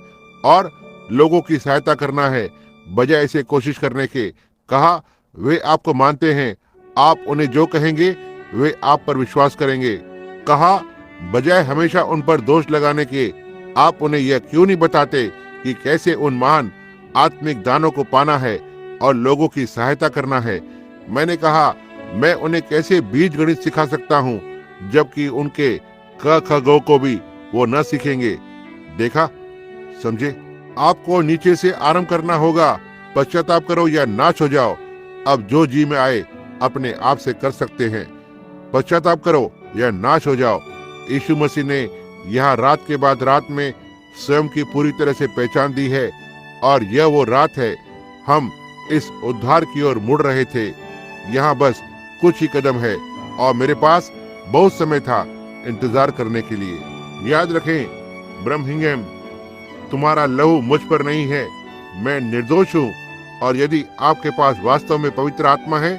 और लोगों की सहायता करना है, बजाय इसे कोशिश करने के। कहा, वे आपको मानते हैं, आप उन्हें जो कहेंगे वे आप पर विश्वास करेंगे। कहा, बजाय हमेशा उन पर दोष लगाने के, आप उन्हें यह क्यों नहीं बताते कि कैसे उन महान आत्मिक दानों को पाना है और लोगों की सहायता करना है। मैंने कहा, मैं उन्हें कैसे बीज गणित सिखा सकता हूँ, जबकि उनके क ख ग को भी वो न सीखेंगे। देखा, समझे? आपको नीचे से आरंभ करना होगा। पश्चाताप करो या नाश हो जाओ। अब जो जी में आए अपने आप से कर सकते हैं। पश्चाताप करो या नाश हो जाओ। यीशु मसीह ने यहाँ रात के बाद रात में स्वयं की पूरी तरह से पहचान दी है और यह वो रात है। हम इस उद्धार की ओर मुड़ रहे थे। यहाँ बस कुछ ही कदम है और मेरे पास बहुत समय था इंतजार करने के लिए। याद रखें, ब्रह्महिंगम, तुम्हारा लहू मुझ पर नहीं है। मैं निर्दोष हूँ और यदि आपके पास वास्तव में पवित्र आत्मा है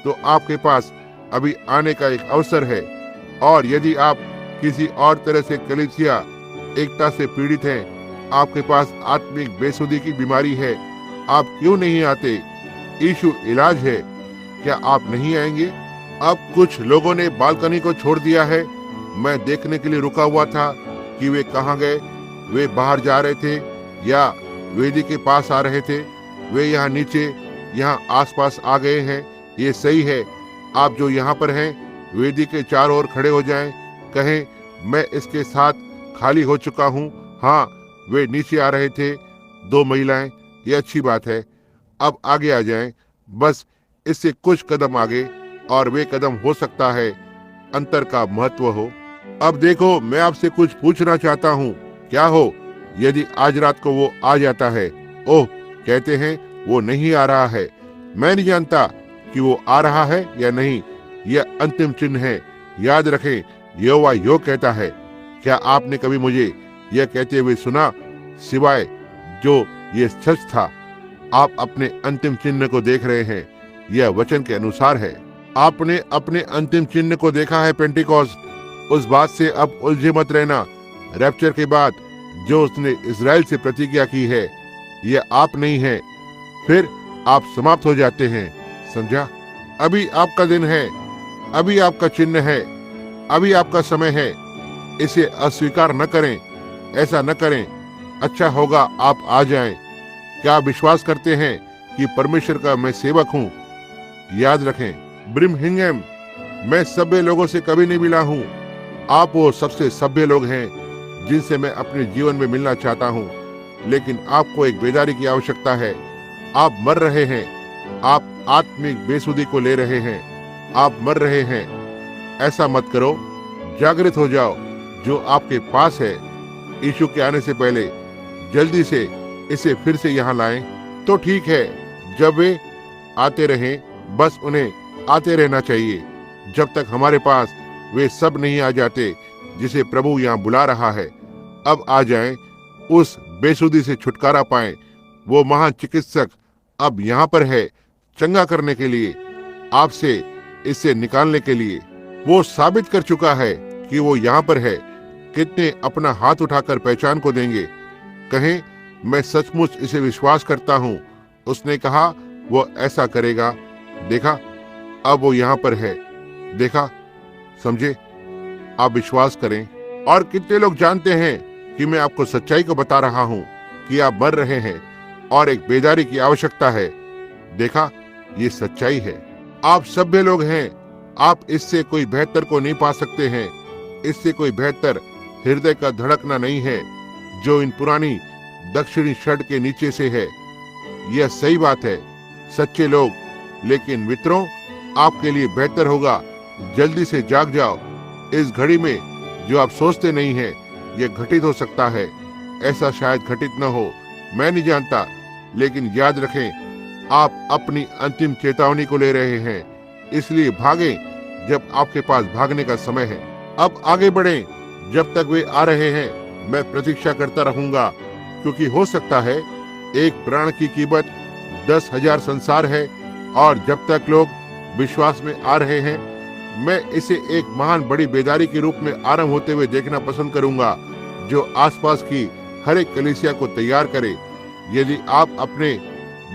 तो आपके पास अभी आने का एक अवसर है। और यदि आप किसी और तरह से कलीसिया एकता से पीड़ित हैं, आपके पास आत्मिक बेसुधी की बीमारी है, आप क्यों नहीं आते? यीशु इलाज है, क्या आप नहीं आएंगे? अब कुछ लोगों ने बालकनी को छोड़ दिया है। मैं देखने के लिए रुका हुआ था कि वे कहाँ गए। वे बाहर जा रहे थे या वेदी के पास आ रहे थे। वे यहाँ नीचे, यहाँ आसपास आ गए हैं। ये सही है। आप जो यहाँ पर हैं, वेदी के चारों ओर खड़े हो जाएं, कहें मैं इसके साथ खाली हो चुका हूँ। हाँ, वे नीचे आ रहे थे, 2 महिलाएं, ये अच्छी बात है। अब आगे आ जाएं, बस इससे कुछ कदम आगे, और वे कदम हो सकता है अंतर का महत्व हो। अब देखो, मैं आपसे कुछ पूछना चाहता हूँ। क्या हो यदि आज रात को वो आ जाता है? ओह, कहते हैं वो नहीं आ रहा है। मैं नहीं जानता कि वो आ रहा है या नहीं। यह अंतिम चिन्ह है। याद रखें, यहोवा यो कहता है। क्या आपने कभी मुझे यह कहते हुए सुना, सिवाय जो ये सच था? आप अपने अंतिम चिन्ह को देख रहे हैं। यह वचन के अनुसार है। आपने अपने अंतिम चिन्ह को देखा है, पेंटिकॉस्ट। उस बात से अब उलझे मत रहना। रैप्चर के बाद जो उसने इजराइल से प्रतिज्ञा की है, यह आप नहीं है। फिर आप समाप्त हो जाते हैं, समझा? अभी आपका दिन है, अभी आपका चिन्ह है, अभी आपका समय है। इसे अस्वीकार न करें, ऐसा न करें। अच्छा होगा आप आ जाएं। क्या आप विश्वास करते हैं कि परमेश्वर का मैं सेवक हूँ? याद रखें, ब्रिमहिंगम, मैं सभ्य लोगों से कभी नहीं मिला हूँ। आप वो सबसे सभ्य लोग हैं जिनसे मैं अपने जीवन में मिलना चाहता हूँ। लेकिन आपको एक बेदारी की आवश्यकता है। आप मर रहे हैं। आप आत्मिक बेसुधी को ले रहे हैं। आप मर रहे हैं। ऐसा मत करो। जागृत हो जाओ। जो आपके पास है, यीशु के आने से पहले जल्दी से इसे फिर से यहाँ लाएं तो ठीक है। जब वे आते रहें, बस उन्हें आते रहना चाहिए जब तक हमारे पास वे सब नहीं आ जाते जिसे प्रभु यहाँ बुला रहा है। अब आ जाएं, उस बेसुधी से छुटकारा पाएं। वो महान चिकित्सक अब यहाँ पर है, चंगा करने के लिए, आपसे इससे निकालने के लिए। वो साबित कर चुका है कि वो यहाँ पर है। कितने अपना हाथ उठाकर पहचान को देंगे? कहें, मैं सचमुच इसे विश्वास करता हूँ। उसने कहा वो ऐसा करेगा। देखा, अब वो यहाँ पर है। देखा, समझे? आप विश्वास करें। और कितने लोग जानते हैं कि मैं आपको सच्चाई को बता रहा हूँ कि आप मर रहे हैं और एक बेदारी की आवश्यकता है। देखा, ये सच्चाई है। आप सभ्य लोग हैं। आप इससे कोई बेहतर को नहीं पा सकते हैं। इससे कोई बेहतर हृदय का धड़कना नहीं है जो इन पुरानी दक्षिणी शर्ट के नीचे से है। यह सही बात है, सच्चे लोग। लेकिन मित्रों, आपके लिए बेहतर होगा जल्दी से जाग जाओ। इस घड़ी में जो आप सोचते नहीं हैं, यह घटित हो सकता है। ऐसा शायद घटित न हो, मैं नहीं जानता। लेकिन याद रखें, आप अपनी अंतिम चेतावनी को ले रहे हैं। इसलिए भागें जब आपके पास भागने का समय है। अब आगे बढ़ें। जब तक वे आ रहे हैं, मैं प्रतीक्षा करता रहूंगा, क्योंकि हो सकता है एक प्राण की कीमत 10,000 संसार है। और जब तक लोग विश्वास में आ रहे हैं, मैं इसे एक महान बड़ी बेदारी के रूप में आरंभ होते हुए देखना पसंद करूंगा, जो आसपास की हर एक कलीसिया को तैयार करे। यदि आप अपने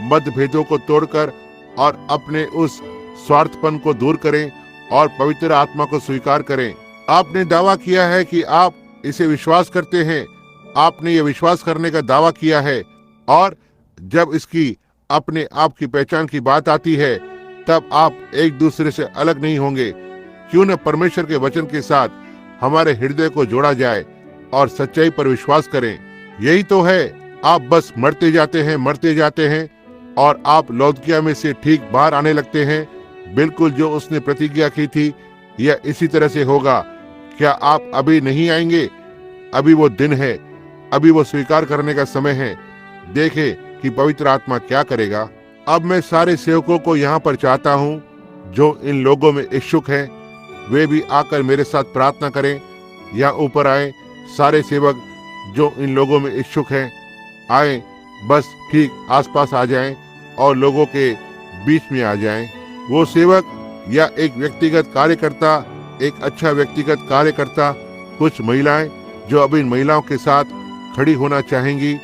मतभेदों को तोड़कर और अपने उस स्वार्थपन को दूर करें और पवित्र आत्मा को स्वीकार करें। आपने दावा किया है कि आप इसे विश्वास करते हैं। आपने ये विश्वास करने का दावा किया है, और जब इसकी अपने आप की पहचान की बात आती है, तब आप एक दूसरे से अलग नहीं होंगे। क्यों न परमेश्वर के वचन के साथ हमारे हृदय को जोड़ा जाए और सच्चाई पर विश्वास करें। यही तो है। आप बस मरते जाते हैं और आप लौदकिया में से ठीक बाहर आने लगते हैं। बिल्कुल जो उसने प्रतिज्ञा की थी, यह इसी तरह से होगा। क्या आप अभी नहीं आएंगे? अभी वो दिन है, अभी वो स्वीकार करने का समय है। देखें कि पवित्र आत्मा क्या करेगा। अब मैं सारे सेवकों को यहाँ पर चाहता हूँ जो इन लोगों में इच्छुक हैं, वे भी आकर मेरे साथ प्रार्थना करें। या ऊपर आए। सारे सेवक जो इन लोगों में इच्छुक हैं, आए, बस ठीक आसपास आ जाएं और लोगों के बीच में आ जाएं। वो सेवक या एक व्यक्तिगत कार्यकर्ता, एक अच्छा व्यक्तिगत कार्यकर्ता, कुछ महिलाएं जो अब इन महिलाओं के साथ खड़ी होना चाहेंगी,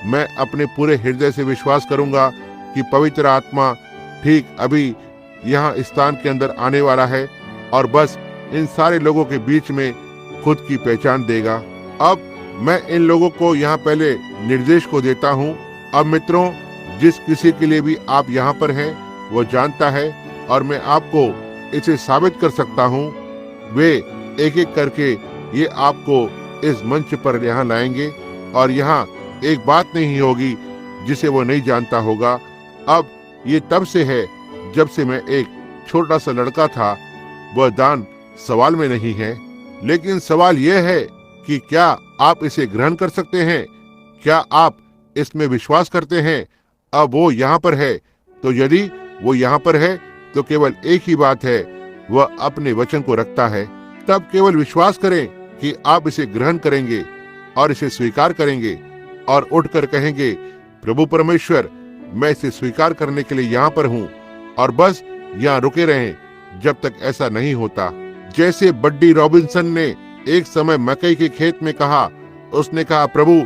मैं अपने पूरे हृदय से विश्वास करूंगा कि पवित्र आत्मा ठीक अभी यहाँ स्थान के अंदर आने वाला है और बस इन सारे लोगों के बीच में खुद की पहचान देगा। अब मैं इन लोगों को यहाँ पहले निर्देश को देता हूँ। अब मित्रों, जिस किसी के लिए भी आप यहाँ पर हैं वो जानता है और मैं आपको इसे साबित कर सकता हूँ। वे एक एक करके ये आपको इस मंच पर यहाँ लाएंगे और यहाँ एक बात नहीं होगी जिसे वो नहीं जानता होगा। अब ये तब से है जब से मैं एक छोटा सा लड़का था। वह दान सवाल में नहीं है, लेकिन सवाल यह है कि क्या आप इसे ग्रहण कर सकते हैं? क्या आप इसमें विश्वास करते हैं? अब वो यहाँ पर है, तो यदि वो यहाँ पर है तो केवल एक ही बात है, वह अपने वचन को रखता है। तब केवल विश्वास करें कि आप इसे ग्रहण करेंगे और इसे स्वीकार करेंगे और उठकर कहेंगे, प्रभु परमेश्वर, मैं इसे स्वीकार करने के लिए यहाँ पर हूँ। और बस यहाँ रुके रहें जब तक ऐसा नहीं होता। जैसे बड्डी रॉबिन्सन ने एक समय मकई के खेत में कहा, उसने कहा, प्रभु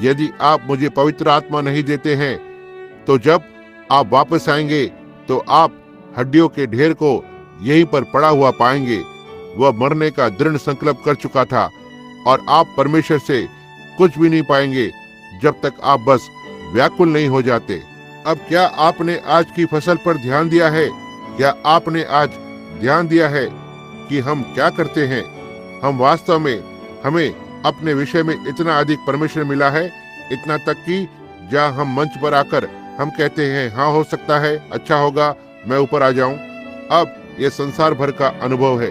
यदि आप मुझे पवित्र आत्मा नहीं देते हैं तो जब आप वापस आएंगे तो आप हड्डियों के ढेर को यहीं पर पड़ा हुआ पाएंगे। वह मरने का दृढ़ संकल्प कर चुका था और आप परमेश्वर से कुछ भी नहीं पाएंगे जब तक आप बस व्याकुल नहीं हो जाते। अब क्या आपने आज की फसल पर ध्यान दिया है? क्या आपने आज ध्यान दिया है कि हम क्या करते हैं? हम वास्तव में हमें अपने विषय में इतना अधिक परमेश्वर मिला है, इतना तक कि जहाँ हम मंच पर आकर हम कहते हैं, हाँ हो सकता है, अच्छा होगा, मैं ऊपर आ जाऊं। अब ये संसार भर का अनुभव है।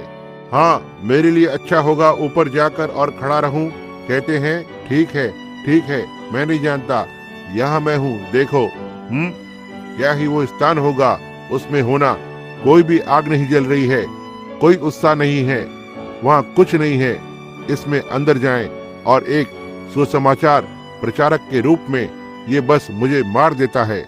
हाँ, मेरे लिए अच्छा होगा ऊपर जाकर और खड़ा रहूं। कहते हैं, ठीक है, मैं नहीं जानता, यहाँ मैं हूँ, देखो। क्या ही वो स्थान होगा उसमें होना। कोई भी आग नहीं जल रही है, कोई उत्साह नहीं है, वहाँ कुछ नहीं है। इसमें अंदर जाएं और एक सुसमाचार प्रचारक के रूप में ये बस मुझे मार देता है।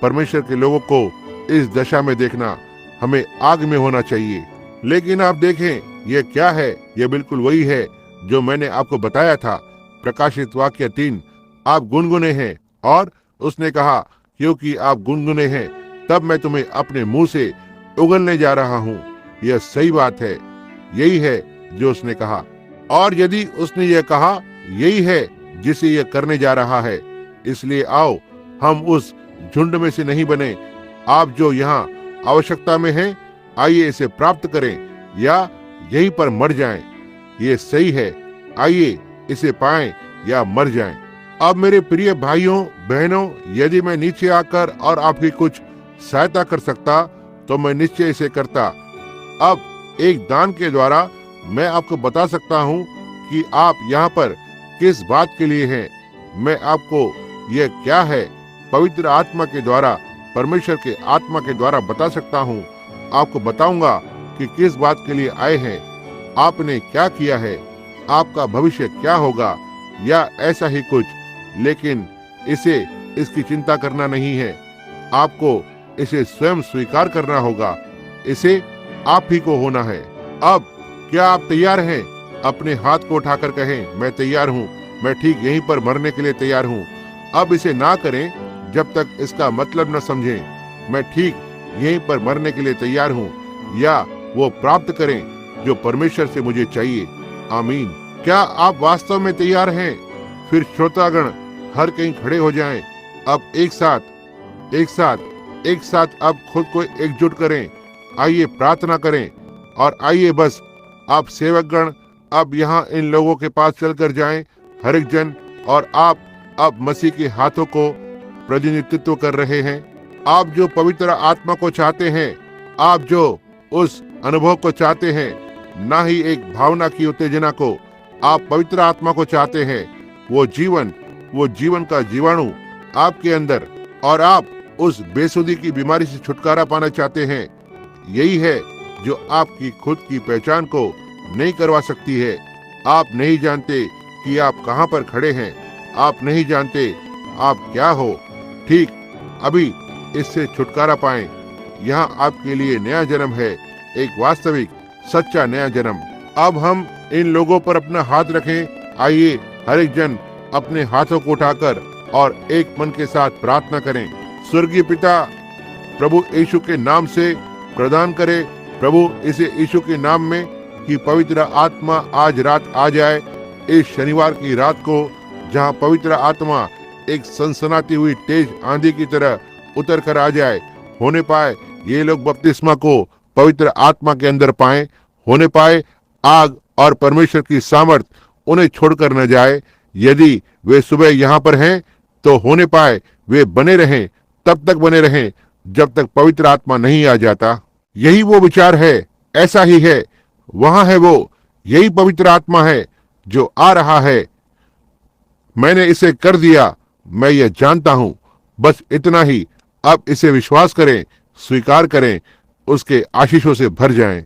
परमेश्वर के लोगों को इस दशा में देखना, हमें आग में होना चाहिए। लेकिन आप देखें ये क्या है? ये बिल्कुल वही है जो मैंने आपको बताया था। प्रकाशित वाक्य 3, आप गुनगुने हैं। और उसने कहा, क्योंकि आप गुनगुने हैं तब मैं तुम्हें अपने मुंह से उगलने जा रहा हूँ। यह सही बात है, यही है जो उसने कहा। और यदि उसने यह कहा, यही है जिसे यह करने जा रहा है। इसलिए आओ हम उस झुंड में से नहीं बने। आप जो यहाँ आवश्यकता में हैं, आइए इसे प्राप्त करें या यहीं पर मर जाएं। ये सही है, आइए इसे पाएं या मर जाएं। अब मेरे प्रिय भाइयों बहनों, यदि मैं नीचे आकर और आपकी कुछ सहायता कर सकता तो मैं निश्चय इसे करता। अब एक दान के द्वारा मैं आपको बता सकता हूँ कि आप यहाँ पर किस बात के लिए हैं। मैं आपको यह क्या है पवित्र आत्मा के द्वारा, परमेश्वर के आत्मा के द्वारा बता सकता हूँ। आपको बताऊंगा कि किस बात के लिए आए हैं, आपने क्या किया है, आपका भविष्य क्या होगा या ऐसा ही कुछ। लेकिन इसकी चिंता करना नहीं है, आपको इसे स्वयं स्वीकार करना होगा। इसे आप ही को होना है। अब क्या आप तैयार हैं? अपने हाथ को उठाकर कहें, मैं तैयार हूँ, मैं ठीक यहीं पर मरने के लिए तैयार हूँ। अब इसे ना करें जब तक इसका मतलब न समझें। मैं ठीक यहीं पर मरने के लिए तैयार हूँ, या वो प्राप्त करें जो परमेश्वर से मुझे चाहिए। आमीन। क्या आप वास्तव में तैयार हैं? फिर श्रोतागण हर कहीं खड़े हो जाएं। अब एक साथ अब खुद को एकजुट करें। आइए प्रार्थना करें और आइए बस आप सेवकगण अब यहाँ इन लोगों के पास चलकर जाएं, हर एक जन। और आप अब मसीह के हाथों को प्रतिनिधित्व कर रहे हैं। आप जो पवित्र आत्मा को चाहते हैं, आप जो उस अनुभव को चाहते हैं, ना ही एक भावना की उत्तेजना को, आप पवित्र आत्मा को चाहते हैं। वो जीवन का जीवाणु आपके अंदर, और आप उस बेसुधी की बीमारी से छुटकारा पाना चाहते हैं। यही है जो आपकी खुद की पहचान को नहीं करवा सकती है। आप नहीं जानते कि आप कहां पर खड़े हैं, आप नहीं जानते आप क्या हो। ठीक अभी इससे छुटकारा पाएं। यहाँ आपके लिए नया जन्म है, एक वास्तविक सच्चा नया जन्म। अब हम इन लोगों पर अपना हाथ रखें। आइए हर एक जन अपने हाथों को उठाकर और एक मन के साथ प्रार्थना करें। स्वर्गीय पिता, प्रभु यीशु के नाम से प्रदान करे प्रभु इसे यीशु के नाम में कि पवित्र आत्मा आज रात आ जाए। इस शनिवार की रात को जहां पवित्र आत्मा एक सनसनाती हुई तेज आंधी की तरह उतर कर आ जाए, होने पाए ये लोग बपतिस्मा को पवित्र आत्मा के अंदर पाए, होने पाए आग और परमेश्वर की सामर्थ उन्हें छोड़कर न जाए। यदि वे सुबह यहाँ पर हैं तो होने पाए वे बने रहें, तब तक बने रहें जब तक पवित्र आत्मा नहीं आ जाता। यही वो विचार है, ऐसा ही है, वहां है वो, यही पवित्र आत्मा है जो आ रहा है। मैंने इसे कर दिया, मैं यह जानता हूं। बस इतना ही। अब इसे विश्वास करें, स्वीकार करें, उसके आशीषों से भर जाएं।